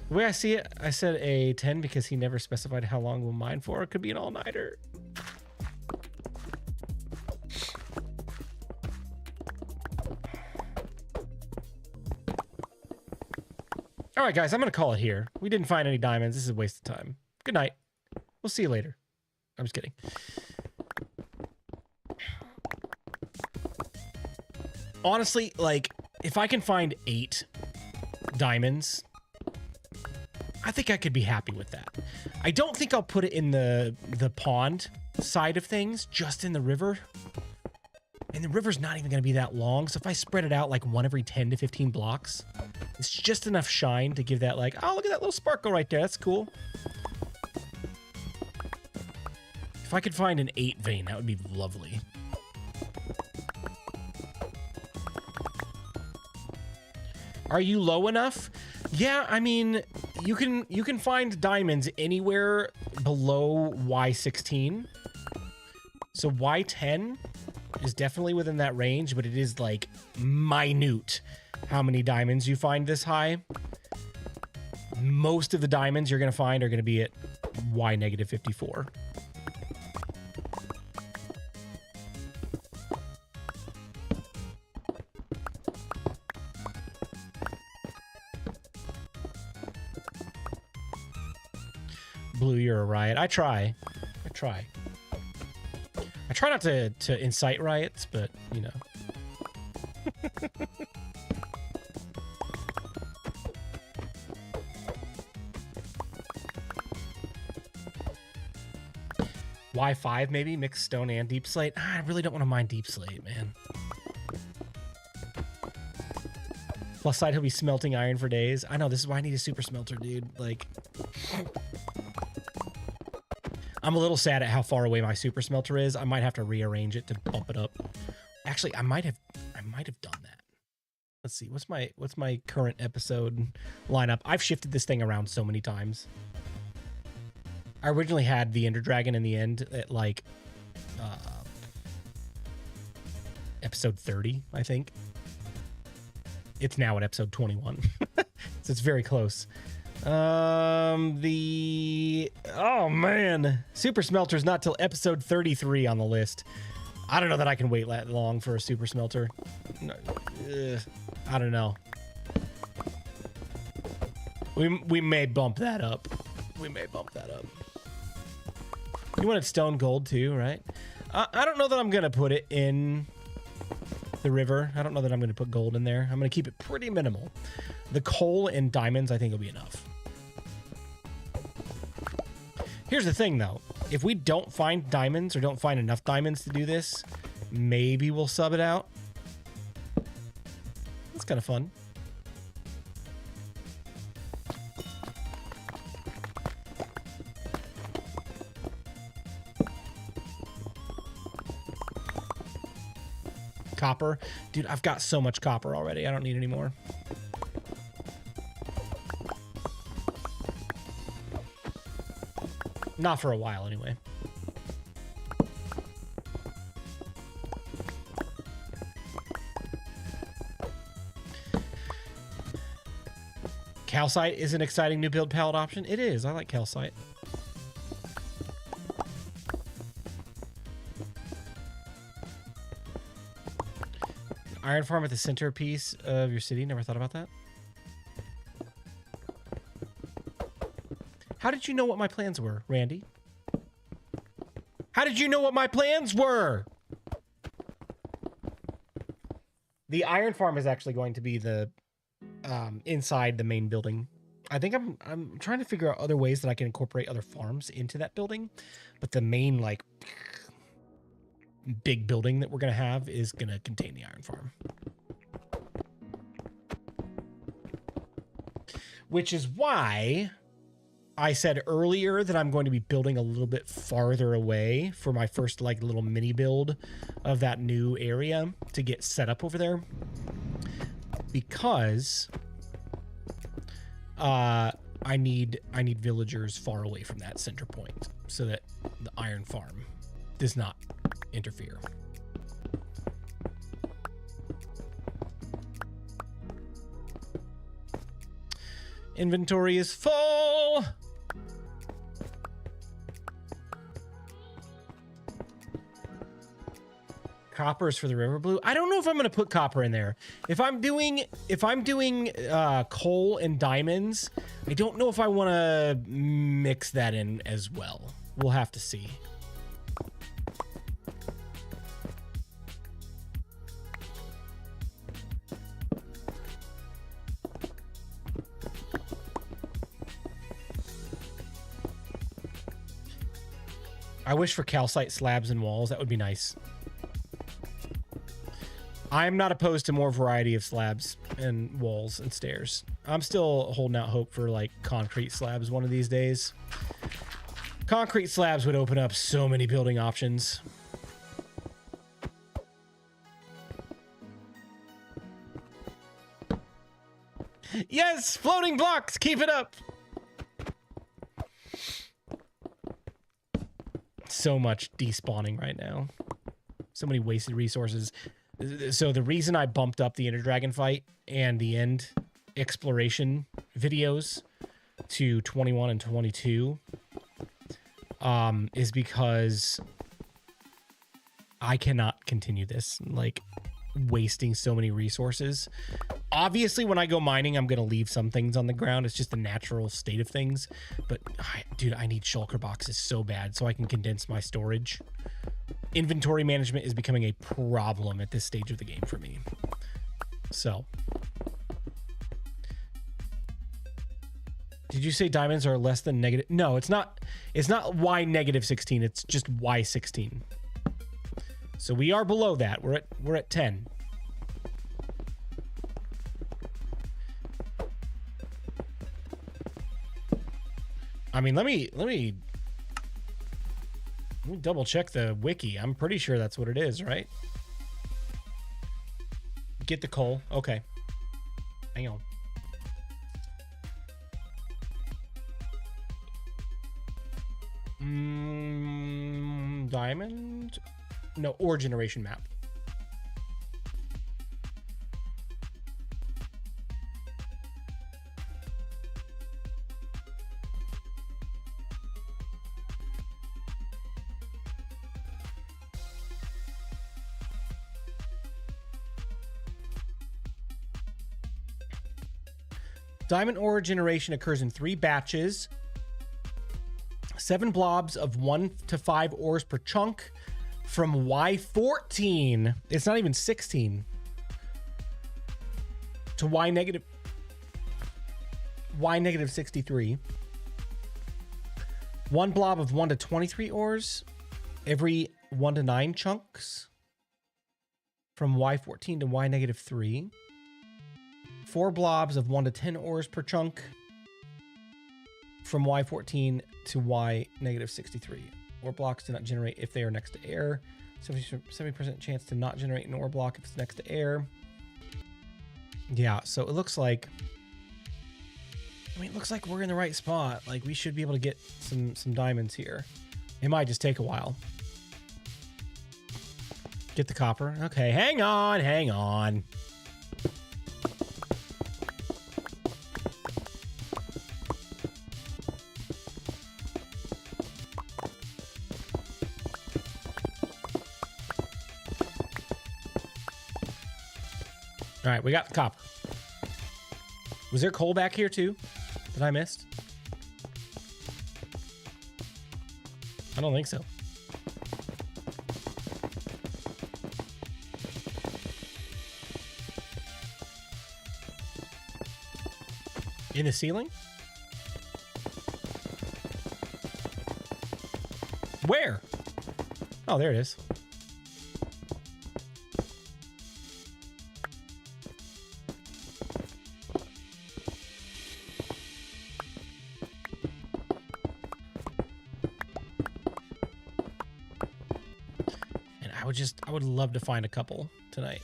The way I see it, I said a 10 because he never specified how long we'll mine for. It could be an all-nighter. All right, guys, I'm going to call it here. We didn't find any diamonds. This is a waste of time. Good night. We'll see you later. I'm just kidding. Honestly, like, if I can find 8 diamonds, I think I could be happy with that. I don't think I'll put it in the pond side of things, just in the river. And the river's not even going to be that long, so if I spread it out like one every 10 to 15 blocks, it's just enough shine to give that like, oh, look at that little sparkle right there. That's cool. If I could find an 8 vein, that would be lovely. Are you low enough? Yeah, I mean, you can find diamonds anywhere below Y16. So Y10 is definitely within that range, but it is like minute how many diamonds you find this high. Most of the diamonds you're going to find are going to be at Y-54. Blue, you're a riot. I try not to incite riots, but you know. Y5 maybe, mixed stone and deep slate. I really don't want to mine deep slate, man. Plus side, he'll be smelting iron for days. I know, this is why I need a super smelter, dude. Like, I'm a little sad at how far away my super smelter is. I might have to rearrange it to bump it up. Actually, I might have done that. Let's see. What's my current episode lineup? I've shifted this thing around so many times. I originally had the Ender Dragon in the end at like episode 30, I think. It's now at episode 21. So it's very close. Oh man, super smelter's not till episode 33 on the list. I don't know that I can wait that long for a super smelter. I don't know. We may bump that up. We may bump that up. You wanted stone gold too, right? I don't know that I'm gonna put it in the river. I don't know that I'm gonna put gold in there. I'm gonna keep it pretty minimal. The coal and diamonds I think will be enough. Here's the thing though. If we don't find diamonds or don't find enough diamonds to do this, maybe we'll sub it out. That's kind of fun. Copper. Dude, I've got so much copper already. I don't need any more. Not for a while, anyway. Calcite is an exciting new build palette option. It is. I like calcite. Iron farm at the centerpiece of your city. Never thought about that. How did you know what my plans were, Randy? How did you know what my plans were? The iron farm is actually going to be the inside the main building. I think I'm trying to figure out other ways that I can incorporate other farms into that building, but the main like big building that we're gonna have is gonna contain the iron farm. Which is why I said earlier that I'm going to be building a little bit farther away for my first like little mini build of that new area to get set up over there. Because I need villagers far away from that center point so that the iron farm does not interfere. Inventory is full. Coppers for the river blue. I don't know if I'm going to put copper in there. If I'm doing coal and diamonds, I don't know if I want to mix that in as well. We'll have to see. I wish for calcite slabs and walls. That would be nice. I'm not opposed to more variety of slabs and walls and stairs. I'm still holding out hope for like concrete slabs one of these days. Concrete slabs would open up so many building options. Yes, floating blocks, keep it up. So much despawning right now. So many wasted resources. So the reason I bumped up the Ender Dragon fight and the end exploration videos to 21 and 22 is because I cannot continue this, like wasting so many resources. Obviously, when I go mining, I'm going to leave some things on the ground. It's just the natural state of things. But, dude, I need shulker boxes so bad so I can condense my storage. Inventory management is becoming a problem at this stage of the game for me. So. Did you say diamonds are less than negative? No, it's not. It's not Y negative 16. It's just Y 16. So we are below that. We're at 10. I mean, let me double check the wiki. I'm pretty sure that's what it is, right? Get the coal. Okay. Hang on. Diamond? No, ore generation map. Diamond ore generation occurs in 3 batches. 7 blobs of 1 to 5 ores per chunk from Y14. It's not even 16. To Y negative 63. 1 blob of 1 to 23 ores every 1 to 9 chunks from Y14 to Y negative 3. 4 blobs of 1 to 10 ores per chunk from Y14 to Y negative 63. Ore blocks do not generate if they are next to air. 70% chance to not generate an ore block if it's next to air. Yeah, so it looks like, I mean, it looks like we're in the right spot. Like, we should be able to get some diamonds here. It might just take a while. Get the copper. Okay, hang on, hang on. All right, we got the copper. Was there coal back here too that I missed? I don't think so. In the ceiling? Where? Oh, there it is. And I would love to find a couple tonight.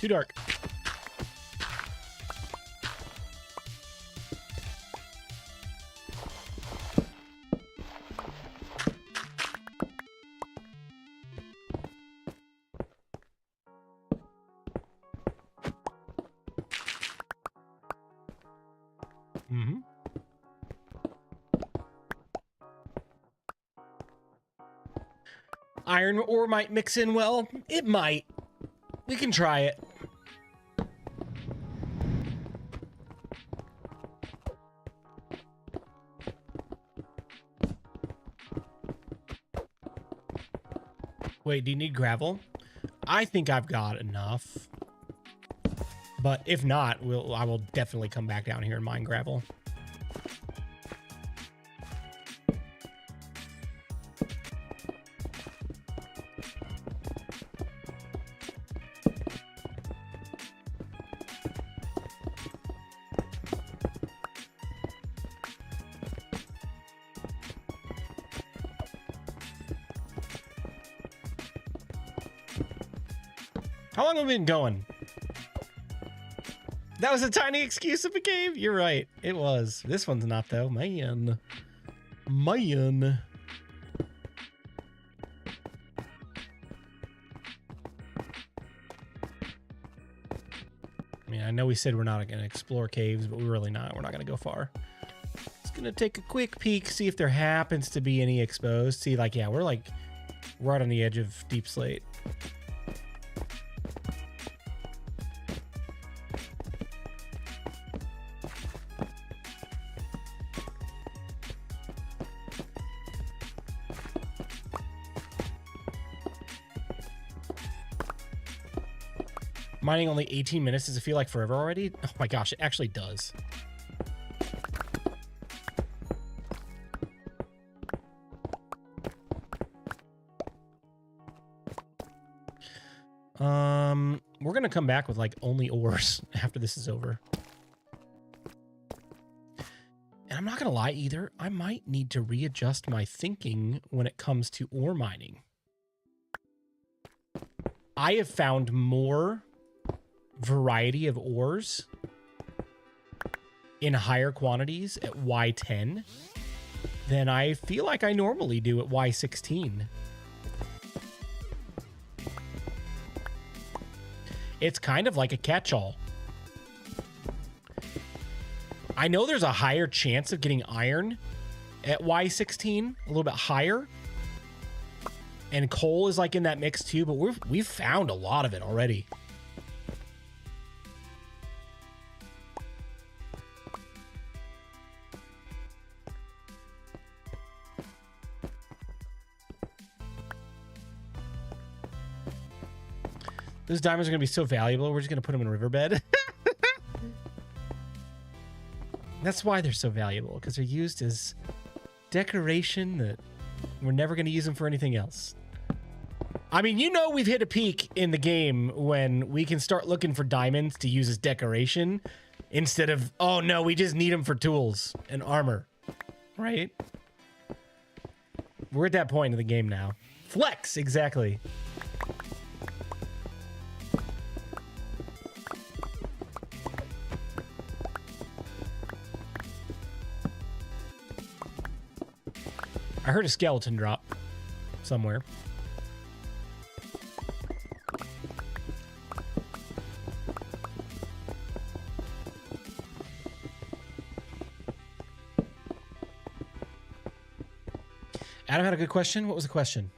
Too dark. Mm-hmm. Iron ore might mix in well. It might. We can try it. Wait, do you need gravel? I think I've got enough. But if not, I will definitely come back down here and mine gravel. How long have we been going? That was a tiny excuse of a cave? You're right. It was. This one's not, though. Man. Man. I mean, I know we said we're not going to explore caves, but we're really not. We're not going to go far. Just going to take a quick peek, see if there happens to be any exposed. See, like, yeah, we're like right on the edge of Deep Slate. Mining only 18 minutes. Does it feel like forever already? Oh my gosh, it actually does. We're gonna come back with like only ores after this is over. And I'm not gonna lie either. I might need to readjust my thinking when it comes to ore mining. I have found more variety of ores in higher quantities at Y10 than I feel like I normally do at Y16. It's kind of like a catch-all. I know there's a higher chance of getting iron at Y16, a little bit higher. And coal is like in that mix too, but we've found a lot of it already. Those diamonds are going to be so valuable. We're just going to put them in a riverbed. That's why they're so valuable, because they're used as decoration that we're never going to use them for anything else. I mean, you know we've hit a peak in the game when we can start looking for diamonds to use as decoration instead of, oh no, we just need them for tools and armor, right? We're at that point in the game now. Flex, exactly. I heard a skeleton drop somewhere. Adam had a good question. What was the question?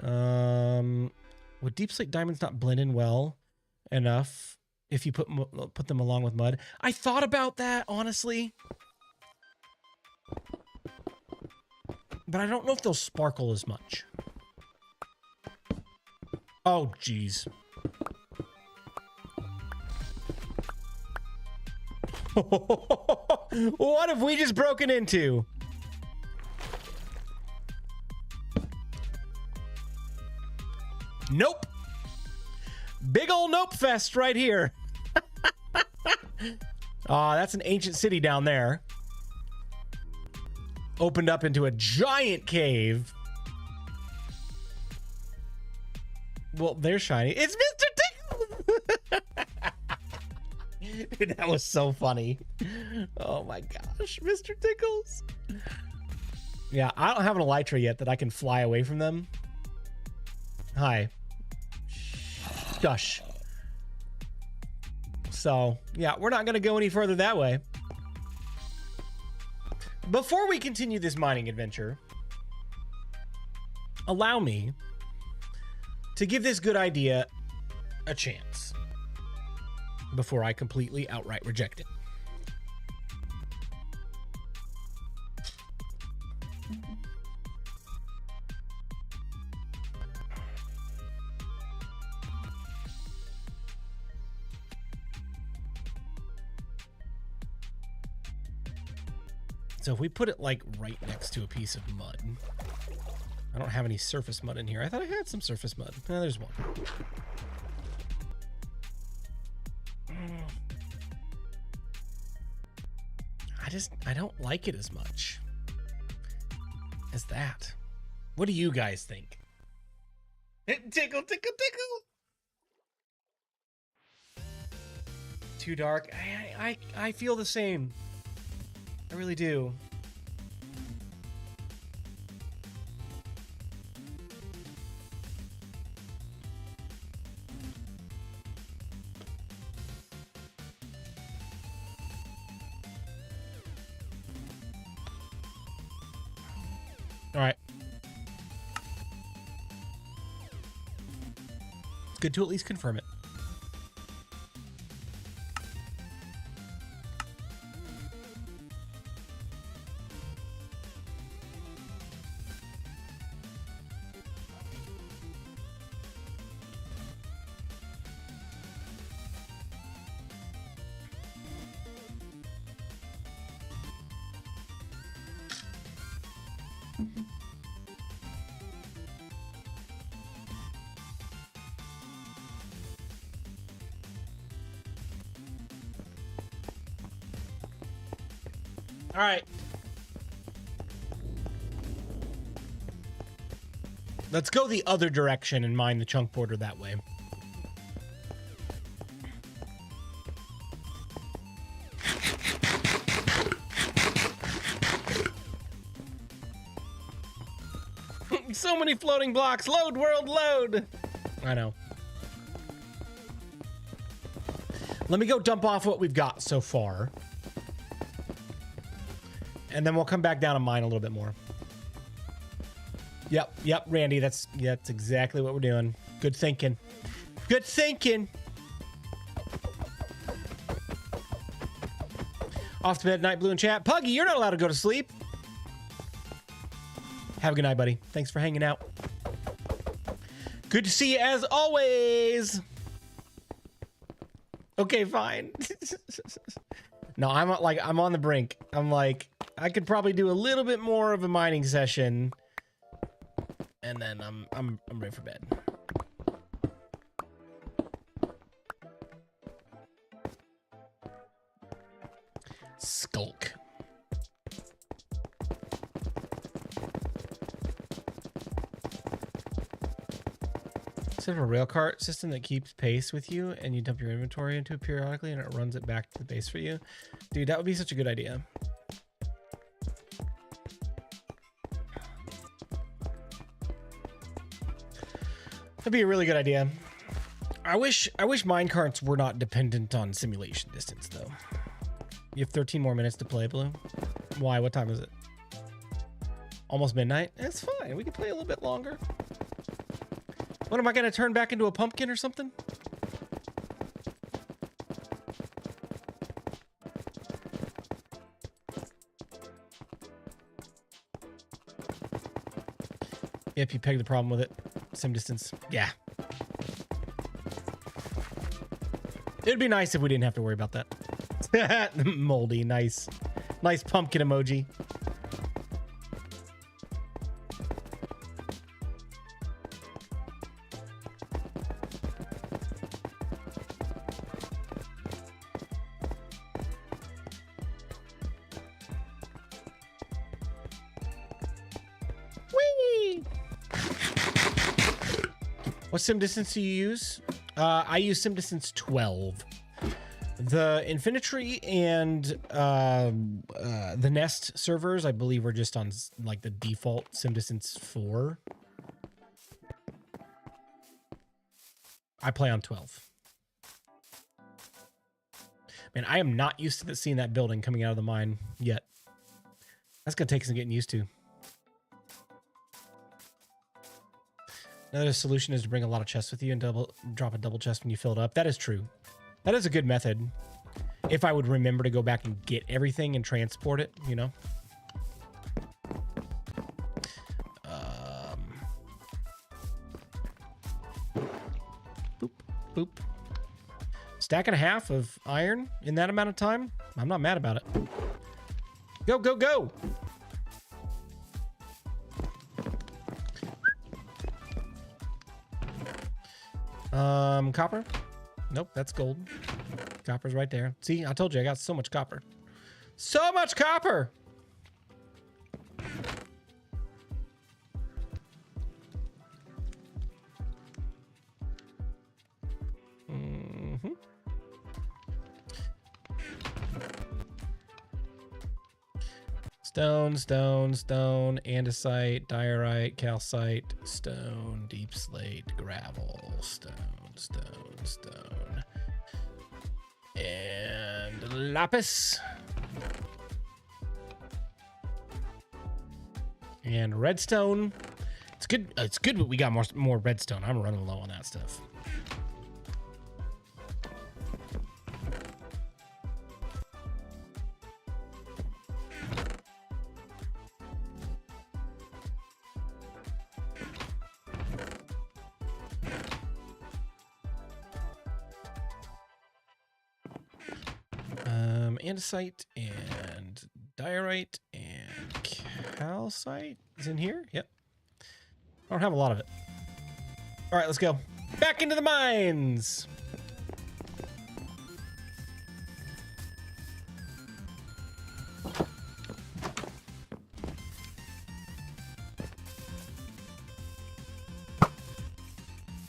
Would deep slate diamonds not blend in well enough if you put them along with mud? I thought about that, honestly. But I don't know if they'll sparkle as much. Oh, geez. What have we just broken into? Nope. Big ol' nope fest right here. Aw, that's an ancient city down there. Opened up into a giant cave. Well, they're shiny. It's Mr. Tickles! Dude, that was so funny. Oh my gosh, Mr. Tickles. Yeah, I don't have an elytra yet that I can fly away from them. Hi. Shush. So, yeah, we're not going to go any further that way. Before we continue this mining adventure, allow me to give this good idea a chance before I completely outright reject it. So if we put it like right next to a piece of mud. I don't have any surface mud in here. I thought I had some surface mud. No, there's one. I don't like it as much as that. What do you guys think? Tickle, tickle, tickle. Too dark. I feel the same. I really do. All right. It's good to at least confirm it. All right. Let's go the other direction and mine the chunk border that way. So many floating blocks. Load, world, load. I know. Let me go dump off what we've got so far. And then we'll come back down and mine a little bit more. Yep, Randy, that's exactly what we're doing. Good thinking. Good thinking. Off to bed, night, Blue in chat. Puggy, you're not allowed to go to sleep. Have a good night, buddy. Thanks for hanging out. Good to see you as always. Okay, fine. No, I'm on the brink. I'm like, I could probably do a little bit more of a mining session, and then I'm ready for bed. Skulk. Instead of a rail cart system that keeps pace with you and you dump your inventory into it periodically and it runs it back to the base for you. Dude, that would be such a good idea. That'd be a really good idea. I wish minecarts were not dependent on simulation distance though. You have 13 more minutes to play, Blue. Why? What time is it? Almost midnight. It's fine. We can play a little bit longer. What, am I going to turn back into a pumpkin or something? Yep, you pegged the problem with it. Sim distance. Yeah. It'd be nice if we didn't have to worry about that. Moldy. Nice. Nice pumpkin emoji. What sim distance do you use? I use sim distance 12. The Infinitree and the Nest servers, I believe, are just on like the default sim distance 4. I play on 12. Man, I am not used to seeing that building coming out of the mine yet. That's gonna take some getting used to. Another solution is to bring a lot of chests with you and drop a double chest when you fill it up. That is true. That is a good method. If I would remember to go back and get everything and transport it, you know. Boop, boop. Stack and a half of iron in that amount of time. I'm not mad about it. Go, go, go. Copper? Nope, that's gold. Copper's right there. See, I told you I got so much copper. So much copper! Mm-hmm. Stone, stone, stone, andesite, diorite, calcite, stone, deep slate, gravel, stone, stone, stone, and lapis, and redstone. It's good. It's good that we got more redstone. I'm running low on that stuff. Andesite and diorite and calcite is in here. Yep. I don't have a lot of it. All right, let's go back into the mines.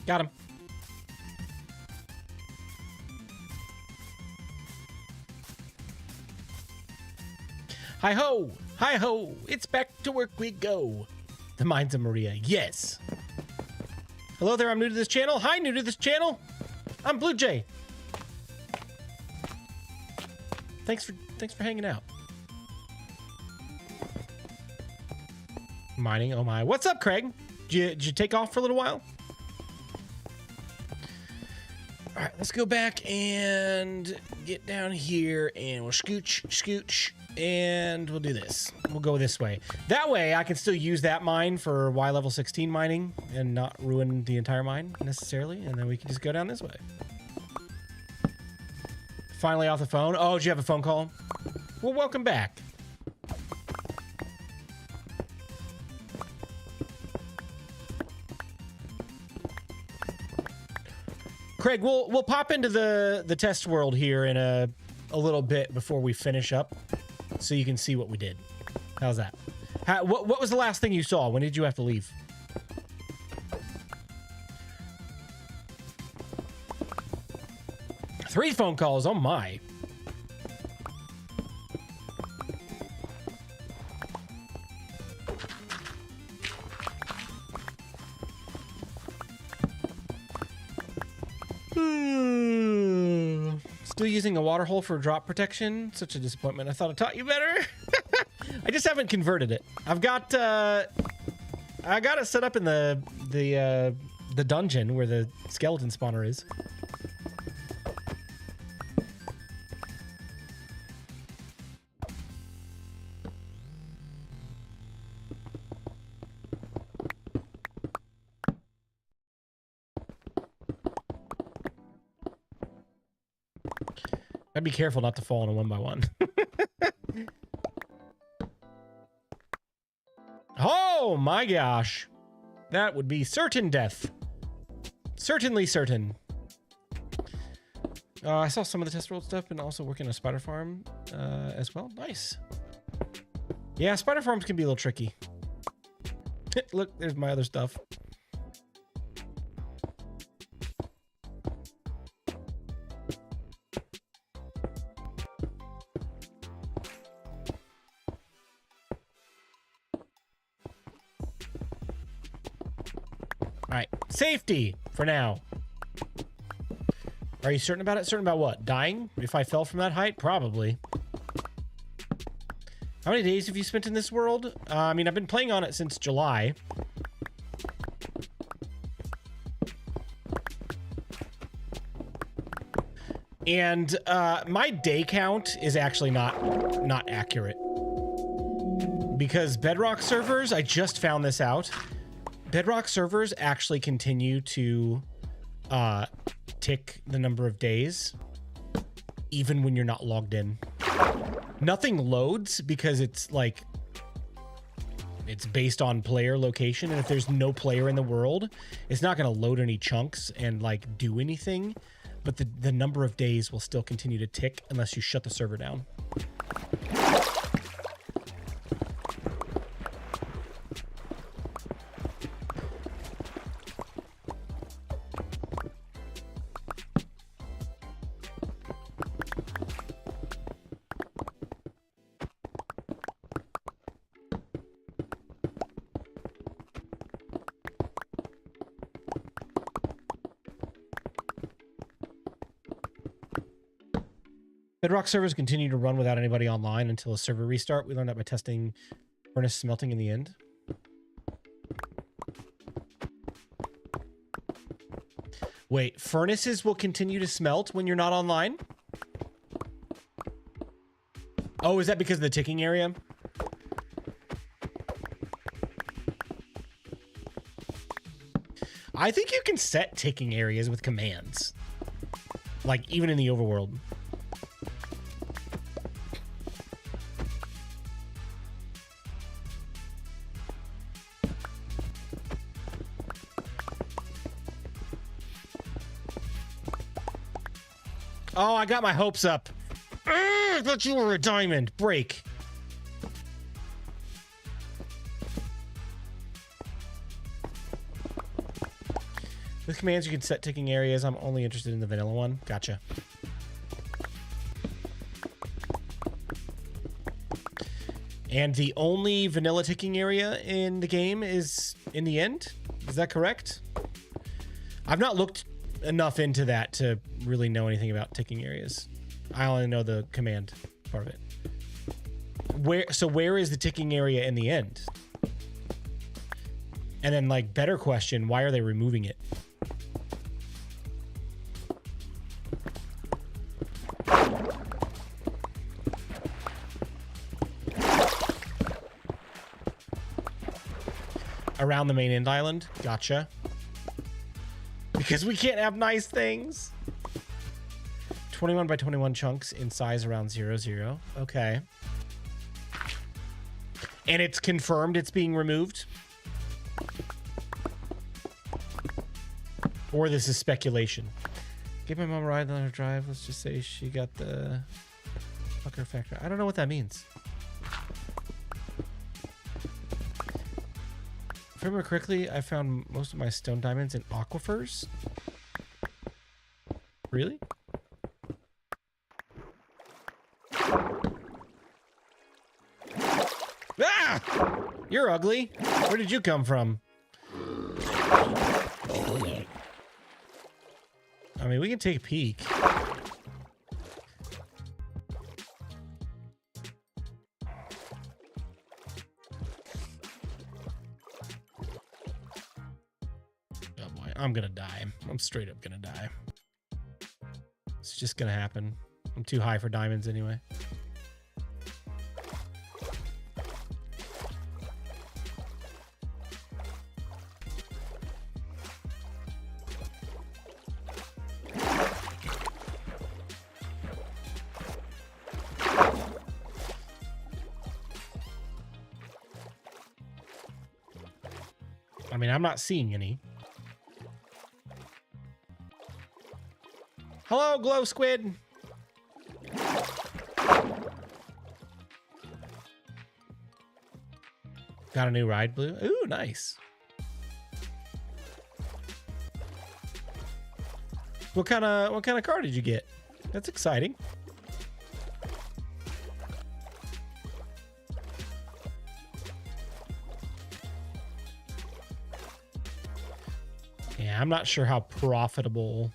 Got him. Hi-ho! Hi-ho! It's back to work we go. The Mines of Maria. Yes. Hello there, I'm new to this channel. Hi, new to this channel. I'm BluJay. Thanks for hanging out. Mining, oh my. What's up, Craig? Did you take off for a little while? All right, let's go back and get down here and we'll scooch, and we'll do this. We'll go this way. That way I can still use that mine for Y level 16 mining and not ruin the entire mine necessarily. And then we can just go down this way. Finally off the phone. Oh, did you have a phone call? Well, welcome back. Craig, we'll pop into the test world here in a little bit before we finish up, so you can see what we did. How's that? What was the last thing you saw? When did you have to leave? Three phone calls. Oh my. Still using a water hole for drop protection. Such a disappointment. I thought I taught you better. I just haven't converted it. I've got I got it set up in the dungeon where the skeleton spawner is. I'd be careful not to fall in a 1x1. Oh my gosh. That would be certain death. Certainly certain. I saw some of the test world stuff and also working on a spider farm as well. Nice. Yeah, spider farms can be a little tricky. Look, there's my other stuff. All right, safety for now. Are you certain about it? Certain about what? Dying? If I fell from that height? Probably. How many days have you spent in this world? I mean, I've been playing on it since July. And my day count is actually not accurate. Because Bedrock servers, I just found this out. Bedrock servers actually continue to tick the number of days even when you're not logged in. Nothing loads because it's like it's based on player location, and if there's no player in the world, it's not going to load any chunks and like do anything, but the number of days will still continue to tick unless you shut the server down. Bedrock servers continue to run without anybody online until a server restart. We learned that by testing furnace smelting in the end. Wait, furnaces will continue to smelt when you're not online? Oh, is that because of the ticking area? I think you can set ticking areas with commands. Like, even in the overworld. Oh, I got my hopes up. I thought you were a diamond. Break. With commands, you can set ticking areas. I'm only interested in the vanilla one. Gotcha. And the only vanilla ticking area in the game is in the end? Is that correct? I've not looked enough into that to really know anything about ticking areas. I only know the command part of it. Where is the ticking area in the end? And then, like, better question, why are they removing it? Around the main end island? Gotcha. Because we can't have nice things. 21 by 21 chunks in size around 0, 0. Okay. And it's confirmed it's being removed? Or this is speculation? Give my mom a ride on her drive. Let's just say she got the fucker factor. I don't know what that means. If I remember correctly, I found most of my stone diamonds in aquifers. Really? Ah! You're ugly. Where did you come from? I mean, we can take a peek. I'm gonna die. I'm straight up gonna die. It's just gonna happen. I'm too high for diamonds anyway. I mean, I'm not seeing any. Hello, glow squid. Got a new ride, Blue. Ooh, nice. What kind of car did you get? That's exciting. Yeah, I'm not sure how profitable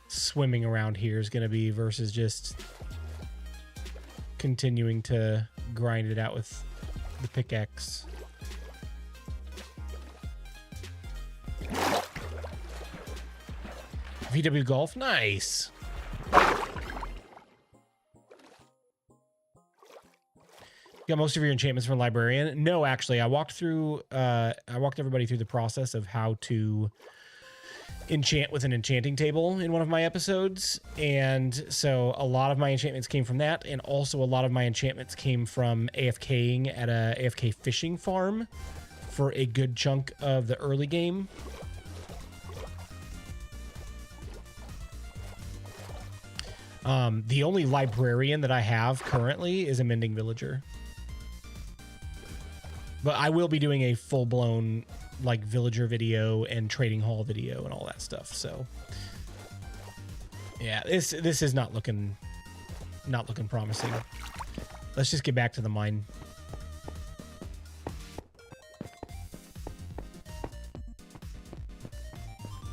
swimming around here is going to be versus just continuing to grind it out with the pickaxe. VW Golf, nice. Got most of your enchantments from librarian? No, actually, I walked everybody through the process of how to enchant with an enchanting table in one of my episodes, and so a lot of my enchantments came from that, and also a lot of my enchantments came from AFKing at a AFK fishing farm for a good chunk of the early game. The only librarian that I have currently is a mending villager. But I will be doing a full-blown like villager video and trading hall video and all that stuff. So yeah, this is not looking promising. Let's just get back to the mine.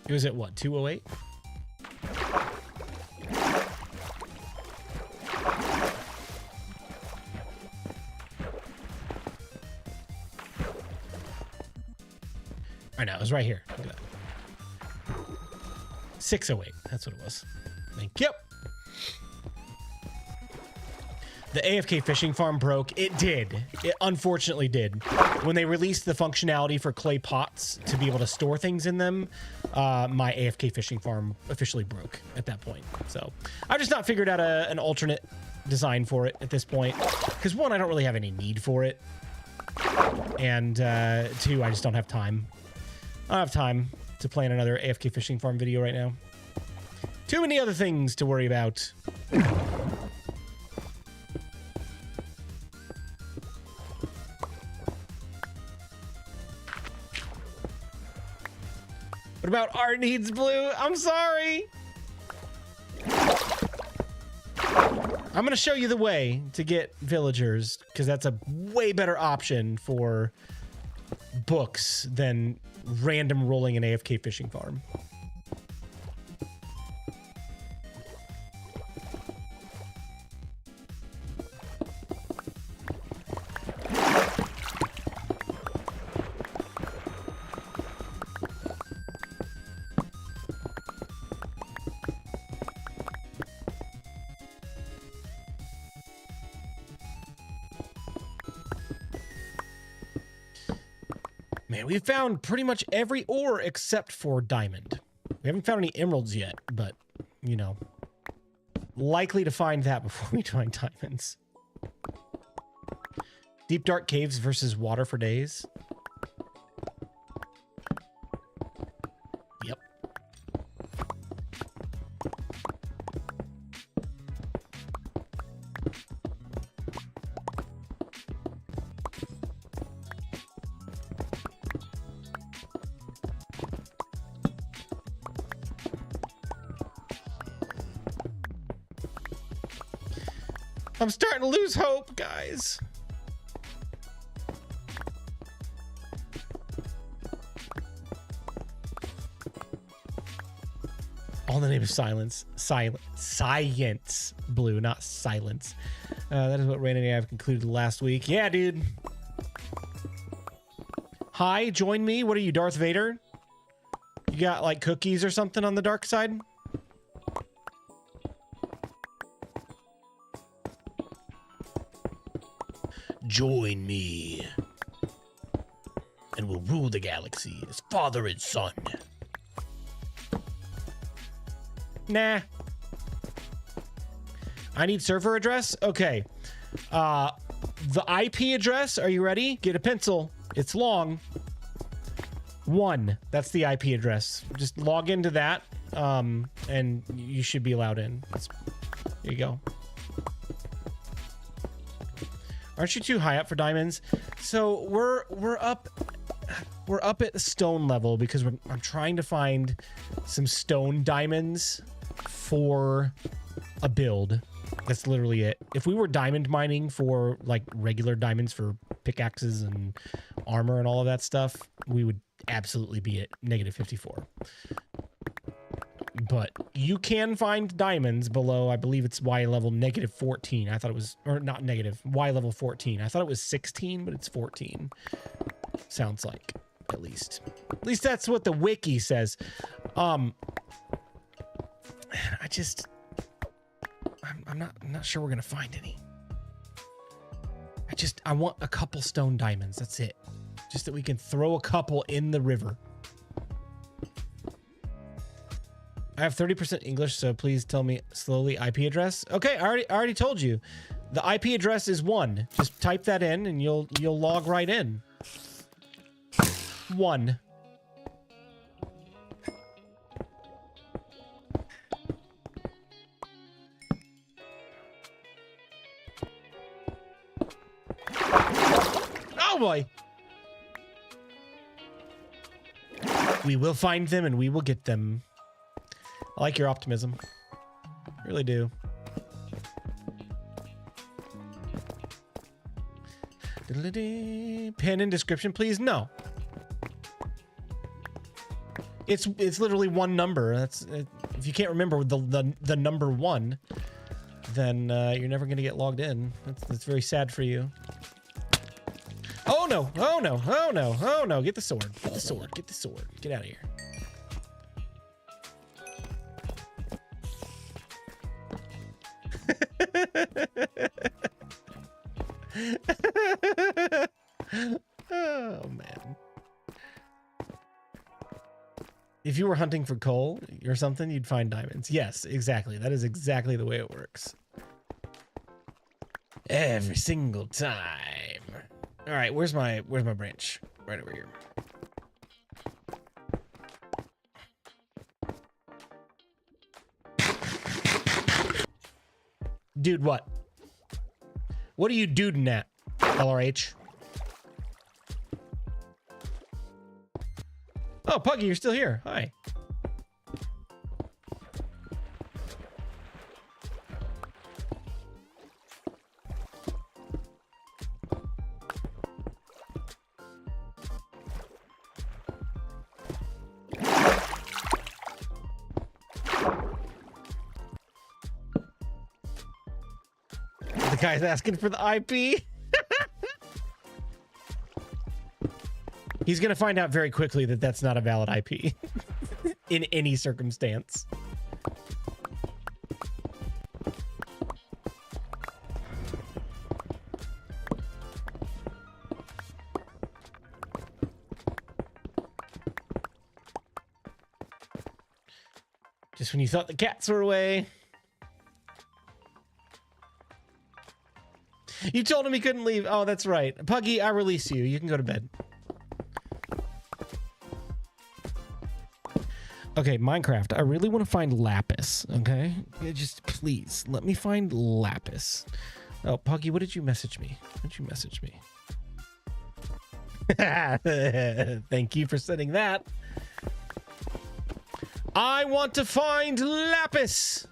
It was at what, 208? I know, it was right here. Look at that. 608. That's what it was. Thank you. The AFK fishing farm broke. It did. It unfortunately did. When they released the functionality for clay pots to be able to store things in them, my AFK fishing farm officially broke at that point. So I've just not figured out an alternate design for it at this point. Because one, I don't really have any need for it. And two, I just don't have time. I don't have time to plan another AFK fishing farm video right now. Too many other things to worry about. What about art needs, Blue? I'm sorry. I'm going to show you the way to get villagers, because that's a way better option for books than random rolling an AFK fishing farm. Man, we've found pretty much every ore except for diamond. We haven't found any emeralds yet, but, you know, likely to find that before we find diamonds. Deep dark caves versus water for days. Yep. I'm starting to lose hope, guys. All in the name of silence. Science, Blue, not silence. That is what Rain and I have concluded last week. Yeah, dude. Hi, join me. What are you, Darth Vader? You got like cookies or something on the dark side? Join me, and we'll rule the galaxy as father and son. Nah. I need server address? Okay. The IP address, are you ready? Get a pencil. It's long. 1. That's the IP address. Just log into that, and you should be allowed in. Here you go. Aren't you too high up for diamonds? So we're up at stone level because I'm trying to find some stone diamonds for a build. That's literally it. If we were diamond mining for like regular diamonds for pickaxes and armor and all of that stuff, we would absolutely be at -54. But you can find diamonds below, I believe it's Y level -14. I thought it was, or not negative, Y level 14. I thought it was 16, but it's 14. Sounds like, at least. At least that's what the wiki says. I'm not sure we're gonna find any. I want a couple stone diamonds, that's it. Just that we can throw a couple in the river. I have 30% English, so please tell me slowly IP address. Okay, I already told you. The IP address is 1. Just type that in and you'll log right in. 1. Oh boy. We will find them and we will get them. I like your optimism. I really do. Pen in description, please. No. It's literally one number. That's if you can't remember the number 1, then you're never gonna get logged in. That's very sad for you. Oh no! Oh no! Oh no! Oh no! Get the sword! Get the sword! Get the sword! Get out of here! Oh man. If you were hunting for coal or something, you'd find diamonds. Yes, exactly. That is exactly the way it works. Every single time. All right, where's my branch? Right over here. Dude, what? What are you duding at, LRH? Oh, Puggy, you're still here. Hi. The guy's asking for the IP. He's going to find out very quickly that that's not a valid IP in any circumstance. Just when you thought the cats were away. You told him he couldn't leave. Oh, that's right. Puggy, I release you. You can go to bed. Okay, Minecraft, I really want to find lapis, okay? Just please, let me find lapis. Oh, Puggy, what did you message me? What did you message me? Thank you for sending that. I want to find lapis.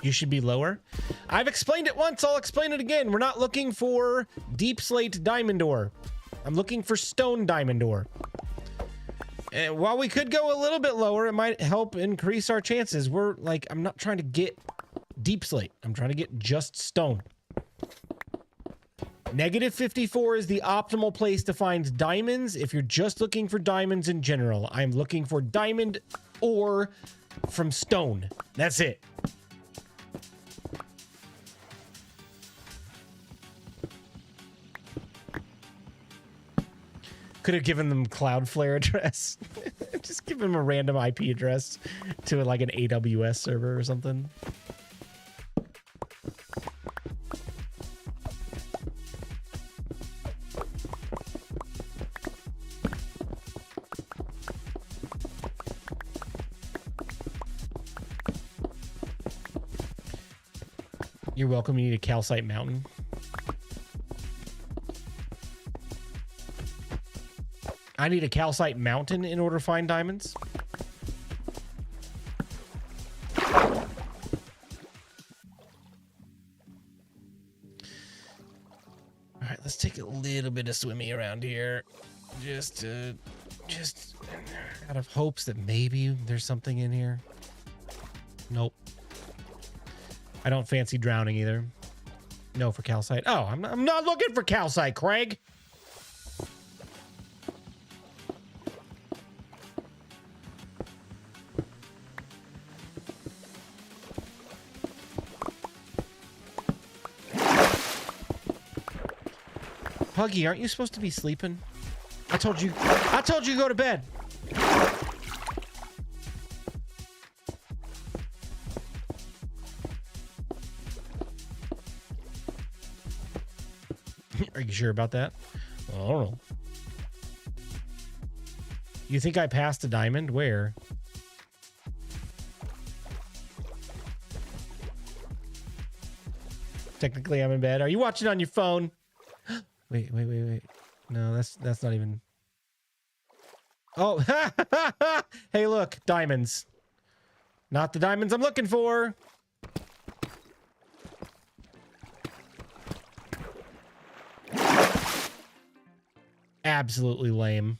You should be lower. I've explained it once, I'll explain it again. We're not looking for deep slate diamond ore. I'm looking for stone diamond ore. And while we could go a little bit lower, it might help increase our chances. I'm not trying to get deep slate. I'm trying to get just stone. Negative 54 is the optimal place to find diamonds if you're just looking for diamonds in general. I'm looking for diamond ore from stone. That's it. Could have given them Cloudflare address. Just give them a random IP address to like an AWS server or something. You're welcome. You need a calcite mountain. I need a calcite mountain in order to find diamonds. All right, let's take a little bit of swimmy around here. Just out of hopes that maybe there's something in here. Nope. I don't fancy drowning either. No for calcite. Oh, I'm not looking for calcite, Craig. Puggy, aren't you supposed to be sleeping? I told you to go to bed. Are you sure about that? I don't know. You think I passed a diamond? Where? Technically, I'm in bed. Are you watching on your phone? Wait. No, that's not even... Oh, hey, look, diamonds. Not the diamonds I'm looking for. Absolutely lame.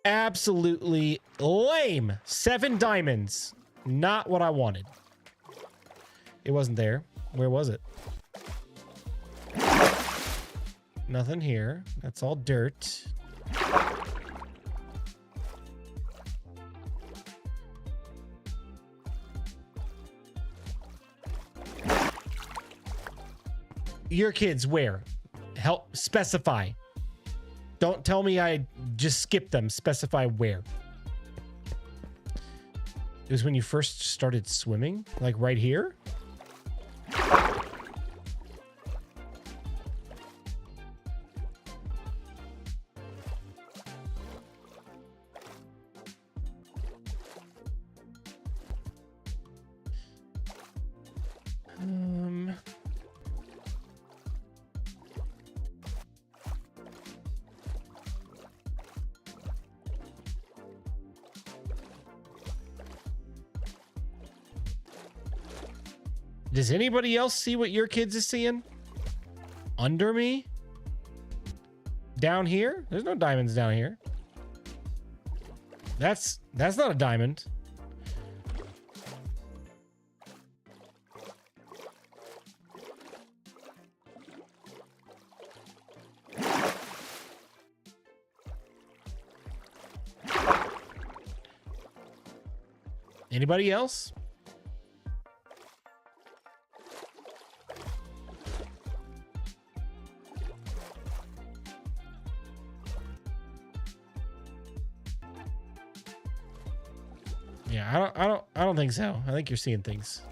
Absolutely lame. 7 diamonds. Not what I wanted. It wasn't there. Where was it? Nothing here. That's all dirt. Your kids where? Help specify. Don't tell me I just skipped them. Specify where. It was when you first started swimming? Like right here? Does anybody else see what your kids is seeing? Under me? Down here? There's no diamonds down here. That's not a diamond. Anybody else? Yeah, I don't think so. I think you're seeing things.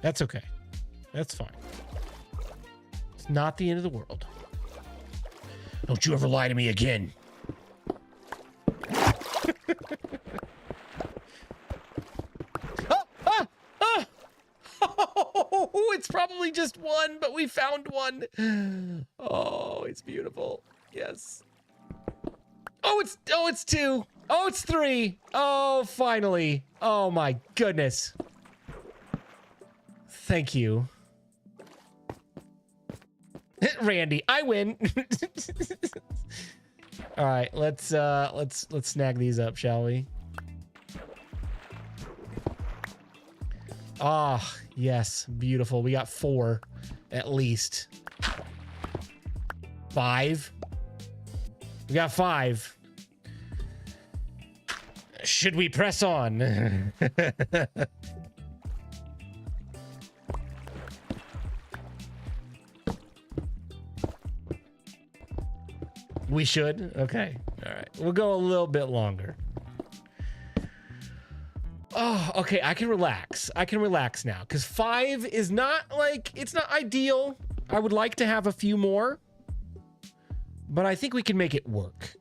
That's okay. That's fine. It's not the end of the world. Don't you ever lie to me again. Oh, it's probably just one, but we found one. Oh, it's beautiful. Yes. Oh, it's two. Oh, it's three. Oh, finally. Oh my goodness. Thank you. Randy, I win. All right, let's snag these up, shall we? Ah, yes, beautiful. We got 4 at least. 5. We got 5. Should we press on? We should? Okay. All right. We'll go a little bit longer. Oh, okay. I can relax. I can relax now because 5 is not like, it's not ideal. I would like to have a few more, but I think we can make it work.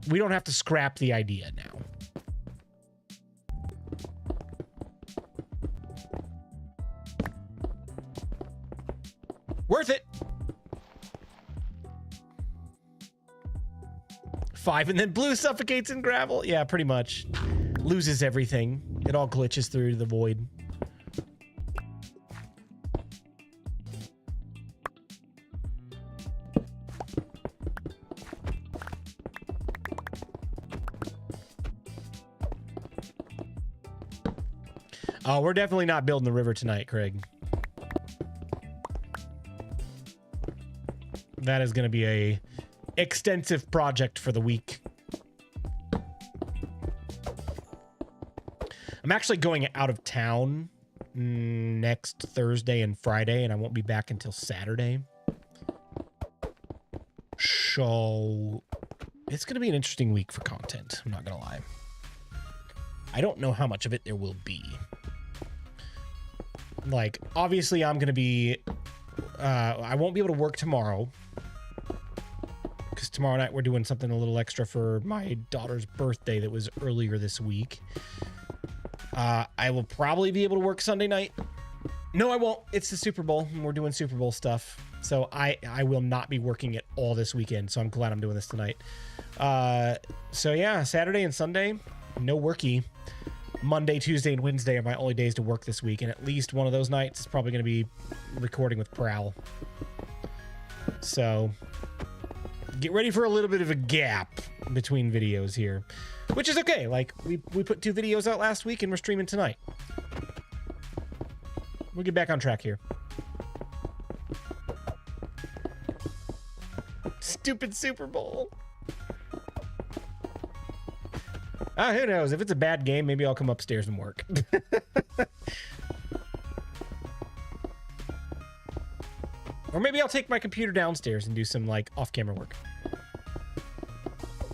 We don't have to scrap the idea now. Worth it. 5 and then blue suffocates in gravel. Yeah, pretty much. Loses everything. It all glitches through the void. Oh, we're definitely not building the river tonight, Craig. That is going to be a extensive project for the week. I'm actually going out of town next Thursday and Friday, and I won't be back until Saturday. So it's going to be an interesting week for content. I'm not going to lie. I don't know how much of it there will be. Like, obviously, I'm going to be... I won't be able to work tomorrow. Because tomorrow night we're doing something a little extra for my daughter's birthday that was earlier this week. I will probably be able to work Sunday night. No, I won't. It's the Super Bowl, and we're doing Super Bowl stuff. So I will not be working it all this weekend, so I'm glad I'm doing this tonight. So yeah, Saturday and Sunday, no worky. Monday, Tuesday, and Wednesday are my only days to work this week, and at least one of those nights is probably going to be recording with Prowl. So get ready for a little bit of a gap between videos here, which is okay. Like, we put 2 videos out last week, and we're streaming tonight. We'll get back on track here. Stupid Super Bowl. Who knows? If it's a bad game, maybe I'll come upstairs and work. Or maybe I'll take my computer downstairs and do some, like, off-camera work.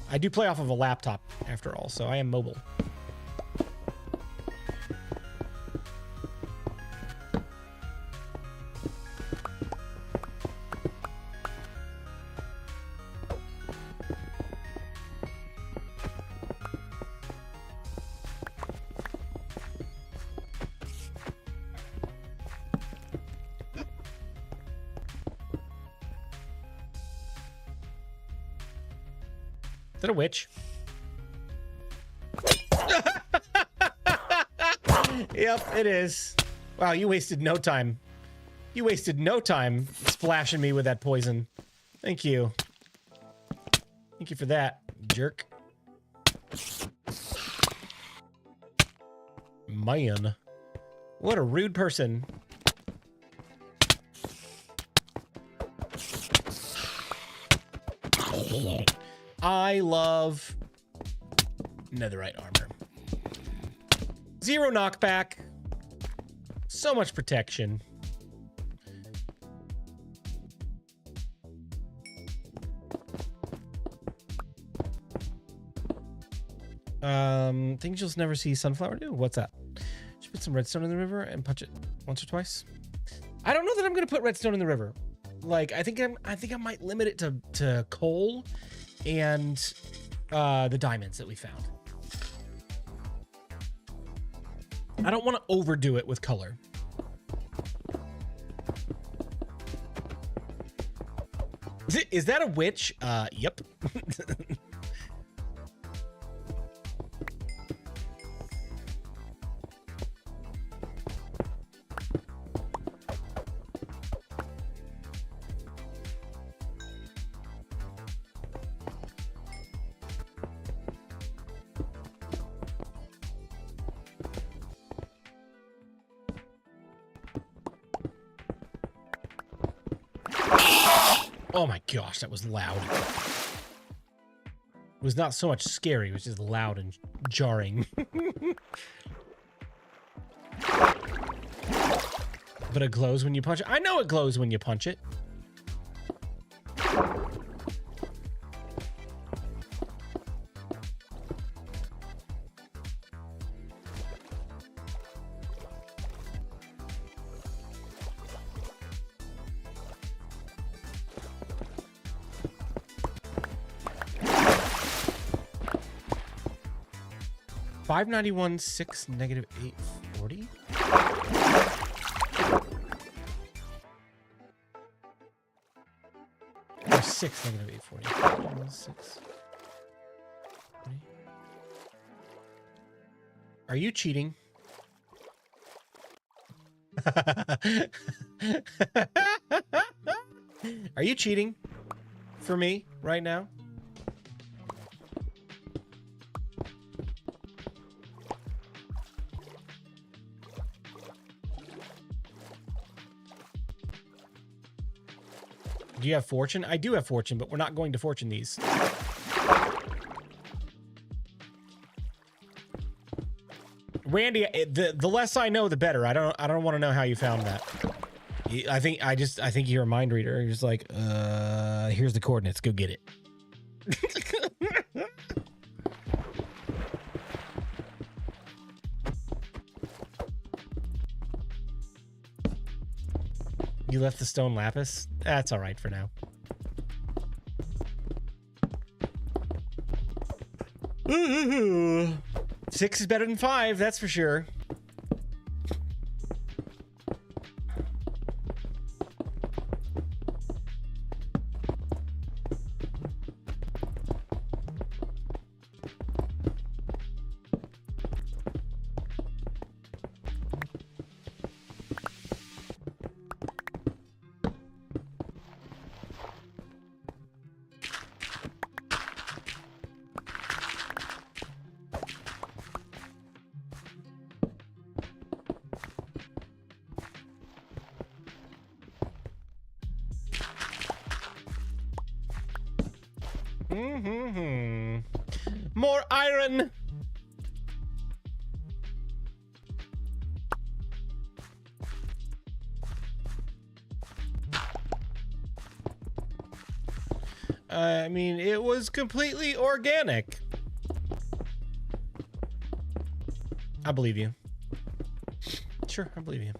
I do play off of a laptop, after all, so I am mobile. Is that a witch? Yep, it is. Wow, you wasted no time. You wasted no time splashing me with that poison. Thank you. Thank you for that, jerk. Man. What a rude person. I love netherite armor. 0 knockback. So much protection. Things you'll never see sunflower do? What's that? Should put some redstone in the river and punch it once or twice. I don't know that I'm gonna put redstone in the river. Like, I think I might limit it to coal and the diamonds that we found. I don't want to overdo it with color. Is that a witch? Yep. Oh my gosh, that was loud. It was not so much scary, it was just loud and jarring. But it glows when you punch it. I know it glows when you punch it. $591, 6, negative 840. Or 6, negative 840. 6. Are you cheating? Are you cheating for me right now? Do you have fortune? I do have fortune, but we're not going to fortune these. Randy, the less I know, the better. I don't want to know how you found that. I think you're a mind reader. You're just like, here's the coordinates. Go get it. You left the stone lapis? That's all right for now. Ooh. 6 is better than 5, that's for sure. More iron. I mean, it was completely organic. I believe you. Sure, I believe you.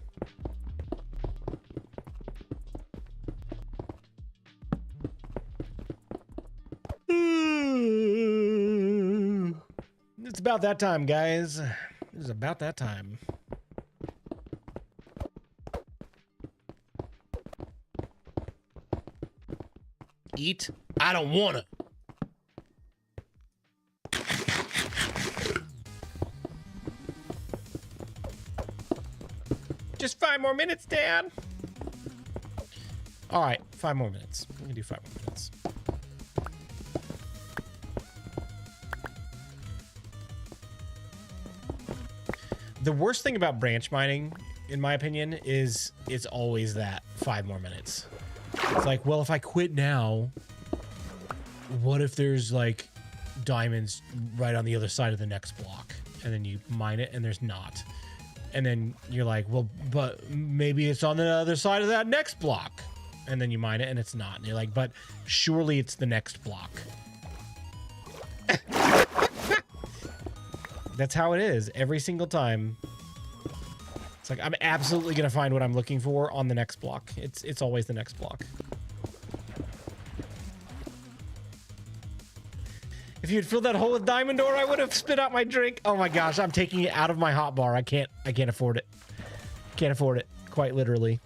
It's about that time, guys. It's about that time. Eat? I don't wanna. Just 5 more minutes, Dad. All right, 5 more minutes. We can do 5 more minutes. The worst thing about branch mining, in my opinion, is it's always that 5 more minutes. It's like, well, if I quit now, what if there's like diamonds right on the other side of the next block? And then you mine it and there's not. And then you're like, well, but maybe it's on the other side of that next block. And then you mine it and it's not. And you're like, but surely it's the next block. That's how it is every single time. It's like, I'm absolutely going to find what I'm looking for on the next block. It's always the next block. If you'd filled that hole with diamond ore, I would have spit out my drink. Oh my gosh, I'm taking it out of my hot bar. I can't afford it. Can't afford it, quite literally.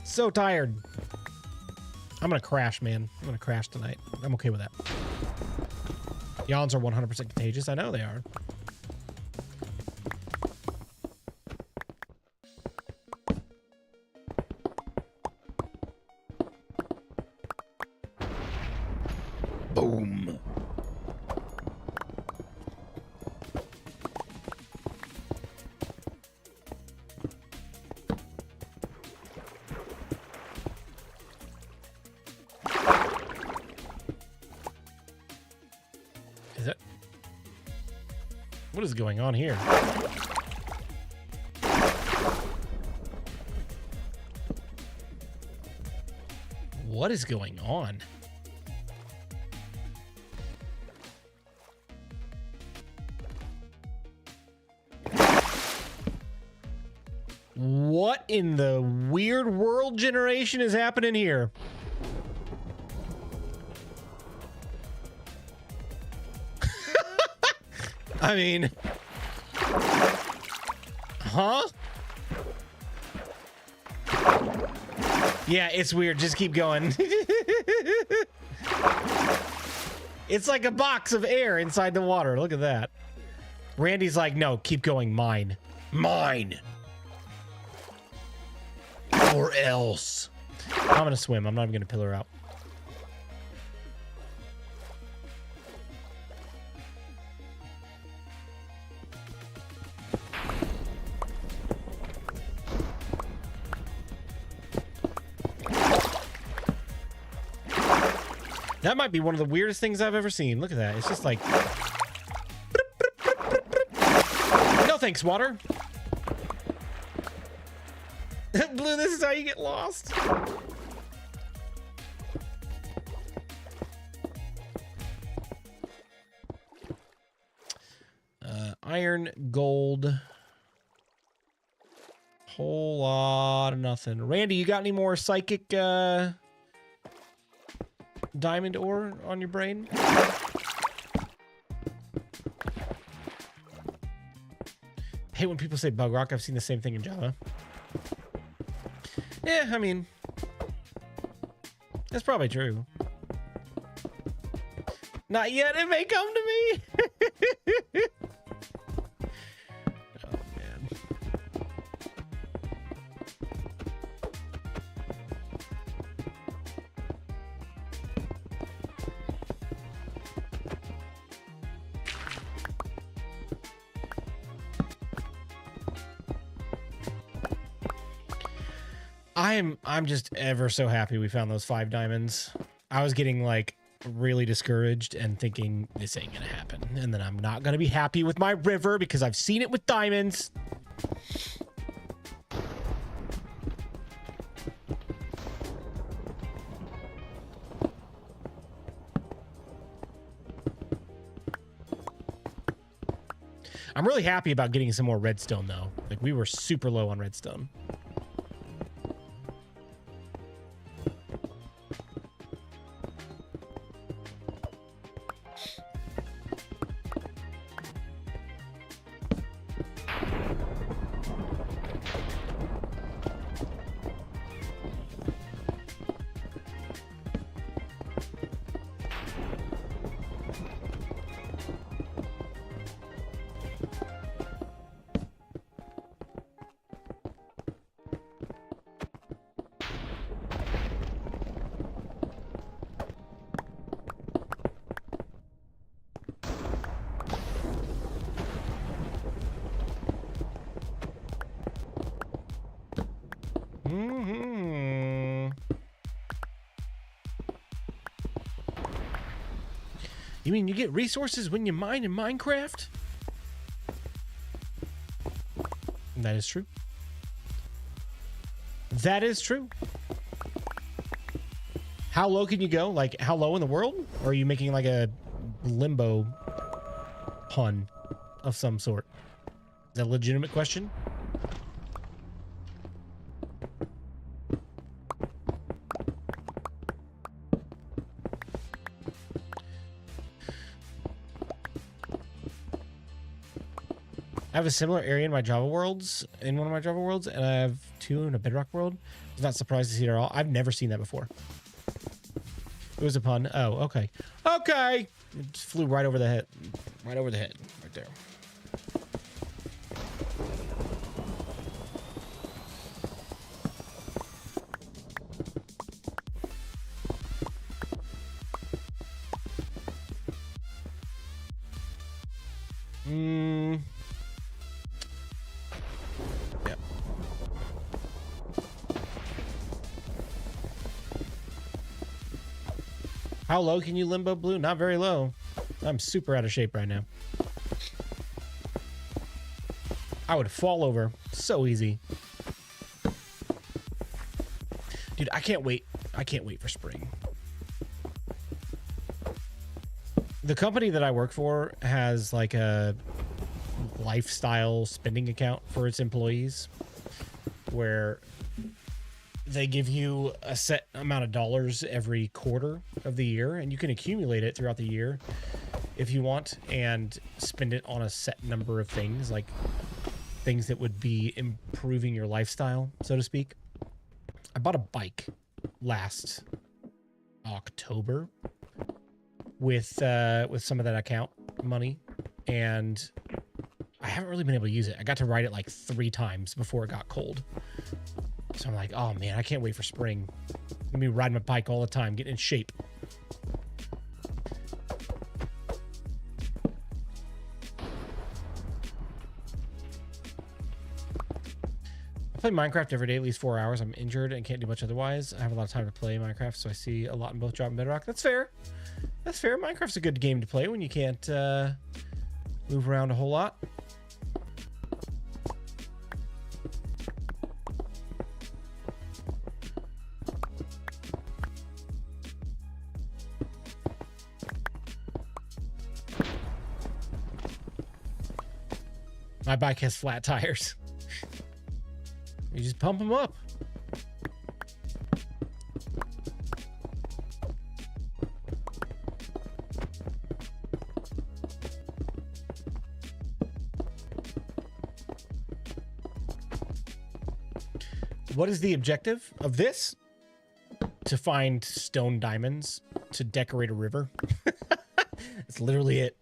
So tired. I'm gonna crash, man. I'm gonna crash tonight. I'm okay with that. Yawns are 100% contagious. I know they are. Boom. Is it? What is going on here? What is going on? What in the weird world generation is happening here? I mean, huh? Yeah, it's weird. Just keep going. It's like a box of air inside the water. Look at that. Randy's like, no, keep going. Mine. Mine. Or else. I'm gonna swim. I'm not even gonna pillar out. That might be one of the weirdest things I've ever seen. Look at that. It's just like... No thanks, water. Blue, this is how you get lost. Iron, gold. Whole lot of nothing. Randy, you got any more psychic diamond ore on your brain? Hey, when people say bug rock, I've seen the same thing in Java. Yeah, I mean, that's probably true. Not yet, it may come to me. Oh, man. I'm just ever so happy we found those 5 diamonds. I was getting like really discouraged and thinking this ain't gonna happen, and then I'm not gonna be happy with my river because I've seen it with diamonds. I'm really happy about getting some more redstone though. Like, we were super low on redstone. You mean you get resources when you mine in Minecraft? That is true. That is true. How low can you go? Like, how low in the world? Or are you making like a limbo pun of some sort? Is that a legitimate question? I have a similar area in my Java worlds, in one of my Java worlds, and I have 2 in a Bedrock world. I'm not surprised to see it at all. I've never seen that before. It was a pun. Oh, okay. Okay. It just flew right over the head. Right over the head. Right there. Yep. How low can you limbo blue? Not very low. I'm super out of shape right now. I would fall over so easy. Dude, I can't wait. I can't wait for spring. The company that I work for has like a lifestyle spending account for its employees where they give you a set amount of dollars every quarter of the year, and you can accumulate it throughout the year if you want and spend it on a set number of things, like things that would be improving your lifestyle, so to speak. I bought a bike last October with some of that account money, and I haven't really been able to use it. I got to ride it like 3 times before it got cold. So I'm like, oh man, I can't wait for spring. I'm gonna be riding my bike all the time, getting in shape. I play Minecraft every day, at least 4 hours. I'm injured and can't do much otherwise. I have a lot of time to play Minecraft, so I see a lot in both Drop and Bedrock. That's fair. That's fair. Minecraft's a good game to play when you can't move around a whole lot. My bike has flat tires. You just pump them up. What is the objective of this? To find stone diamonds to decorate a river. That's literally it.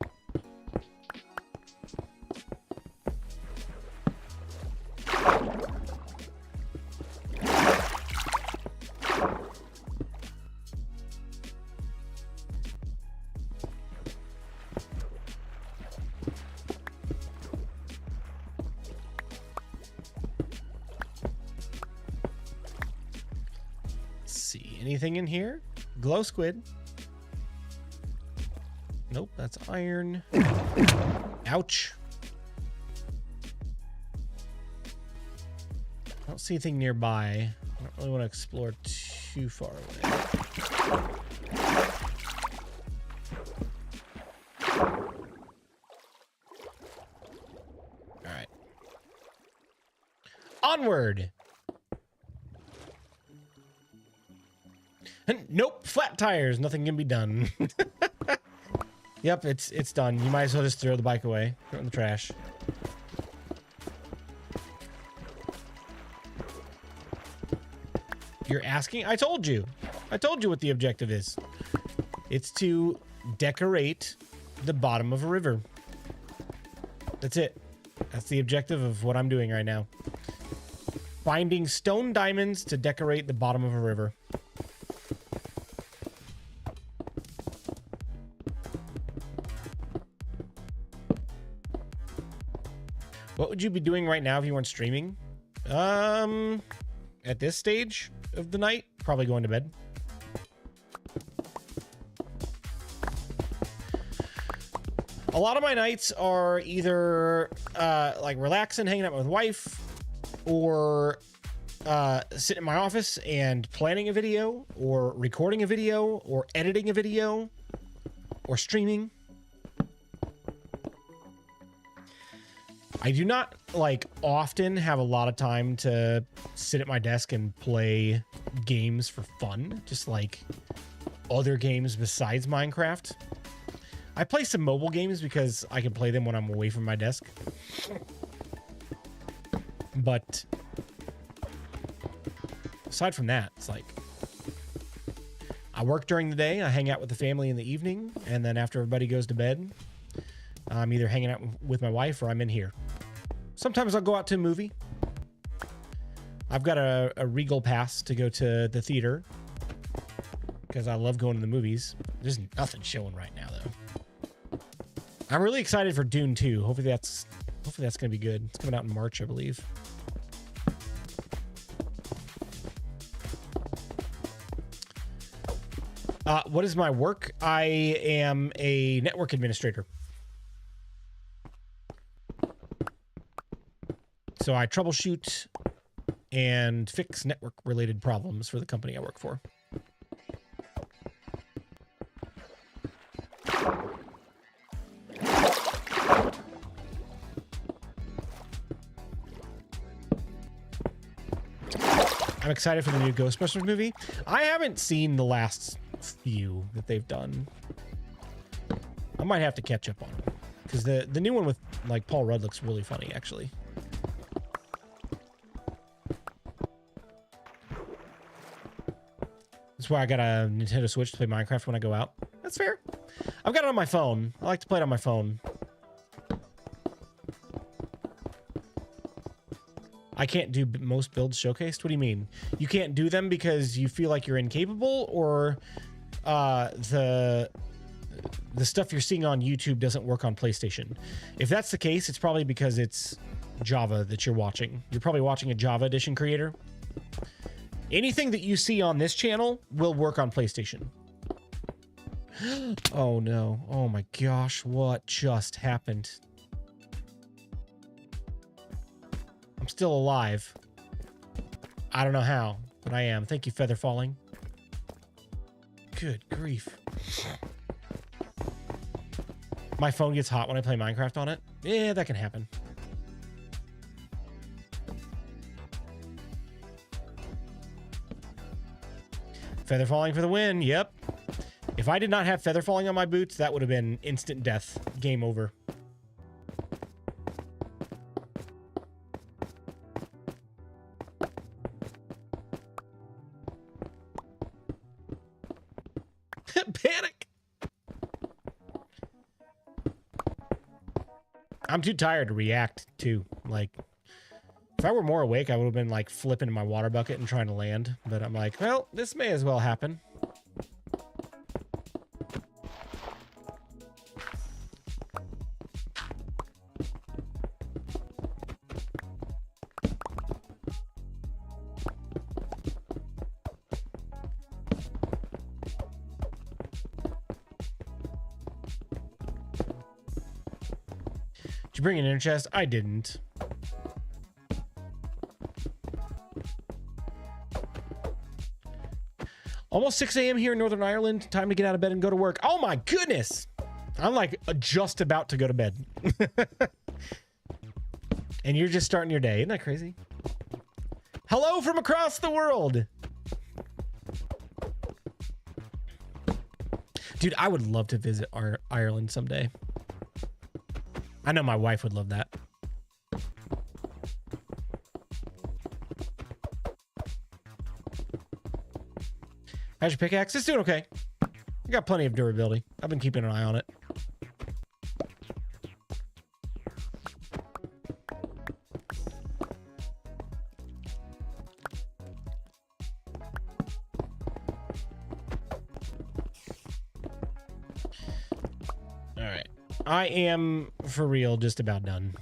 Anything in here? Glow squid. Nope, that's iron. Ouch. I don't see anything nearby. I don't really want to explore too far away. All right. Onward. Nope, flat tires. Nothing can be done. Yep, it's done. You might as well just throw the bike away. Throw it in the trash. You're asking? I told you. I told you what the objective is. It's to decorate the bottom of a river. That's it. That's the objective of what I'm doing right now. Finding stone diamonds to decorate the bottom of a river. What would you be doing right now if you weren't streaming? At this stage of the night, probably going to bed. A lot of my nights are either like relaxing, hanging out with wife, or sitting in my office and planning a video, or recording a video, or editing a video, or streaming. I do not like often have a lot of time to sit at my desk and play games for fun, just like other games besides Minecraft. I play some mobile games because I can play them when I'm away from my desk. But aside from that, it's like I work during the day. I hang out with the family in the evening. And then after everybody goes to bed, I'm either hanging out with my wife or I'm in here. Sometimes I'll go out to a movie. I've got a Regal pass to go to the theater because I love going to the movies. There's nothing showing right now, though. I'm really excited for Dune 2. Hopefully that's going to be good. It's coming out in March, I believe. What is my work? I am a network administrator. So I troubleshoot and fix network-related problems for the company I work for. I'm excited for the new Ghostbusters movie. I haven't seen the last few that they've done. I might have to catch up on them because the new one with like Paul Rudd looks really funny, actually. That's why I got a Nintendo Switch to play Minecraft when I go out. That's fair. I've got it on my phone. I like to play it on my phone. I can't do most builds showcased. What do you mean? You can't do them because you feel like you're incapable, or the stuff you're seeing on YouTube doesn't work on PlayStation? If that's the case, it's probably because it's Java that you're watching. You're probably watching a Java edition creator. Anything that you see on this channel will work on PlayStation. Oh no. Oh my gosh, what just happened? I'm still alive. I don't know how, but I am. Thank you, Feather Falling. Good grief. My phone gets hot when I play Minecraft on it. Yeah, that can happen. Feather Falling for the win. Yep. If I did not have Feather Falling on my boots, that would have been instant death. Game over. Panic. I'm too tired to react too. Like, if I were more awake, I would have been like flipping in my water bucket and trying to land. But I'm like, well, this may as well happen. Did you bring an inner chest? I didn't. Almost 6 a.m. here in Northern Ireland. Time to get out of bed and go to work. Oh my goodness! I'm like just about to go to bed. And you're just starting your day. Isn't that crazy? Hello from across the world! Dude, I would love to visit Ireland someday. I know my wife would love that. How's your pickaxe? It's doing okay. I got plenty of durability. I've been keeping an eye on it. All right. I am, for real, just about done.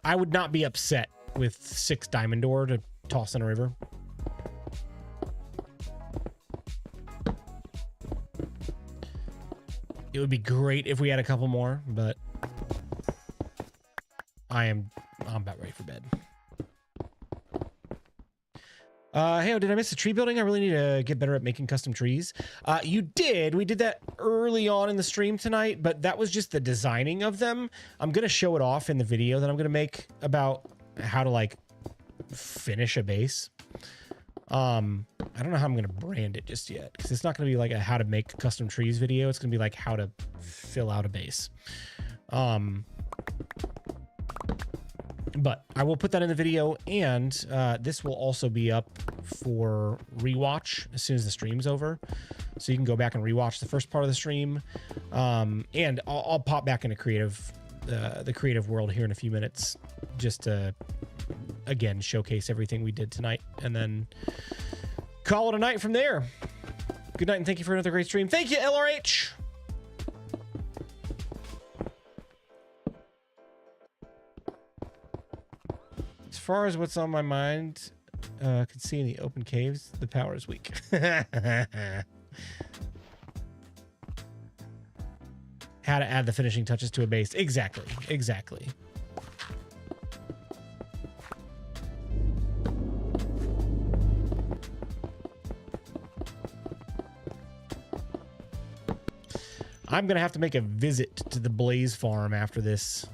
I would not be upset with 6 diamond ore to toss in a river. It would be great if we had a couple more, but I'm about ready for bed. Hey, did I miss the tree building? I really need to get better at making custom trees. You did. We did that early on in the stream tonight, but that was just the designing of them. I'm going to show it off in the video that I'm going to make about how to, like, finish a base. I don't know how I'm going to brand it just yet, because it's not going to be like a how to make custom trees video. It's going to be like how to fill out a base. But I will put that in the video, and this will also be up for rewatch as soon as the stream's over. So you can go back and rewatch the first part of the stream. And I'll pop back into the creative world here in a few minutes, just to, again, showcase everything we did tonight, and then call it a night from there. Good night, and thank you for another great stream. Thank you, LRH. As far as what's on my mind, could see in the open caves, the power is weak. How to add the finishing touches to a base. Exactly. Exactly. I'm going to have to make a visit to the Blaze farm after this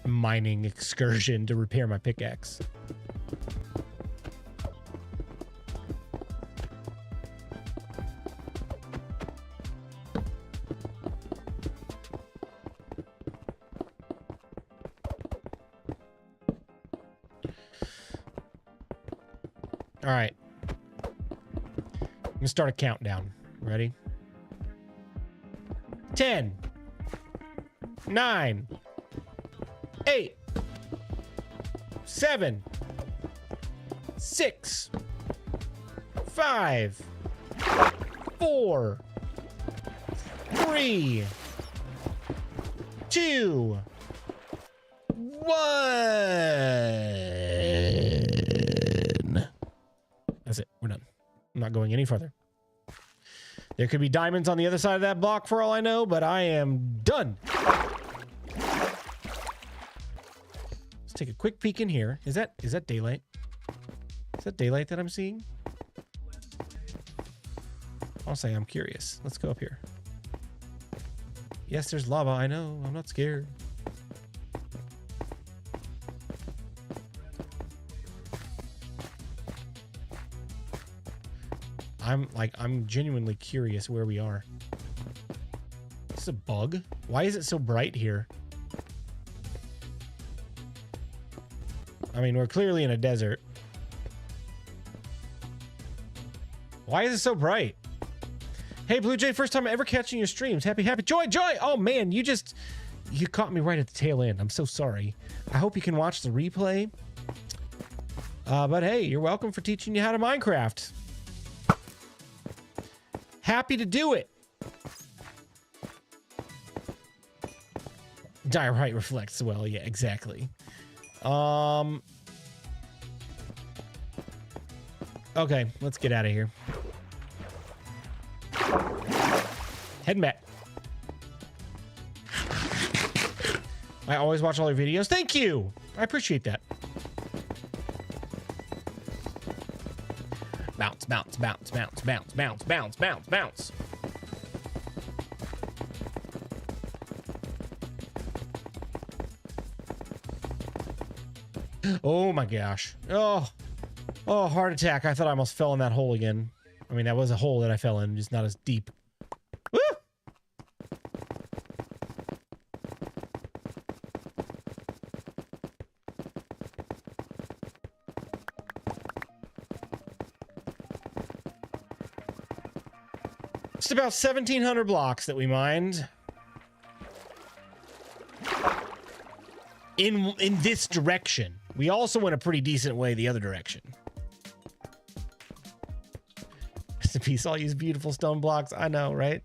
mining excursion to repair my pickaxe. All right. I'm going to start a countdown. Ready? 10, 9, 8, 7, 6, 5, 4, 3, 2, 1. That's it. We're done. I'm not going any further. There could be diamonds on the other side of that block for all I know, but I am done. Let's take a quick peek in here. Is that daylight? Is that daylight that I'm seeing? I'll say I'm curious. Let's go up here. Yes, there's lava. I know. I'm not scared. I'm genuinely curious where we are. Is this a bug? Why is it so bright here? I mean, we're clearly in a desert. Why is it so bright? Hey, BluJay, first time ever catching your streams. Happy. Joy! Oh, man, you caught me right at the tail end. I'm so sorry. I hope you can watch the replay. But hey, you're welcome for teaching you how to Minecraft. Happy to do it. Diorite reflects well. Yeah, exactly. Okay, let's get out of here. Heading back. I always watch all your videos. Thank you. I appreciate that. Bounce, bounce, bounce, bounce, bounce, bounce, bounce, bounce, bounce. Oh my gosh. Oh, heart attack. I thought I almost fell in that hole again. I mean, that was a hole that I fell in, just not as deep. Woo! Just about 1,700 blocks that we mined. In this direction. We also went a pretty decent way the other direction. Rest in peace, I'll use beautiful stone blocks. I know, right?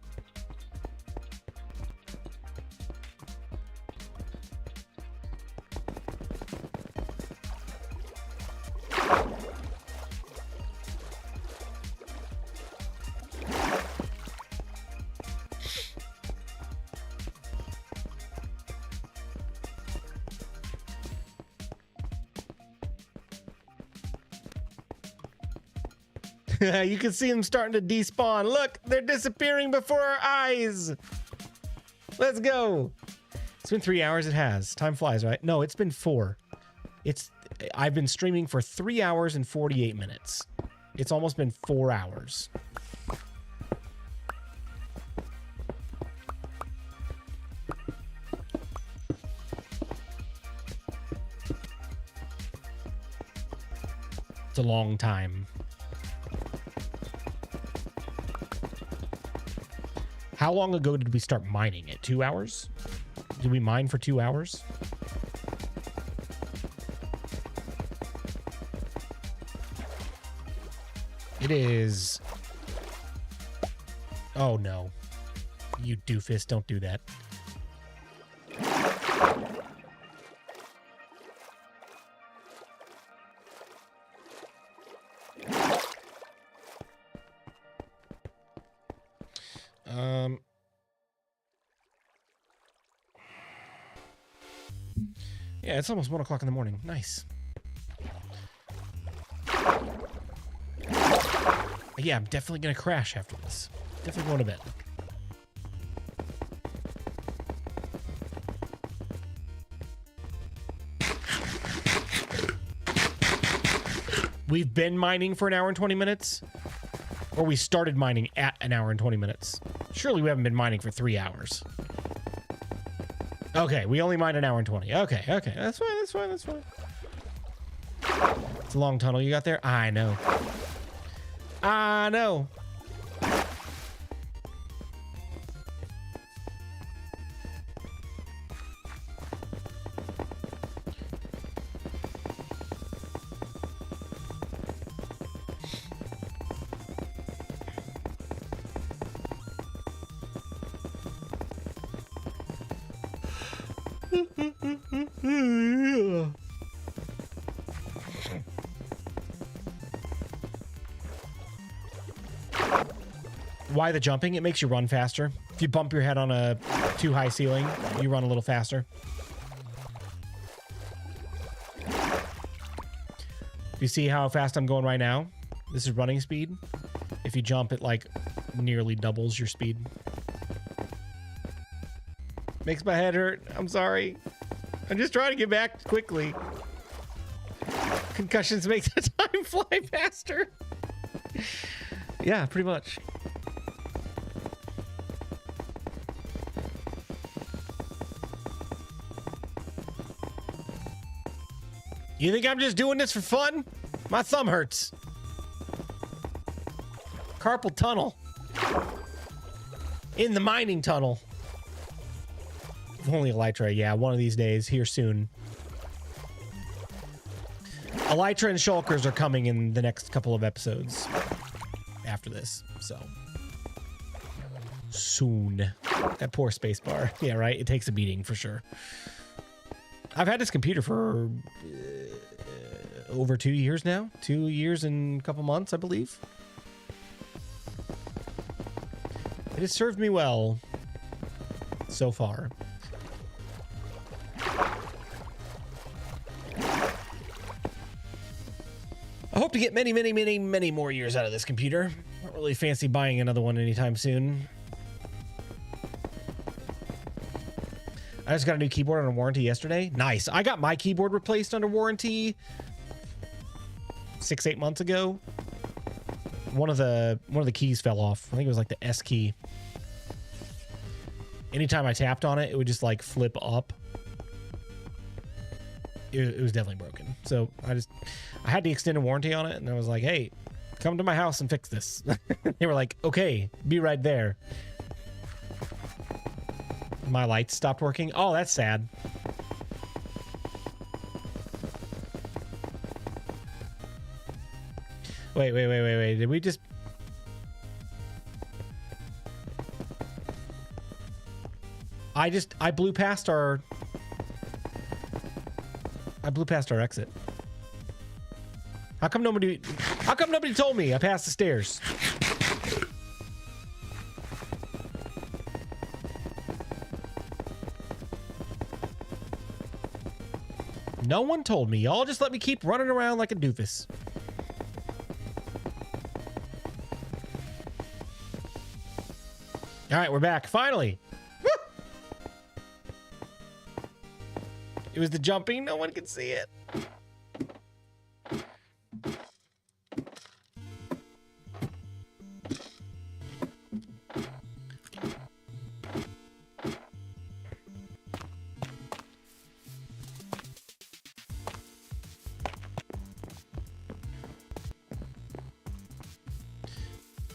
You can see them starting to despawn. Look, they're disappearing before our eyes. Let's go. It's been 3 hours. It has. Time flies, right? No, it's been 4. I've been streaming for 3 hours and 48 minutes. It's almost been 4 hours. It's a long time. How long ago did we start mining it? 2 hours? Did we mine for 2 hours? It is... Oh, no. You doofus, don't do that. Yeah, it's almost 1 o'clock in the morning. Nice. Yeah, I'm definitely gonna crash after this. Definitely going to bed. We've been mining for 1 hour and 20 minutes? Or we started mining at 1 hour and 20 minutes? Surely we haven't been mining for 3 hours. Okay, we only mined 1 hour and 20. Okay, okay. That's fine, that's fine, that's fine. It's a long tunnel you got there? I know. I know. Why the jumping? It makes you run faster. If you bump your head on a too high ceiling, you run a little faster. You see how fast I'm going right now? This is running speed. If you jump, it like nearly doubles your speed. Makes my head hurt. I'm sorry. I'm just trying to get back quickly. Concussions make the time fly faster. Yeah, pretty much. You think I'm just doing this for fun? My thumb hurts. Carpal tunnel. In the mining tunnel. Only Elytra. Yeah, one of these days. Here soon. Elytra and Shulkers are coming in the next couple of episodes. After this. So. Soon. That poor spacebar. Yeah, right? It takes a beating for sure. I've had this computer for over 2 years now. 2 years and a couple months, I believe. It has served me well so far. I hope to get many, many, many, many more years out of this computer. Not really fancy buying another one anytime soon. I just got a new keyboard under warranty yesterday. Nice. I got my keyboard replaced under warranty 6-8 months ago. One of the keys fell off. I think it was like the S key. Anytime I tapped on it, it would just like flip up. It was definitely broken. So I had the extended warranty on it, and I was like, hey, come to my house and fix this. They were like, okay, be right there. My lights stopped working. Oh, that's sad. Wait. Did we just... I blew past our exit. How come nobody told me I passed the stairs? No one told me. Y'all just let me keep running around like a doofus. All right, we're back. Finally. Woo! It was the jumping. No one could see it.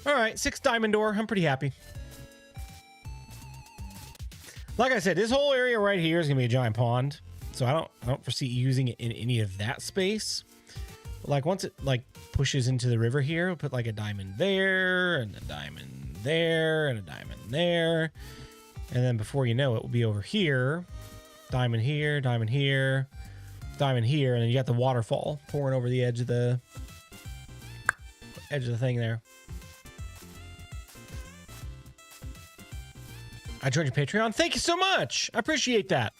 All right, 6 diamond ore. I'm pretty happy. Like I said, this whole area right here is gonna be a giant pond, so I don't foresee using it in any of that space. But like once it like pushes into the river here, we'll put like a diamond there and a diamond there and a diamond there, and then before you know it, we'll be over here, diamond here, diamond here, diamond here, and then you got the waterfall pouring over the edge of the thing there. I joined your Patreon. Thank you so much. I appreciate that.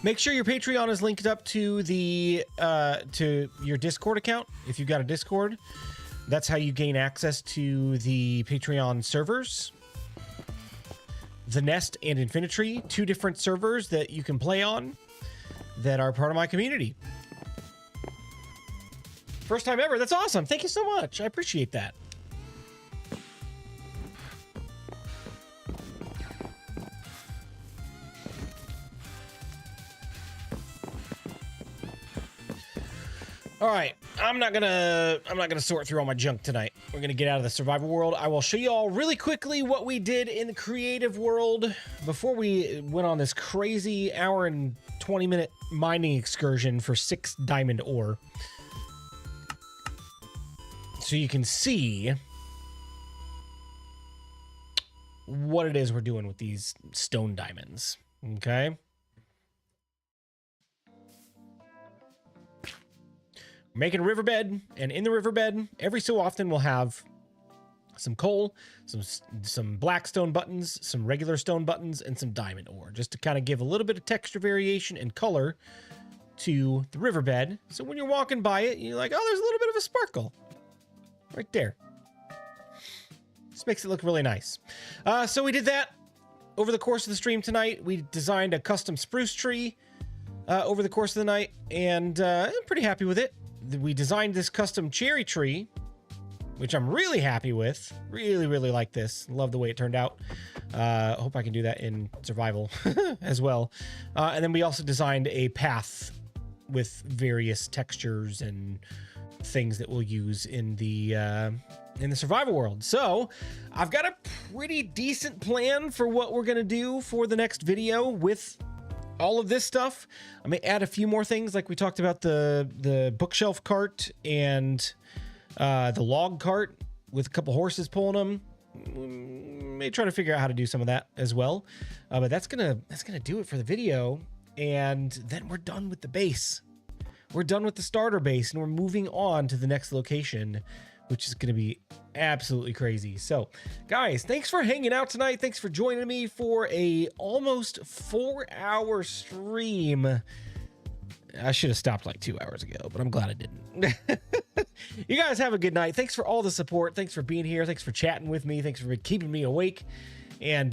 Make sure your Patreon is linked up to the to your Discord account. If you've got a Discord, that's how you gain access to the Patreon servers. The Nest and Infinity, 2 different servers that you can play on that are part of my community. First time ever. That's awesome. Thank you so much. I appreciate that. All right, I'm not gonna sort through all my junk tonight. We're gonna get out of the survival world. I will show you all really quickly what we did in the creative world before we went on this crazy hour and 20-minute mining excursion for 6 diamond ore. So you can see what it is we're doing with these stone diamonds, okay? Making a riverbed, and in the riverbed, every so often we'll have some coal, some black stone buttons, some regular stone buttons, and some diamond ore, just to kind of give a little bit of texture variation and color to the riverbed. So when you're walking by it, you're like, oh, there's a little bit of a sparkle right there. This makes it look really nice. So we did that over the course of the stream tonight. We designed a custom spruce tree over the course of the night, and I'm pretty happy with it. We designed this custom cherry tree, which I'm really happy with. Really, really like this. Love the way it turned out. Hope I can do that in survival as well. And then we also designed a path with various textures and things that we'll use in the survival world. So I've got a pretty decent plan for what we're gonna do for the next video with all of this stuff. I may add a few more things, like we talked about the bookshelf cart and the log cart with a couple horses pulling them. May try to figure out how to do some of that as well. But that's gonna do it for the video, and then we're done with the base. We're done with the starter base, and we're moving on to the next location, which is going to be absolutely crazy. So, guys, thanks for hanging out tonight. Thanks for joining me for a almost 4-hour stream. I should have stopped like 2 hours ago, but I'm glad I didn't. You guys have a good night. Thanks for all the support. Thanks for being here. Thanks for chatting with me. Thanks for keeping me awake and,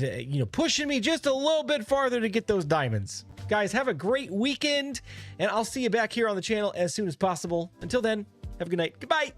pushing me just a little bit farther to get those diamonds. Guys, have a great weekend, and I'll see you back here on the channel as soon as possible. Until then, have a good night. Goodbye.